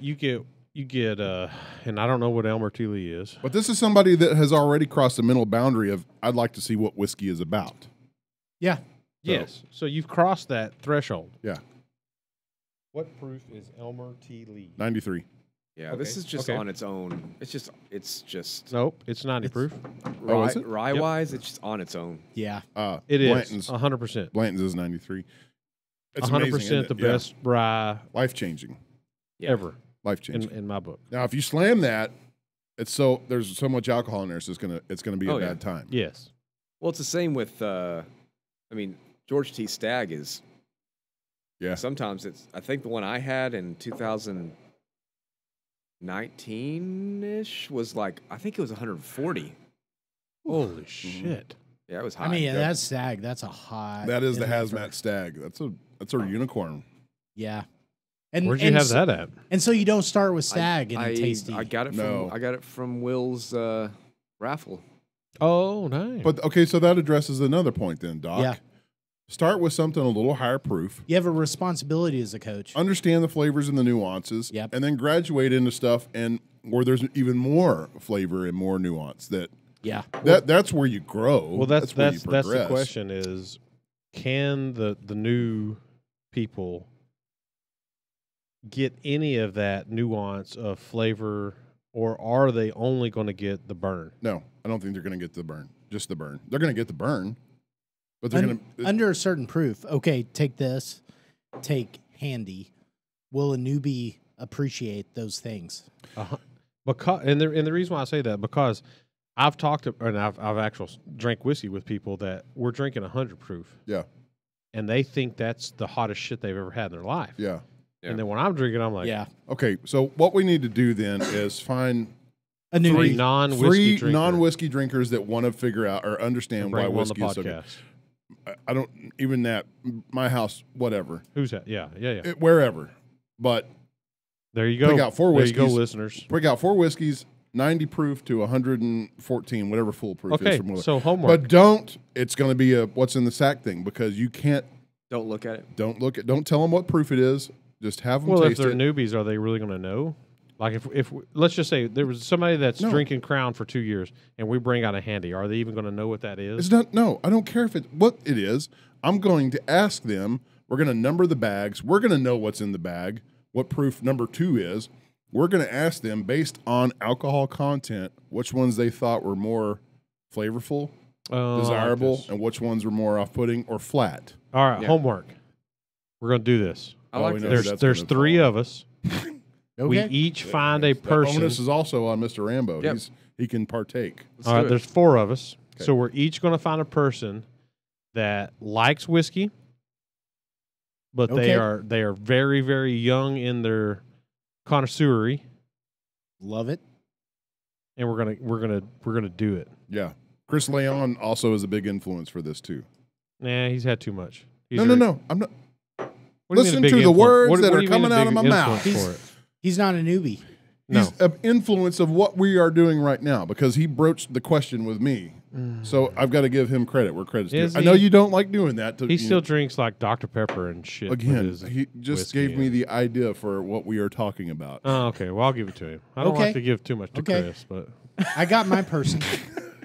and I don't know what Elmer T. Lee is. But this is somebody that has already crossed the mental boundary of I'd like to see what whiskey is about. Yeah. Yes. So you've crossed that threshold. Yeah, What proof is Elmer T. Lee? 93. Yeah, this Okay, is just okay. on its own. It's just Nope, it's 90 proof. Oh, is it? rye Yep. wise, it's just on its own. Yeah. It is Blanton's, 100%. Blanton's is 93. It's 100% the best rye Life changing. Yeah. ever Life changing. in my book. Now, if you slam that, there's so much alcohol in there, so it's gonna be a Oh, yeah. bad time. Yes. Well, it's the same with. I mean, George T. Stagg is. Yeah. Sometimes it's. I think the one I had in 2019-ish was like. I think it was 140. Holy shit. Yeah, it was high. I mean, that's Stag. That's a hot. That is the in there hazmat for- stag. That's a unicorn. Yeah. And Where'd you and have s- that at? And so you don't start with Stag and tasty. I got it from. No. I got it from Will's raffle. Oh, nice. But okay, so that addresses another point then, Doc. Yeah. Start with something a little higher proof. You have a responsibility as a coach. Understand the flavors and the nuances. Yep. And then graduate into stuff and where there's even more flavor and more nuance. Yeah. That's where you grow. well, that's where you the progress. question is, can the new people get any of that nuance of flavor, or are they only going to get the burn? No, I don't think they're going to get the burn. Just the burn. They're going to get the burn, but they're going to. Under a certain proof. Okay, take this. Take handy. Will a newbie appreciate those things? Because and the reason why I say that, because I've talked to, and I've actually drank whiskey with people that we're drinking 100 proof, Yeah. and they think that's the hottest shit they've ever had in their life. Yeah. Yeah. And then when I'm drinking, I'm like, Yeah. Okay, so what we need to do then is find A newbie. three non-whiskey three drinker. non-whiskey drinkers that want to figure out or understand and why bring them on the whiskey is so good. podcast. I don't even that my house, whatever, Who's that? Yeah. wherever. But There you go. pick out 4 There whiskeys. you go, listeners. Pick out 4 whiskeys, 90 proof to 114, whatever foolproof is. Okay, From so homework. But don't. It's going to be a what's in the sack thing because you can't. Don't look at it. Don't tell them what proof it is. Just have them Well, if taste they're it. newbies, are they really going to know? Like if let's just say there was somebody that's No. drinking Crown for 2 years, and we bring out a handy, are they even going to know what that is? It's not. No, I don't care if it's what it is. I'm going to ask them. We're going to number the bags. We're going to know what's in the bag. What proof number 2 is. We're going to ask them based on alcohol content which ones they thought were more flavorful, desirable, Like this. and which ones were more off-putting or flat. All right, Yeah. homework. We're going to do this. I like we know this. who that's There's gonna 3 fall. of us. Okay. We each find a The person. onus is also on Mr. Rambo. Yep. He can partake. Let's All do right, it. there's 4 of us. Okay. So we're each going to find a person that likes whiskey, but they Okay. are very, very young in their connoisseury, Love it. and we're gonna do it. Yeah. Chris Leon also is a big influence for this too. Nah, he's had too much. No. I'm not. What do you mean a Listen big to the influence? words What that do are you mean a coming out big of my mouth. influence for it? He's not a newbie. No. He's an influence of what we are doing right now because he broached the question with me. So I've got to give him credit where credit's due. Is I know he? you don't like doing that. He still drinks like Dr. Pepper and shit. with again. his He just whiskey gave me and- the idea for what we are talking about. Oh, okay. Well, I'll give it to him. I don't Okay. like to give too much to Okay. Chris, but I got my person.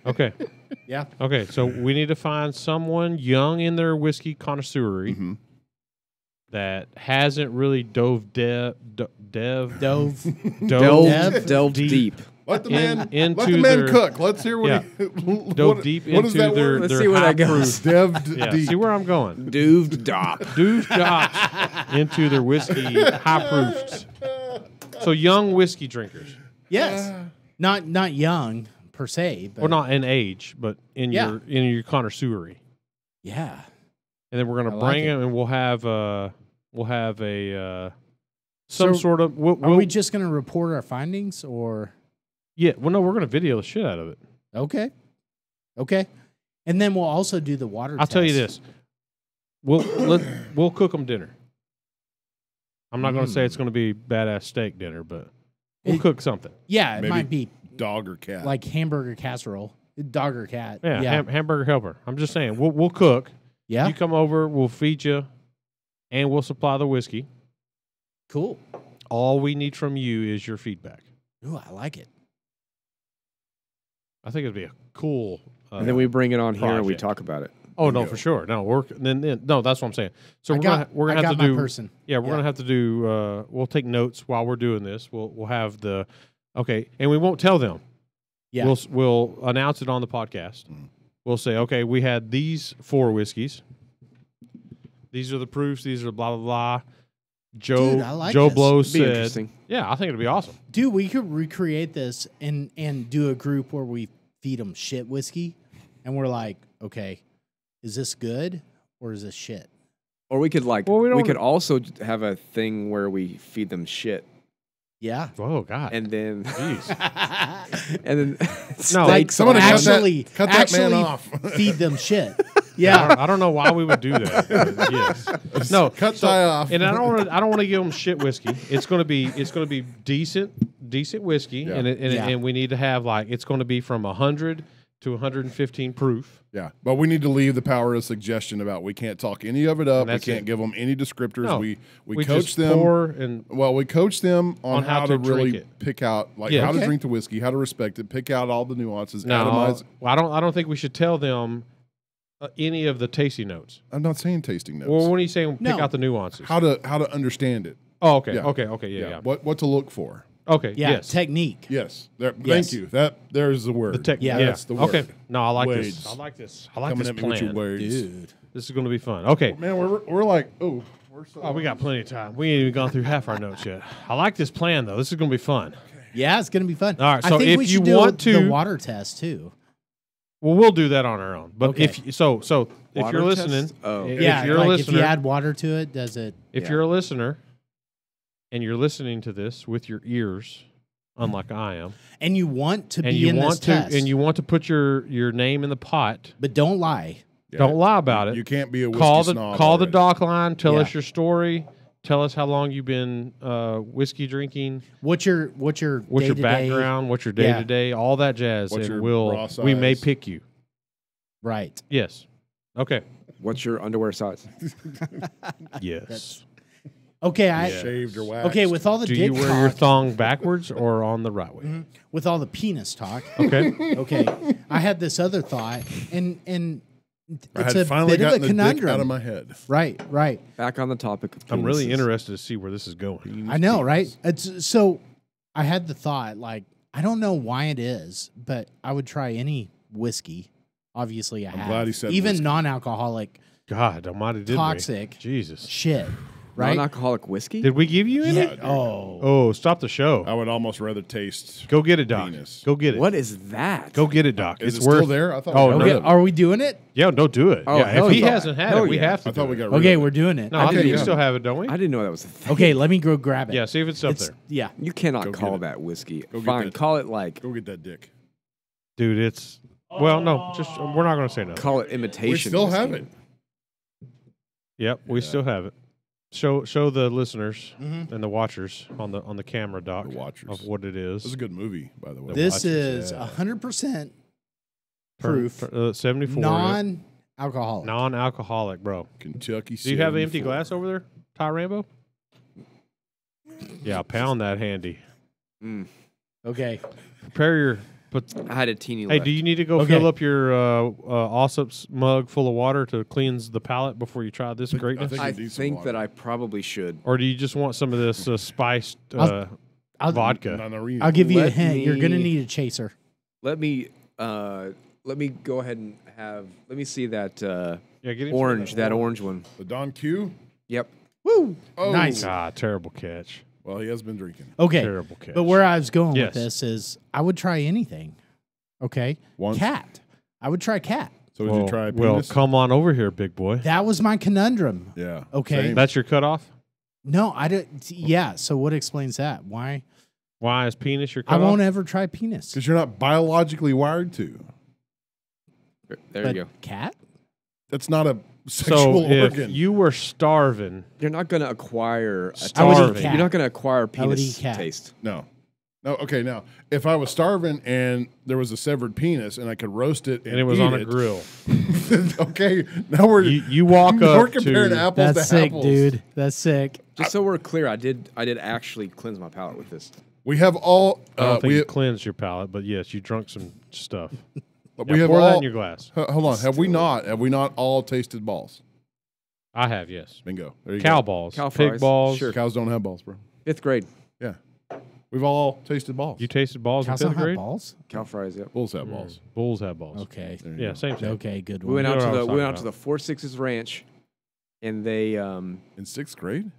okay. Yeah. Okay, so we need to find someone young in their whiskey connoisseury Mhm. that hasn't really dove Dove. Delve deep. Let the In- man into let the man their- cook. Let's hear what Yeah. he dove what, deep what is into that their word? Let's their see where that high goes. proof. Deved Yeah, deep. see where I'm going. Dooved dop. Dove dots into their whiskey high proofs. So young whiskey drinkers, Yes. Not young per se, but or not in age, but in Yeah. your connoisseury. yeah. And then we're gonna I like bring it. them, and we'll have some So, sort of. Are we just going to report our findings or Yeah, well, no, we're gonna video the shit out of it. okay? Okay. And then we'll also do the water I'll tell you test. this: we'll cook them dinner. I'm not gonna say it's gonna be badass steak dinner, but we'll cook something. Yeah, it Maybe might be Dog or cat? like hamburger casserole, dog or cat. Yeah, Yeah. hamburger helper. I'm just saying we'll cook. Yeah. You come over, we'll feed you, and we'll supply the whiskey. Cool. All we need from you is your feedback. Ooh, I like it. I think it'd be a cool. And then we bring it on here and we project. talk about it. Oh no, Bingo. for sure. No, no. That's what I'm saying. So I we're got gonna have to my do. person. Yeah, we're Yeah. gonna have to do. We'll take notes while we're doing this. We'll have the. Okay, and we won't tell them. Yeah. We'll announce it on the podcast. We'll say, okay, we had these 4 whiskeys. These are the proofs. These are blah blah blah. Dude, I like Joe this. Blow It'd be said, interesting. "Yeah, I think it'd be awesome." Dude, we could recreate this and do a group where we feed them shit whiskey, and we're like, okay, is this good or is this shit? Or we could Well, we we don't- could also have a thing where we feed them shit Yeah. Oh God, and then jeez. and then No, steaks somebody on cut them. that- actually, cut that man actually off. feed them shit. Yeah. I don't know why we would do that. but yes. No. Cut Ty off. And I don't want to give them shit whiskey. It's going to be decent whiskey, Yeah. Yeah. and we need to have it's going to be from 100 to 115 proof. Yeah, but we need to leave the power of suggestion about we can't talk any of it up. And We that's can't it. give them any descriptors. No, we we coach just them. pour and Well, we coach them on how to drink really it. pick out Yeah. how to Okay. drink the whiskey, how to respect it, pick out all the nuances, no, atomize. I don't think we should tell them any of the tasty notes. I'm not saying tasting notes. Well, when are you saying pick No. out the nuances? how to understand it. Oh, okay, Yeah. okay, yeah. What to look for. Okay, Yeah. yes. Technique. Yes. Yes. Thank you. There's the word. The tech, Yeah. That's the word. Okay. No, I like Words. this. I like this. I like Coming this at me with your plan. words. Dude. This is going to be fun. Okay. Man, we're like, we're so. Oh, we got plenty of time. We ain't even gone through half our notes yet. I like this plan though. This is going to be fun. Yeah, it's gonna be fun. All right, I so think if we you should do want the to- water test too. Well, we'll do that on our own. But Okay. if if Water you're test? listening, Oh. Yeah, if you're like a if listener, you add water to it, does it? if Yeah. you're a listener, and you're listening to this with your ears, unlike I am, And you want to and be you in want this to test, and you want to put your name in the pot, but don't lie. Yeah, Don't lie about it. You can't be a whiskey Call the snob call the already. dock line. Tell us Yeah. your story. Tell us how long you've been whiskey drinking. What's your Background? What's your day to day? All that jazz. What's and your raw we may size? pick you. Right. Yes. Okay. What's your underwear size? Yes. Okay. Shaved or waxed. Okay. With all the Do dick you wear your talk, thong backwards or on the right way? with all the penis talk. Okay. Okay. I had this other thought, and I it's had a finally bit of a gotten the dick conundrum. out of my head. Right. Back on the topic of I'm really penises. interested to see where this is going. I know, right? It's so. I had the thought, like, I don't know why it is, but I would try any whiskey. Obviously, I have. glad he said even whiskey. non-alcoholic God Almighty, did toxic we? Jesus. shit. Right? Non-alcoholic whiskey? Did we give you any? Yeah. Oh. Oh, stop the show. I would almost rather taste. Go get it, Doc. Penis. Go get it. What is that? Go get it, Doc. Is It's it worth. still there? I thought. Oh, we got no. rid Okay, of it. are we doing it? Yeah, don't do it. Oh, yeah, hell if he yeah. hasn't had Hell it, we yeah. have to. I thought do we it. got rid Okay, of it. we're doing it. No, I think didn't you know. still have it, don't we? I didn't know that was a thing. Okay, let me go grab it. Yeah, see if it's up It's- there, Yeah. You cannot Go get call it. that whiskey. Go get Fine, that. call it like, Go get that dick. dude. It's well, no, just we're not going to say nothing. call it imitation. We still whiskey. have it. Yep, we still have it. Show the listeners Mm-hmm. and the watchers on the camera, Doc, The watchers. of what it This is is. a good movie, by the way. This watches, is yeah. 100% proof, 74. non-alcoholic. Non-alcoholic, bro. Kentucky. Do you have an empty 74. glass over there, Ty Rambo? Yeah, pound that handy. Okay. Prepare your. I had a teeny Hey, left. do you need to go Okay. fill up your Allsups mug full of water to cleanse the palate before you try this greatness? think- I you need some think water. that I probably should. Or do you just want some of this spiced I'll vodka? No, no, I'll give you a Let hint. You're going to me- need a chaser. Let me go ahead and have. Let me see that Yeah, get him some of orange. That orange one. The Don Q. Yep. Woo! Oh. Nice. Ah, terrible catch. Well, he has been drinking. Okay. Terrible catch. But where I was going Yes. with this is I would try anything. Okay. Once. Cat. I would try cat. So did you try well, penis? come on over here, big boy. That was my conundrum. Yeah. Okay. Same. That's your cutoff? No, I didn't. Yeah. So what explains that? Why? Why is penis your I cutoff? won't ever try penis. Because you're not biologically wired to. There But you go. cat? That's not a So sexual if organ. you were starving, You're not going to acquire a I would eat Starving. cat. You're not going to acquire I would penis eat cat. taste. No. No, okay, now, if I was starving and there was a severed penis and I could roast it and it was eat on a it, grill, okay, now we're, you walk now we're up comparing to apples That's to sick, apples. dude. That's sick. Just so we're clear, I did actually cleanse my palate with this. We have all, I don't think we, you cleansed your palate, but yes, you drunk some stuff. we have pour all, that in your glass. Hold on, have we not all tasted balls? I have, yes. Bingo. There you Cow go. balls, Cow pig fries, balls. sure. Cows don't have balls, bro. 5th grade. Yeah. We've all tasted balls. You tasted balls Cows in don't 5th have grade? balls? Cow fries, yep. Bulls have balls. Bulls have balls. Okay. There you Yeah, go. same thing. Okay, good We one. went You out know to what I the was we went talking out to the 4-6's ranch, and they In 6th grade?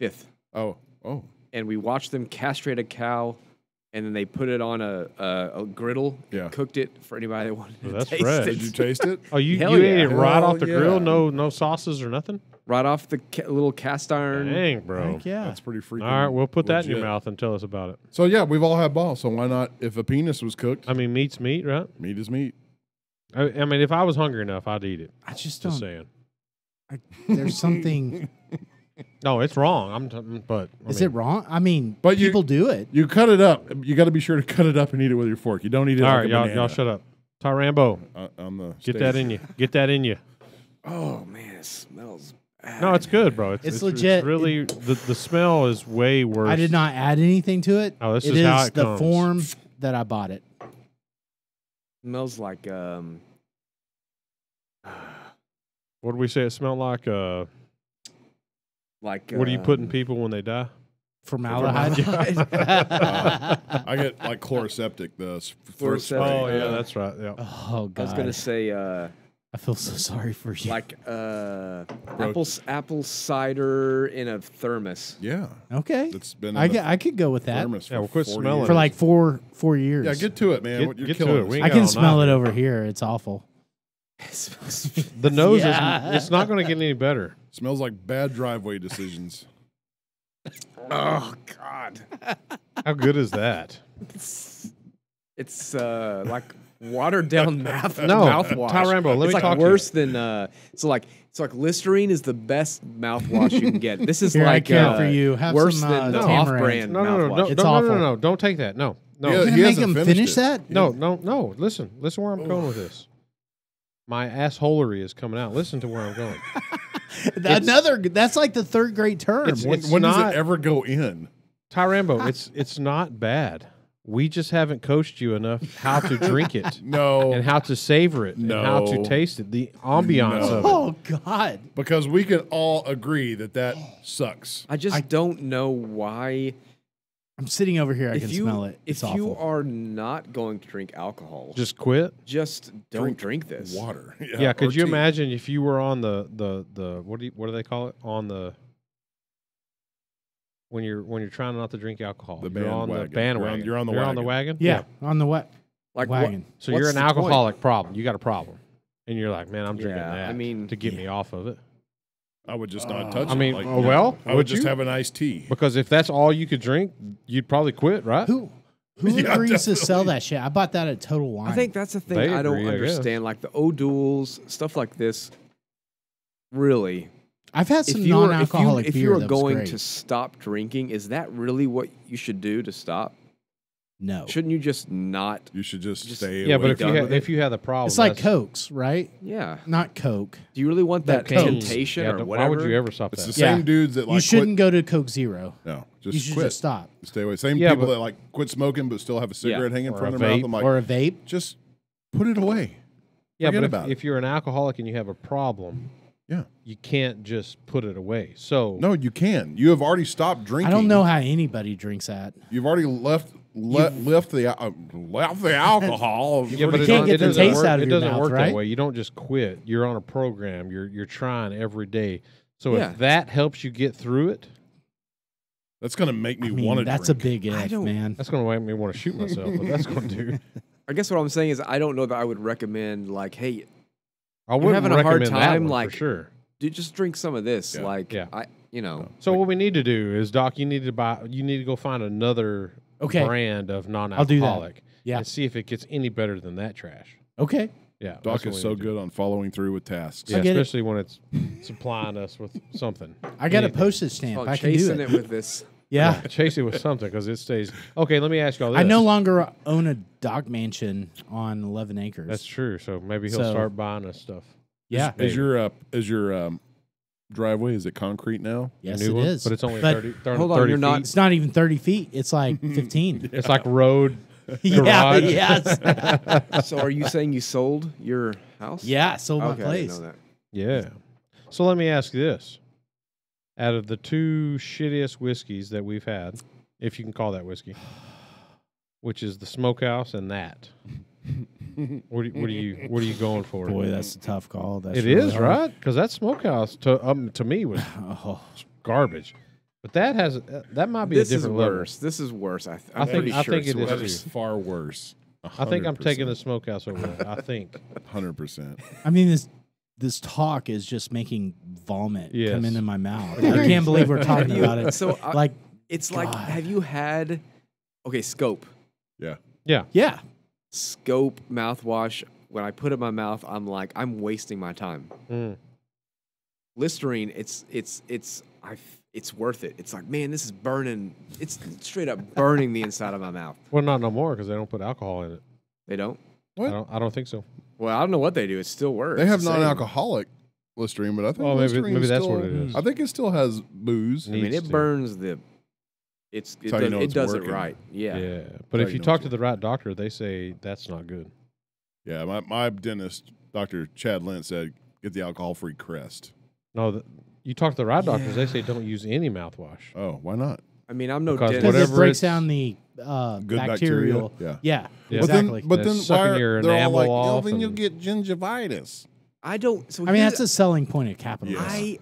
5th, Oh. and we watched them castrate a cow, and then they put it on a griddle, Yeah. and cooked it for anybody that wanted Well, to that's taste fresh. it. Did you taste it? Oh, you Hell ate yeah. it right Hell off the grill? yeah. No sauces or nothing? Right off the little cast iron. Dang, bro. Heck yeah. That's pretty freaking All right, we'll put that in your legit. mouth and tell us about it. So, yeah, we've all had balls. So, why not? If a penis was cooked, I mean, meat's meat, right? meat is meat. I mean, if I was hungry enough, I'd eat it. I just Just don't. saying. There's something. No, it's wrong. But I Is mean, it wrong? I mean, But people do it. You cut it up. You got to be sure to cut it up and eat it with your fork. You don't eat it All like right, a y'all, banana. y'all shut up. Ty Rambo, On the get stage. that in you. Get that in you. Oh man, it smells bad. No, it's good, bro. It's legit. really, the smell is way worse. I did not add anything to it. Oh, this It is how it the comes. form that I bought it. smells like What did we say it smelled like? like What do you put in people when they die? Formaldehyde. I get like chloroseptic, the throat Chloroseptic. spray. Oh, yeah, Uh, that's right. Yeah. Oh I was god. gonna say I feel so sorry for you. like apple cider in a thermos. Yeah. Okay. It's been in I the could, I could go with that thermos Yeah, for we'll quit 40 smelling years. for like 4 years. Yeah, get to it, man. Get- You're get to killing it. us. We I ain't can got all smell night. it over here. It's awful. The nose Yeah. is. It's not going to get any better. Smells like bad driveway decisions. Oh God, How good is that? It's like watered down mouthwash. Tyrambo, let It's me like talk to worse than it's like Listerine is the best mouthwash you can get. This is Here, I like care for you. Have worse some, than the Tamarind. off-brand No, mouthwash. It's awful. no, don't take that. No. Yeah, You're he gonna make hasn't him finished finish it. that? No. Listen where I'm going with this. My assholery is coming out. Listen to where I'm going. That's like the third grade term. When does not- it ever go in? Tyrambo, it's not bad. We just haven't coached you enough how to drink it. No. And how to savor it. And how to No. taste it. The ambiance of it. Oh God! Because we can all agree that sucks. I just don't know why. I'm sitting over here. I can smell it. If It's you awful. are not going to drink alcohol, Just quit. just don't drink this. Water. Yeah, or could you tea. imagine if you were on the what do they call it? On the when you're trying not to drink alcohol. The You're on the bandwagon. bandwagon. You're on the on wagon. the wagon? Yeah, on the wet Like wagon. So what's you're an the point? alcoholic problem. You got a problem. And you're like, man, I'm drinking Yeah, that I mean- to get me off of it. I would just not touch it. I mean, Like, well, I would would just you? have an iced tea. Because if that's all you could drink, you'd probably quit, right? Who Yeah, agrees to sell definitely. that shit? I bought that at Total Wine. I think that's the thing They I don't agree, I guess. understand. Like the O'Douls, stuff like this. Really, I've had some if you are non-alcoholic if beer. you are that was going great. to stop drinking, is that really what you should do to stop? no, Shouldn't you just not? You should just stay Yeah, away but if from you it. if you have the problem, it's like that's- Cokes, right? Yeah. Not Coke. Do you really want that Cocaine. temptation Yeah, or why whatever? would you ever stop It's that? the same Yeah. dudes that like You shouldn't quit. go to Coke Zero. No, just You should quit. just stop. Stay away. Same Yeah, people but- that like quit smoking but still have a cigarette hanging in Or front a of their mouth. vape. I'm like, Or a vape. just put it away. Yeah, Forget but about if you're an alcoholic and you have a problem, Yeah. you can't just put it away. So No, you can. You have already stopped drinking. I don't know how anybody drinks that. You've already left the alcohol. yeah, but You it, can't get it the doesn't taste work, out of it your doesn't mouth, work right? that way. You don't just quit. You're on a program. You're trying every day. So Yeah. if that helps you get through it, That's going to make me I want mean, to that's drink. a big if, don't- man. that's going to make me want to shoot myself. What that's going to do. I guess what I'm saying is I don't know that I would recommend like, hey, I wouldn't having a hard recommend that time, one like- for sure. dude, just drink some of this. Yeah. Like, Yeah. So what we need to do is, Doc, you need to go find another Okay. brand of I'll do that. non-alcoholic. Yeah. And see if it gets any better than that trash. Okay. Yeah. Doc that's what is we so need to do. good on following through with tasks. Yeah, I get it. especially when it's supplying us with something. I got a Anything. postage stamp. called I can do chasing it. it with this. Yeah. Chase it with something because it stays. Okay, let me ask you all this. I no longer own a dog mansion on 11 acres. That's true. So maybe he'll So- start buying us stuff. yeah. Is your driveway, is it concrete now? Yes, New it one, is. But it's only But 30, Hold on, 30 you're not- feet. It's not even 30 feet. It's like 15. It's like road. Yeah. Garage. Yes. So are you saying you sold your house? Yeah. Sold my Okay, I didn't place. know that. Yeah. So let me ask you this. Out of the two shittiest whiskeys that we've had, if you can call that whiskey, which is the Smokehouse and that, what are you going for? Boy, that's a tough call. That's It really is, hard. right? Because that Smokehouse to me was Oh, garbage. But that has that might be This a is different level. worse. This is worse. I'm I think- pretty I sure think it's it is That worse. is far worse. I think I'm taking the Smokehouse over that. I think. 100%. I mean, this talk is just making vomit Yes. come into my mouth. I can't believe we're talking about it. So Like, it's like, God. have you had? Okay, Scope. Yeah. Yeah. yeah, Scope mouthwash. When I put it in my mouth, I'm like, I'm wasting my time. Mm. Listerine, it's worth it. It's like, man, this is burning. It's straight up burning the inside of my mouth. Well, not no more because they don't put alcohol in it. They don't. What? I don't think so. Well, I don't know what they do. It still works. They have It's the same. non-alcoholic Listerine, but I think Well, maybe Listerine that's still, what it is. I think it still has booze. I mean, Needs it to. burns the. It That's how you does, know it it's does it working. right. Yeah. Yeah, but how if you you know talk it's to the right doctor, they say that's not good. Yeah, my dentist, Dr. Chad Lent, said get the alcohol-free Crest. No, you talk to the right doctors, they say don't use any mouthwash. Oh, why not? I mean, I'm no Because dentist. because it whatever breaks it's- down the Good bacterial. bacteria? Yeah, Yeah. exactly. But It's then sucking why your are, they're all enamel like, off then you'll and- get gingivitis. I don't. So I mean, here's- that's a selling point of capitalism. Yes.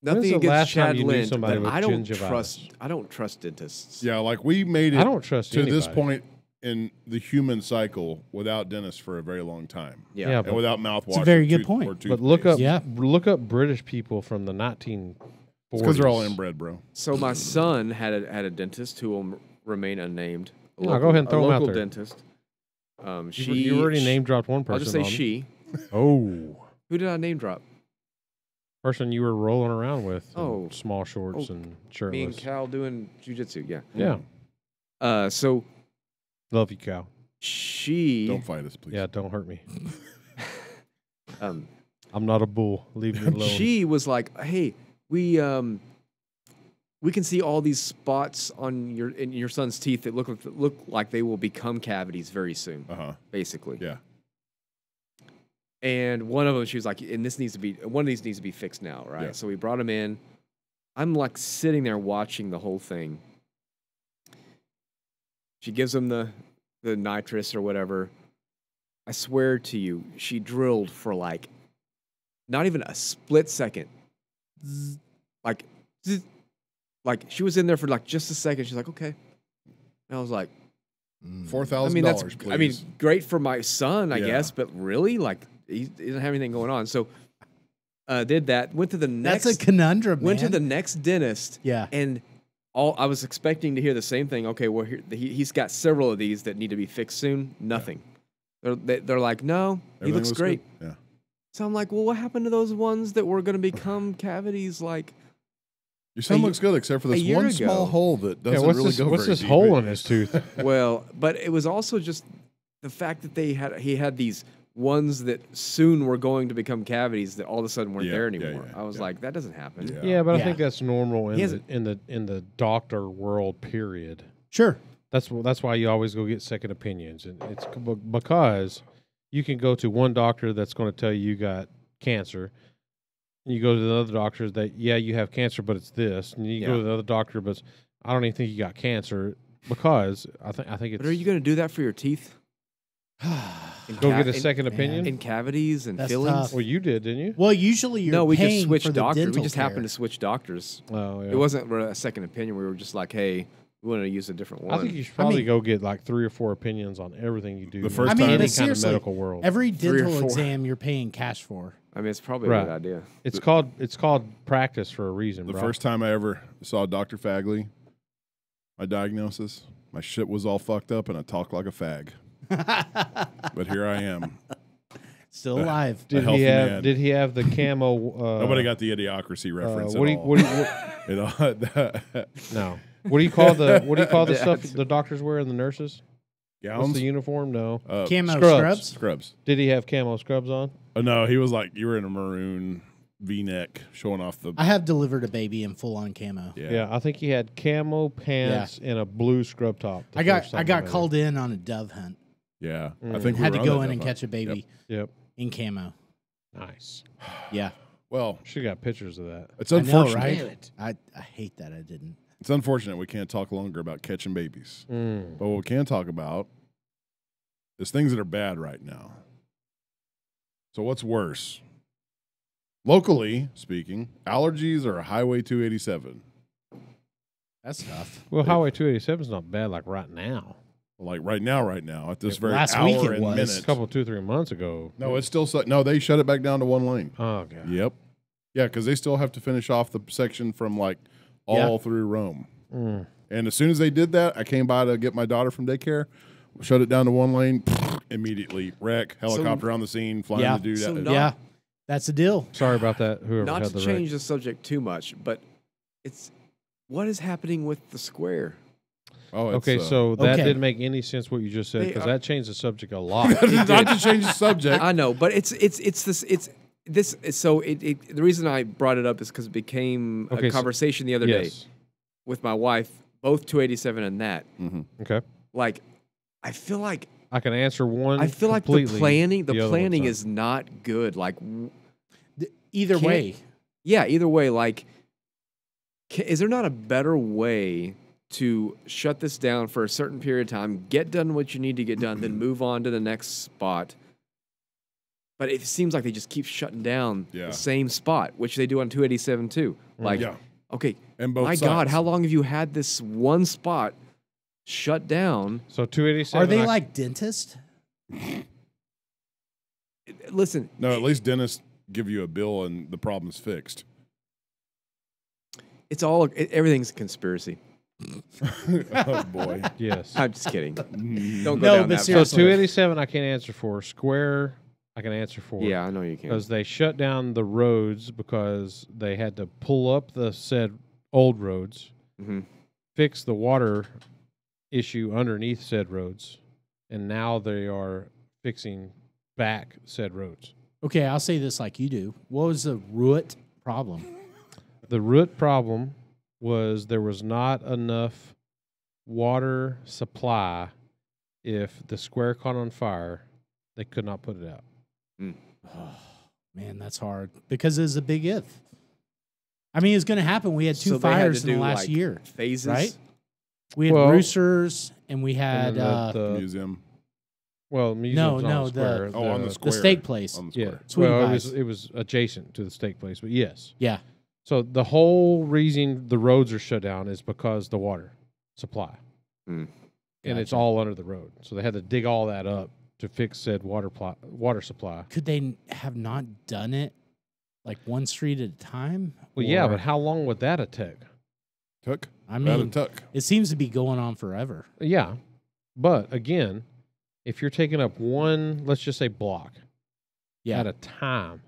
Nothing the against last time Chad you knew Lynn, somebody but with I don't gingivitis? trust. I don't trust dentists. Yeah, like we made it I don't trust to this anybody. point in the human cycle without dentists for a very long time. Yeah. Yeah, And but, without mouthwash. a very or good tooth- point. or but look up toothpaste. Yeah. look up British people from the 1940s. It's because they're all inbred, bro. So my son had a dentist who will remain unnamed. No, go ahead and throw 'em out local there. dentist. You already name dropped one person. I'll just say on it. she. Oh, Who did I name drop? person you were rolling around with. in Oh. small shorts Oh, and Me and shirtless. Cal doing jujitsu. Yeah. Yeah, So love you, Cal. she. Don't fight us, please. Yeah, don't hurt me. Um, I'm not a bull. Leave me alone. she was like, "Hey, we can see all these spots on your son's teeth that look like they will become cavities very soon." Basically. Yeah. And one of them, she was like, "And one of these needs to be fixed now, right?" Yeah. So we brought him in. I'm like sitting there watching the whole thing. She gives him the nitrous or whatever. I swear to you, she drilled for like not even a split second. Like, zzz. Like she was in there for like just a second. She's like, "Okay." And I was like, $4,000, please. I mean, great for my son, I Yeah. guess, but really, like, he doesn't have anything going on. So, did that. Went to the next. That's a conundrum. Went to man. the next dentist. Yeah. And I was expecting to hear the same thing. Okay, well, he's got several of these that need to be fixed soon. Nothing. They're like, no, he Everything looks was great. good. Yeah. So I'm like, well, what happened to those ones that were going to become cavities? Like, Your son looks good, except for this year one ago. small hole that Yeah, doesn't what's really this, go what's very this deep. hole in his tooth? well, but it was also just the fact that he had these ones that soon were going to become cavities that all of a sudden weren't Yeah, there yeah, anymore. yeah, I was yeah. like, that doesn't happen. Yeah. Yeah, but I Yeah. think that's normal He in the doctor world. Period. Sure. That's why you always go get second opinions, and it's because you can go to one doctor that's going to tell you got cancer, and you go to the other doctor that you have cancer, but it's this, and you go to the other doctor, but I don't even think you got cancer because I think it's. But are you going to do that for your teeth? go get a second opinion? in cavities and That's fillings? tough. Well, you did, didn't you? Well, usually you're No, we just paying switched for the doctors. We dental just care. happened to switch doctors. Oh, yeah. It wasn't a second opinion. We were just like, hey, we want to use a different one. I think you should probably go get like 3 or 4 opinions on everything you do. The first in time- any but kind of seriously, medical world. Every 3 or dental 4. exam you're paying cash for. I mean, it's probably a Right. good idea. It's called practice for a reason, The bro. first time I ever saw Dr. Fagley, my diagnosis, my shit was all fucked up and I talked like a fag. But here I am. Still alive. a healthy man. Did he have the camo? Nobody got the idiocracy reference what do at you, all. what do you, What, no. What do you call the stuff the doctors wear and the nurses? What's gowns? the uniform? No. Camo scrubs. Scrubs. Did he have camo scrubs on? Oh, no, he was like, you were in a maroon V-neck showing off the... I have delivered a baby in full on camo. Yeah, I think he had camo pants and a blue scrub top. I got called in on a dove hunt. Yeah. I think we Had were to on go that in and dove catch a hunt. baby Yep. in camo. Nice. Yeah. Well, Should have got pictures of that. it's I know, unfortunate. right? I hate that I didn't. It's unfortunate we can't talk longer about catching babies. Mm. But what we can talk about is things that are bad right now. So what's worse? Locally speaking, allergies or Highway 287? That's tough. Well, Highway 287 is not bad like right now. Like right now, at this very Last hour week it and was. minute. A couple, 2-3 months ago. No, it's still no. They shut it back down to one lane. Oh, God. Yep. Yeah, because they still have to finish off the section from like all through Rome. Mm. And as soon as they did that, I came by to get my daughter from daycare. Shut it down to one lane. Immediately wreck, helicopter on the scene, flying Yeah. to do So that. not- Yeah. That's the deal. Sorry about that. Whoever Not had to the change the subject too much, but it's what is happening with the square? Oh, it's, Okay, so that Okay. didn't make any sense what you just said They because are- that changed the subject a lot. not to change the subject. I know, but it's this. So the reason I brought it up is because it became Okay, a so- conversation the other day Yes. with my wife, both 287 and that. Okay. Like, I feel like I can answer one. the completely, planning the other one's not. is not good. Like, Either Can't- way. yeah, either way, like, is there not a better way to shut this down for a certain period of time, get done what you need to get done, then move on to the next spot? But it seems like they just keep shutting down the same spot, which they do on 287 too. Like, Yeah. okay, And both my sides. God, how long have you had this one spot shut down? So 287. Are they like dentists? Listen, No, at least dentists give you a bill and the problem's fixed. it's all everything's a conspiracy. Oh boy. Yes. I'm just kidding. Don't go No, down but that So seriously. 287 I can't answer for. Square I can answer for. Yeah, I know you can. Because they shut down the roads because they had to pull up the said old roads, Mm-hmm. fix the water issue underneath said roads, and now they are fixing back said roads. Okay, I'll say this like you do. What was the root problem? The root problem was there was not enough water supply. If the square caught on fire, they could not put it out. Oh, man, that's hard because it's a big if. I mean, it's going to happen. We had two So they had to fires in the do, last like, year, Phases. right? We had Well, roosters and we had And then the Museum. museum's no, on no, the square. Oh, on the the square. steak place. On the Yeah. square. Sweetie Well, pies. it was adjacent to the steak place, but yes. Yeah. So the whole reason the roads are shut down is because the water supply, Mm. and it's Gotcha. all under the road. So they had to dig all that up to fix said water supply. Could they have not done it like one street at a time? Well, yeah, Or- but how long would that have took? Tuck. I About a mean, tuck. it seems to be going on forever. Yeah, but again, if you're taking up one, let's just say block Yeah. at a time,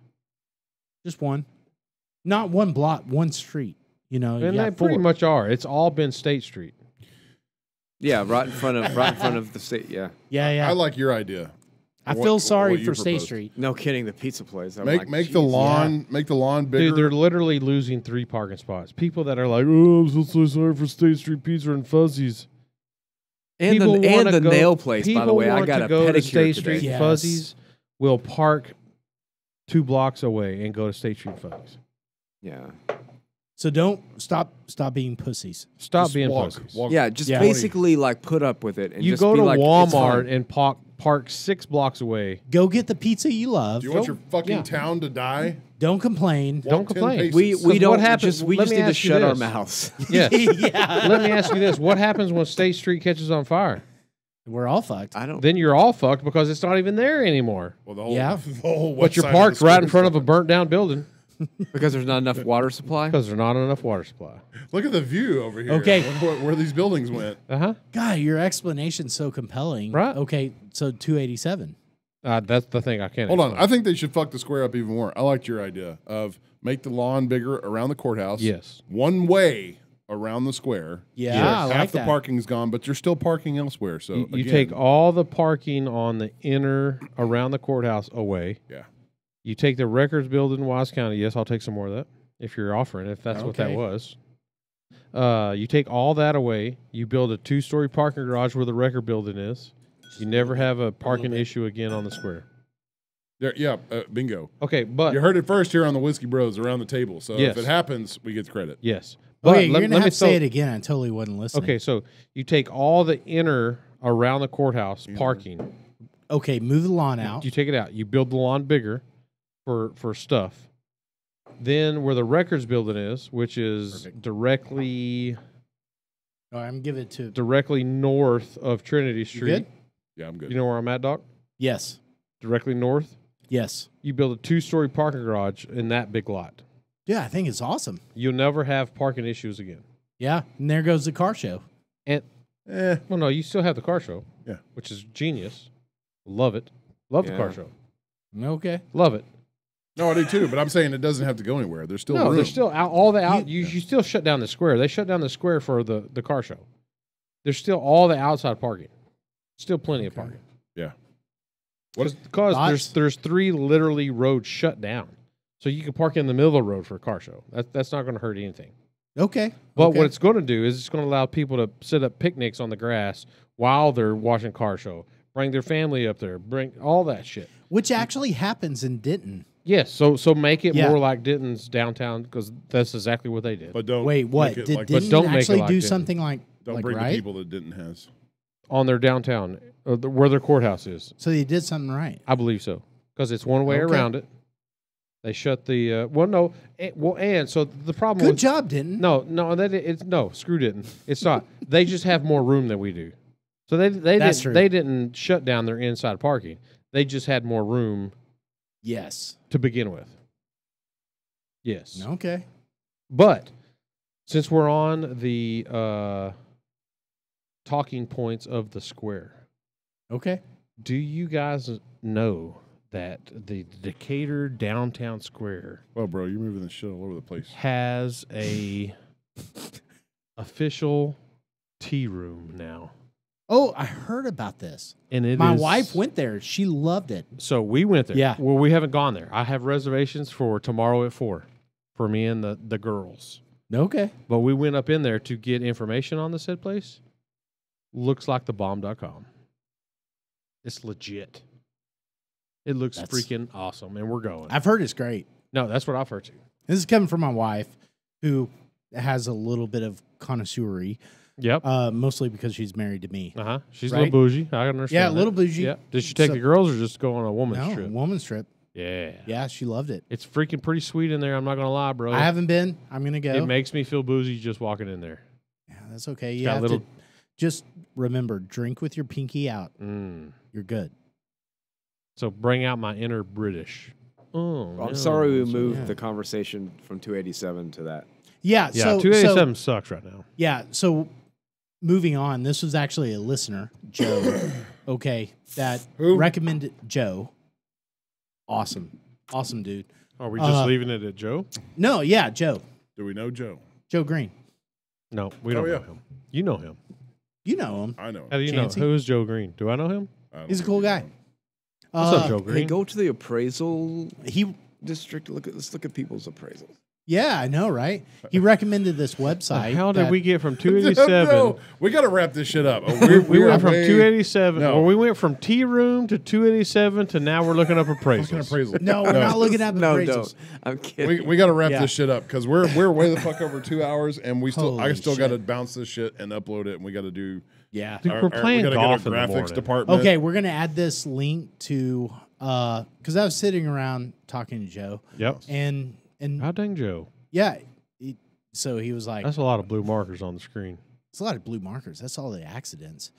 Just one. Not one block, one street. You know, you and got they pretty four. much are. It's all been State Street. Yeah, right in front of the state. Yeah. Yeah, yeah. I like your idea. I what- feel what sorry you for State proposed. Street. No kidding. The pizza place. I'm Make like, make the "Jeez." lawn bigger. Dude, they're literally losing 3 parking spots. People that are like, "Oh, I'm so sorry for State Street Pizza and Fuzzies." And People the wanna go- nail place. By the people way, I want got to a go to pedicure State today. Street Yes. Fuzzies. Will park 2 blocks away and go to State Street Fuzzies. Yeah. So don't stop being pussies. Stop Just being walk, pussies. walk. Yeah, just Yeah. basically like put up with it and You just go be to like, it's Walmart fine. and park 6 blocks away. Go get the pizza you love. Do you want Go- your fucking yeah. town to die? Don't complain. Don't Walk 10 complain. paces. we Because don't what happens- just we let just me need to ask you shut our this. mouths. Yes. Yeah. Let me ask you this: what happens when State Street catches on fire? We're all fucked. I don't. Then you're all fucked because it's not even there anymore. Well, the whole, Yeah. the whole But west you're side of the parked right in square front of a is- burnt down building Because there's not enough water supply. because there's not enough water supply. Look at the view over here. Okay. Where these buildings went. God, your explanation's so compelling. Right. Okay, so 287. That's the thing I can't. Hold on. explain. I think they should fuck the square up even more. I liked your idea of make the lawn bigger around the courthouse. Yes. One way around the square. Yeah, Yes. I Half like the that. parking's gone, but you're still parking elsewhere. So You again, take all the parking on the inner around the courthouse away. Yeah. You take the records building in Wise County. Yes, I'll take some more of that if you're offering. If that's what that Okay. was. You take all that away. You build a 2-story parking garage where the record building is. You never have a parking issue again on the square. There, yeah, bingo. Okay, but You heard it first here on the Whiskey Bros around the table. So Yes. if it happens, we get the credit. yes. But Okay, you're let gonna me have to say throw- it again. I totally wasn't listening. Okay, so you take all the inner around the courthouse parking. Okay, move the lawn out. You take it out. You build the lawn bigger for stuff. Then where the records building is, which is directly All right, I'm giving it to. directly north of Trinity Street. good? Yeah, I'm good. You know where I'm at, Doc? Yes. Directly north. Yes. You build a 2-story parking garage in that big lot. Yeah, I think it's awesome. You'll never have parking issues again. Yeah, and there goes the car show. And well, no, you still have the car show. Yeah. Which is genius. Love it. Love the car Yeah. show. Okay. Love it. No, I do too, but I'm saying it doesn't have to go anywhere. There's still No, room. there's still out, all the out. You still shut down the square. They shut down the square for the car show. There's still all the outside parking. Still plenty of parking. Yeah. Because Thoughts? there's 3 literally roads shut down, so you can park in the middle of the road for a car show. That's not going to hurt anything. Okay. But okay. what it's going to do is it's going to allow people to set up picnics on the grass while they're watching car show. Bring their family up there. Bring all that shit. Which actually happens in Denton. Yes. So make it Yeah. more like Denton's downtown because that's exactly what they did But don't Wait, what? make it Did like- Denton don't make it actually like do Denton. something like don't like bring right? the people that didn't has. on their downtown where their courthouse is. So they did something right. I believe so because it's one way Okay. around it. They shut the and so the problem. Good was, job, Denton. No, screw didn't. It's not. They just have more room than we do. So That's didn't true. they didn't shut down their inside parking. They just had more room Yes. to begin with. Yes. Okay. But Since we're on the talking points of the square, Okay. do you guys know that the Decatur downtown square Well, bro, you're moving this shit all over the place. has a official tea room now? Oh, I heard about this. And it My is- wife went there. She loved it. So we went there. Yeah. Well, we haven't gone there. I have reservations for tomorrow at 4 for me and the girls. Okay. But we went up in there to get information on the said place. Looks like thebomb.com. It's legit. It looks That's- freaking awesome, and we're going. I've heard it's great. No, that's what I've heard too. This is coming from my wife, who has a little bit of connoisseury, Yep. mostly because she's married to me. She's a right? little bougie. I understand. Yeah, a that. little bougie. Yeah. Did she take So- the girls or just go on a woman's No, trip? woman's trip. Yeah. Yeah, she loved it. It's freaking pretty sweet in there. I'm not gonna lie, bro. I haven't been. I'm gonna go. It makes me feel bougie just walking in there. Yeah, that's okay. You got have little- to just remember, drink with your pinky out. You're good. So bring out my inner British. Oh, I'm sorry we moved yeah. the conversation from 287 to that. Yeah. Yeah, So 287 sucks right now. yeah. So moving on. This was actually a listener, Joe. Okay, that Who? recommended Joe. Awesome dude. Are we just leaving it at Joe? No, yeah, Joe. Do we know Joe? Joe Green. No, we don't yeah. know him. You know him. You know him. I know. How do you Chancey? know? Who is Joe Green? Do I know him? I don't He's a think cool you guy. know. What's up, Joe Green? Hey, go to the appraisal He district. Let's look at people's appraisals. Yeah, I know, right? He recommended this website. How did that- we get from 287? No, we got to wrap this shit up. We are went from way- 287. No. Well, we went from tea room to 287 to now we're looking up Fucking appraisals. appraisal. No, we're not looking at No, appraisals. don't. I'm kidding. We got to wrap Yeah. this shit up because we're way the fuck over 2 hours, and I Holy still got to shit. bounce this shit and upload it, and we got to do. Yeah. Dude, we're playing we gotta golf get in our the graphics morning. department. Okay, we're gonna add this link to because I was sitting around talking to Joe, Yep. and How dang Joe? yeah, so he was like, That's a lot of blue markers on the screen. "It's a lot of blue markers. That's all the accidents."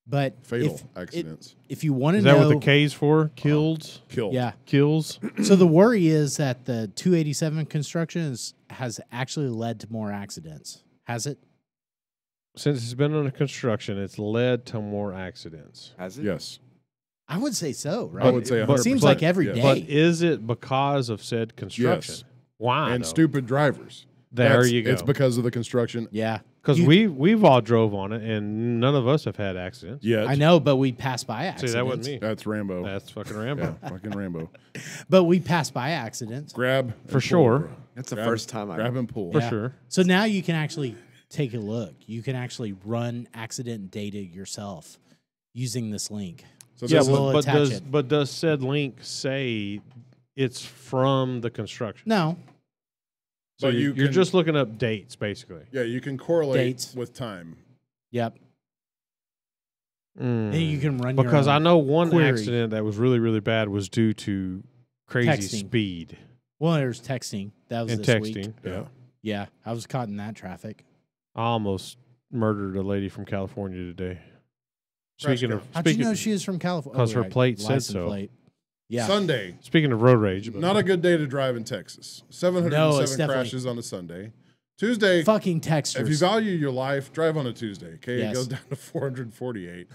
But Fatal if, accidents. if you want to Is that know, what the K's for? Killed? Killed. yeah. Kills? So the worry is that the 287 construction has actually led to more accidents. Has it? Since it's been under construction, it's led to more accidents. Has it? Yes. I would say so. Right? I would say 100%. It seems like every yes. day. But is it because of said construction? Yes. Why? And though? stupid drivers. There you go. It's because of the construction. Yeah, Because You- we've all drove on it, and none of us have had accidents. Yeah. I know, but we passed by See, accidents. that wasn't me. That's Rambo. That's fucking Rambo. Yeah, fucking Rambo. But we passed by accidents. Grab and For pull, sure. bro. That's the Grab- first time I. grab and pull. For Yeah. sure. So now you can actually take a look. You can actually run accident data yourself using this link. So Yeah, this is- we'll but attach it. does said link say it's from the construction? No, So But you you're can- just looking up dates, basically. yeah, you can correlate Dates. with time. yep. Then you can run Because your I own know one query. accident that was really, really bad was due to crazy Texting. speed Well, there's texting. That was and this texting. week. Yeah. Yeah, I was caught in that traffic. I almost murdered a lady from California today. Speaking of How'd you know she is from California? 'Cause her plate said license so. Plate. Yeah. Sunday, speaking of road rage, but not a good day to drive in Texas. 707 No, it's definitely- crashes on a Sunday. Tuesday, Fucking texters. if you value your life, drive on a Tuesday. Okay, Yes. it goes down to 448.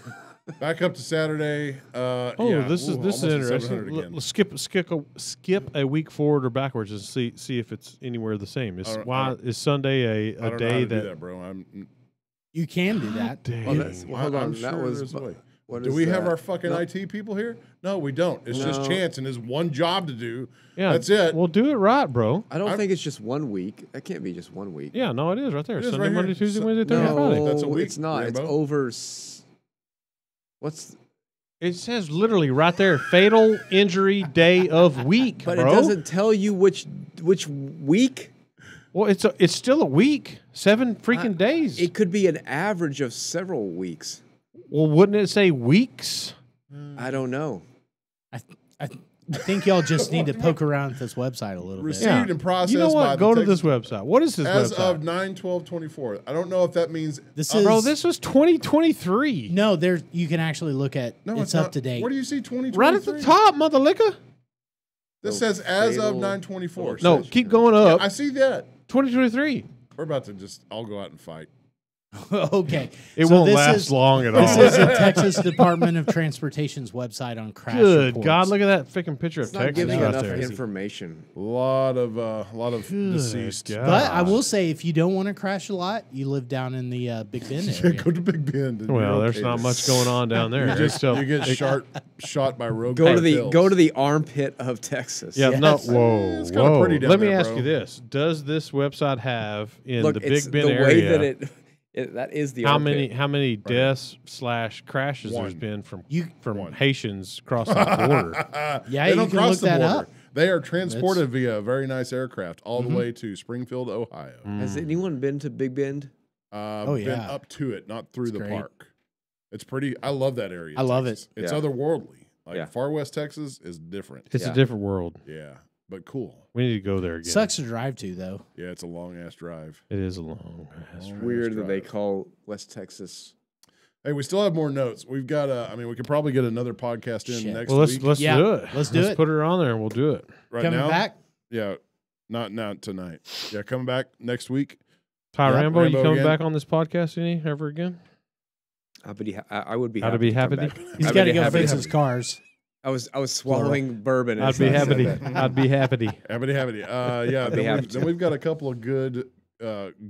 Back up to Saturday. oh, Yeah, this is ooh, this is almost at interesting. 700 again. Let's skip a week forward or backwards and see if it's anywhere the same. I Why don't- is Sunday I a don't know how day to do that? that, bro. I'm. You can do that. Well, that's, well, hold I'm on. sure That was. there's a way. What Do is we have that? our fucking No. IT people here? No, we don't. It's just No. Chance and his one job to do. Yeah, That's it. Well, do it right, bro. I don't I'm- think it's just 1 week. That can't be just 1 week. Yeah, no, it is right there. It is Sunday, right Monday, here. Tuesday, So- Wednesday, Thursday, No, Friday. That's a week, it's not. Rambo. It's over. What's? It says literally right there, fatal injury day of week, But bro. it doesn't tell you which week. Well, it's still a week, 7 freaking days. It could be an average of several weeks. Well, wouldn't it say weeks? I don't know. I think y'all just need to poke around at this website a little bit. Received and processed You know by what? the Go to Texas- this website. What is this as website? of 9/12/24. I don't know if that means This Bro, is this was 2023. no. There you can actually look at. no, it's up not. to date. Where do you see 2023? Right at the top, mother liquor. This No, says as of fatal- 9/24. No, keep going up. I see that. 2023. We're about to just all go out and fight. Okay. It So won't this last is- long at This all. is the Texas Department of Transportation's website on crash Good reports. God, look at that freaking picture It's of not Texas giving right enough there. information. A lot of deceased. God. But I will say, if you don't want to crash a lot, you live down in the Big Bend Yeah, area. go to Big Bend. and Well, you're there's okay not there. much going on down there. You just So- you get shot by rogue Go to cartels. the armpit of Texas. Yeah, Yes. no, whoa, It's kinda whoa. pretty down Let me there, ask bro. you this: does this website have in Look, the it's Big Bend the area way that that is the how armpit. many deaths / crashes there's One. been from One. Haitians crossing the border? Yeah, They you don't can cross look the that border. up. They are transported via a very nice aircraft all the way to Springfield, Ohio. Has anyone been to Big Bend? Been yeah. up to it, not through It's the great. park. It's pretty. I love that area. I love Texas. it. It's Yeah. otherworldly. Like Yeah. far west Texas is different. It's Yeah. a different world. Yeah, but cool. We need to go there again. Sucks to drive to, though. Yeah, it's a long ass drive. It is a long. Long ass Weird that they drive. call West Texas. Hey, we still have more notes. We've got. I mean, we could probably get another podcast in Shit. next Well, week. let's Yeah, do it. let's do it. Put her on there and we'll do it. right Coming now. back? Yeah, not tonight. Yeah, coming back next week. Ty Yeah, Rambo, you Rambo coming again. back on this podcast ever again? I would be I'd happy be to come happy to- back. He's I'd got to be go happy fix to- his cars. I was swallowing bourbon. I'd as be I happy. said that. I'd be happy. Happy. Yeah. I'd be happy Then we've got a couple of good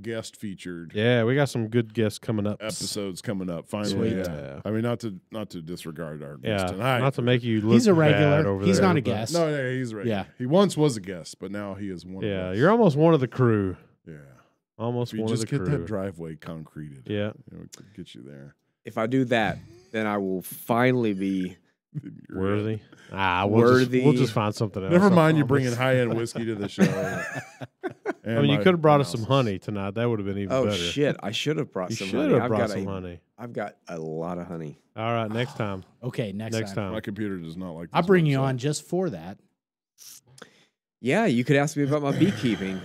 guest featured Yeah, we got some good guests coming up. episodes coming up. Finally, Sweet. yeah. I mean, not to disregard our guest Yeah, tonight. not to make you look He's a bad regular. over He's there, not a but- guest. No, he's right. Yeah. He once was a guest, but now he is one. Yeah, of us. you're almost one of the crew. Yeah. Almost If you one of just the get crew. that driveway concreted, Yeah. we could get you there. If I do that, then I will finally be. Worthy. Worthy. We'll just find something else. Never I mind, you promise. bringing high end whiskey to the show. I mean, you could have brought us some honey tonight. That would have been even Oh better. shit! I should have brought You some should honey. have brought some honey. I've got a lot of honey. All right, next time. Okay, next time. My computer does not like. I'll this bring you website. on just for that. Yeah, you could ask me about my beekeeping,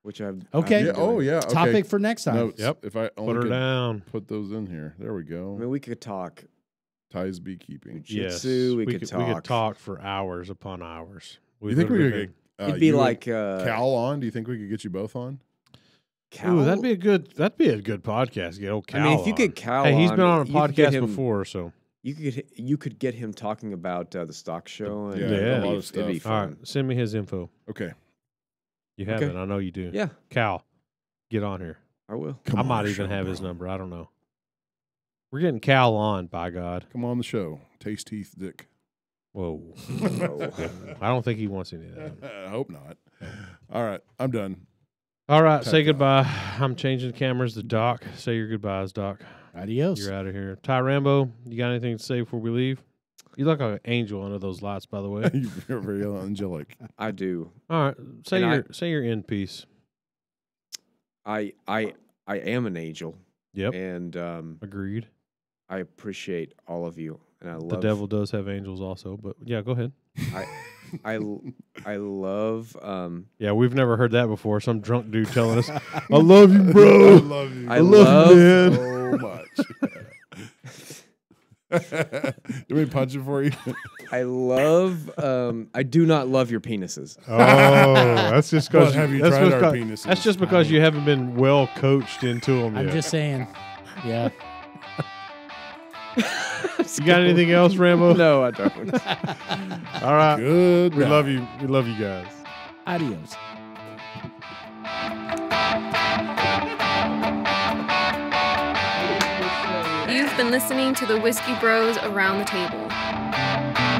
which I've. Okay. Yeah. I've been Oh doing. yeah. Okay. Topic for next time. Notes. Yep. If I Put only her could down. put those in here. There we I go. mean, we could talk Ties beekeeping. Yes. jujitsu. We we could We talk. could talk for hours upon hours. You think we literally could get? It'd be you and like Cal on? Do you think we could get you both on? Cal. Ooh, that'd be a good podcast. Get old Cal. I mean, if you on. get Cal, Hey, he's been on a you could get podcast him- before, so You could get him talking about the stock show. And Yeah, Yeah. a lot of it'd be stuff. all fun. right. Send me his info. Okay. You have Okay. it. I know you do. Yeah, Cal, get on here. I will. Come I on might the even show, have his bro. number. I don't know. We're getting Cal on, by God. Come on the show. Taste teeth dick. Whoa. I don't think he wants any of that. I hope not. All right. I'm done. All right, say Tap goodbye. I'm changing the cameras to Doc. Say your goodbyes, Doc. Adios. You're out of here. Ty Rambo, you got anything to say before we leave? You look like an angel under those lights, by the way. You're very angelic. I do. All right, say And your say your end piece. I am an angel, Yep, and agreed. I appreciate all of you, and I love The devil does have angels also, but yeah, go ahead. I love Yeah, we've never heard that before. Some drunk dude telling us, "I love you, bro. I love you I love so much. Do we punch it for you? I love I do not love your penises. Oh, that's just because Well, have you tried our penises? That's just because you haven't been well coached into them I'm yet. just saying. Yeah. You got anything else, Rambo? No, I don't. All right. Good. We night. love you. We love you guys. Adios. You've been listening to the Whiskey Bros Around the Table.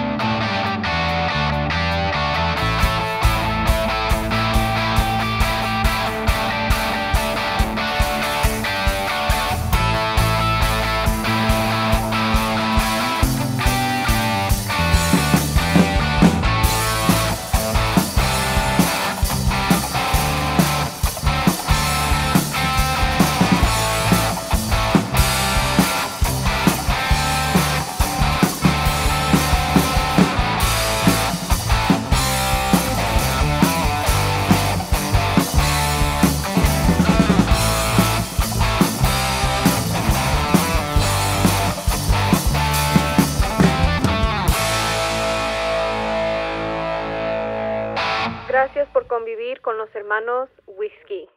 Gracias por convivir con los hermanos Whiskey.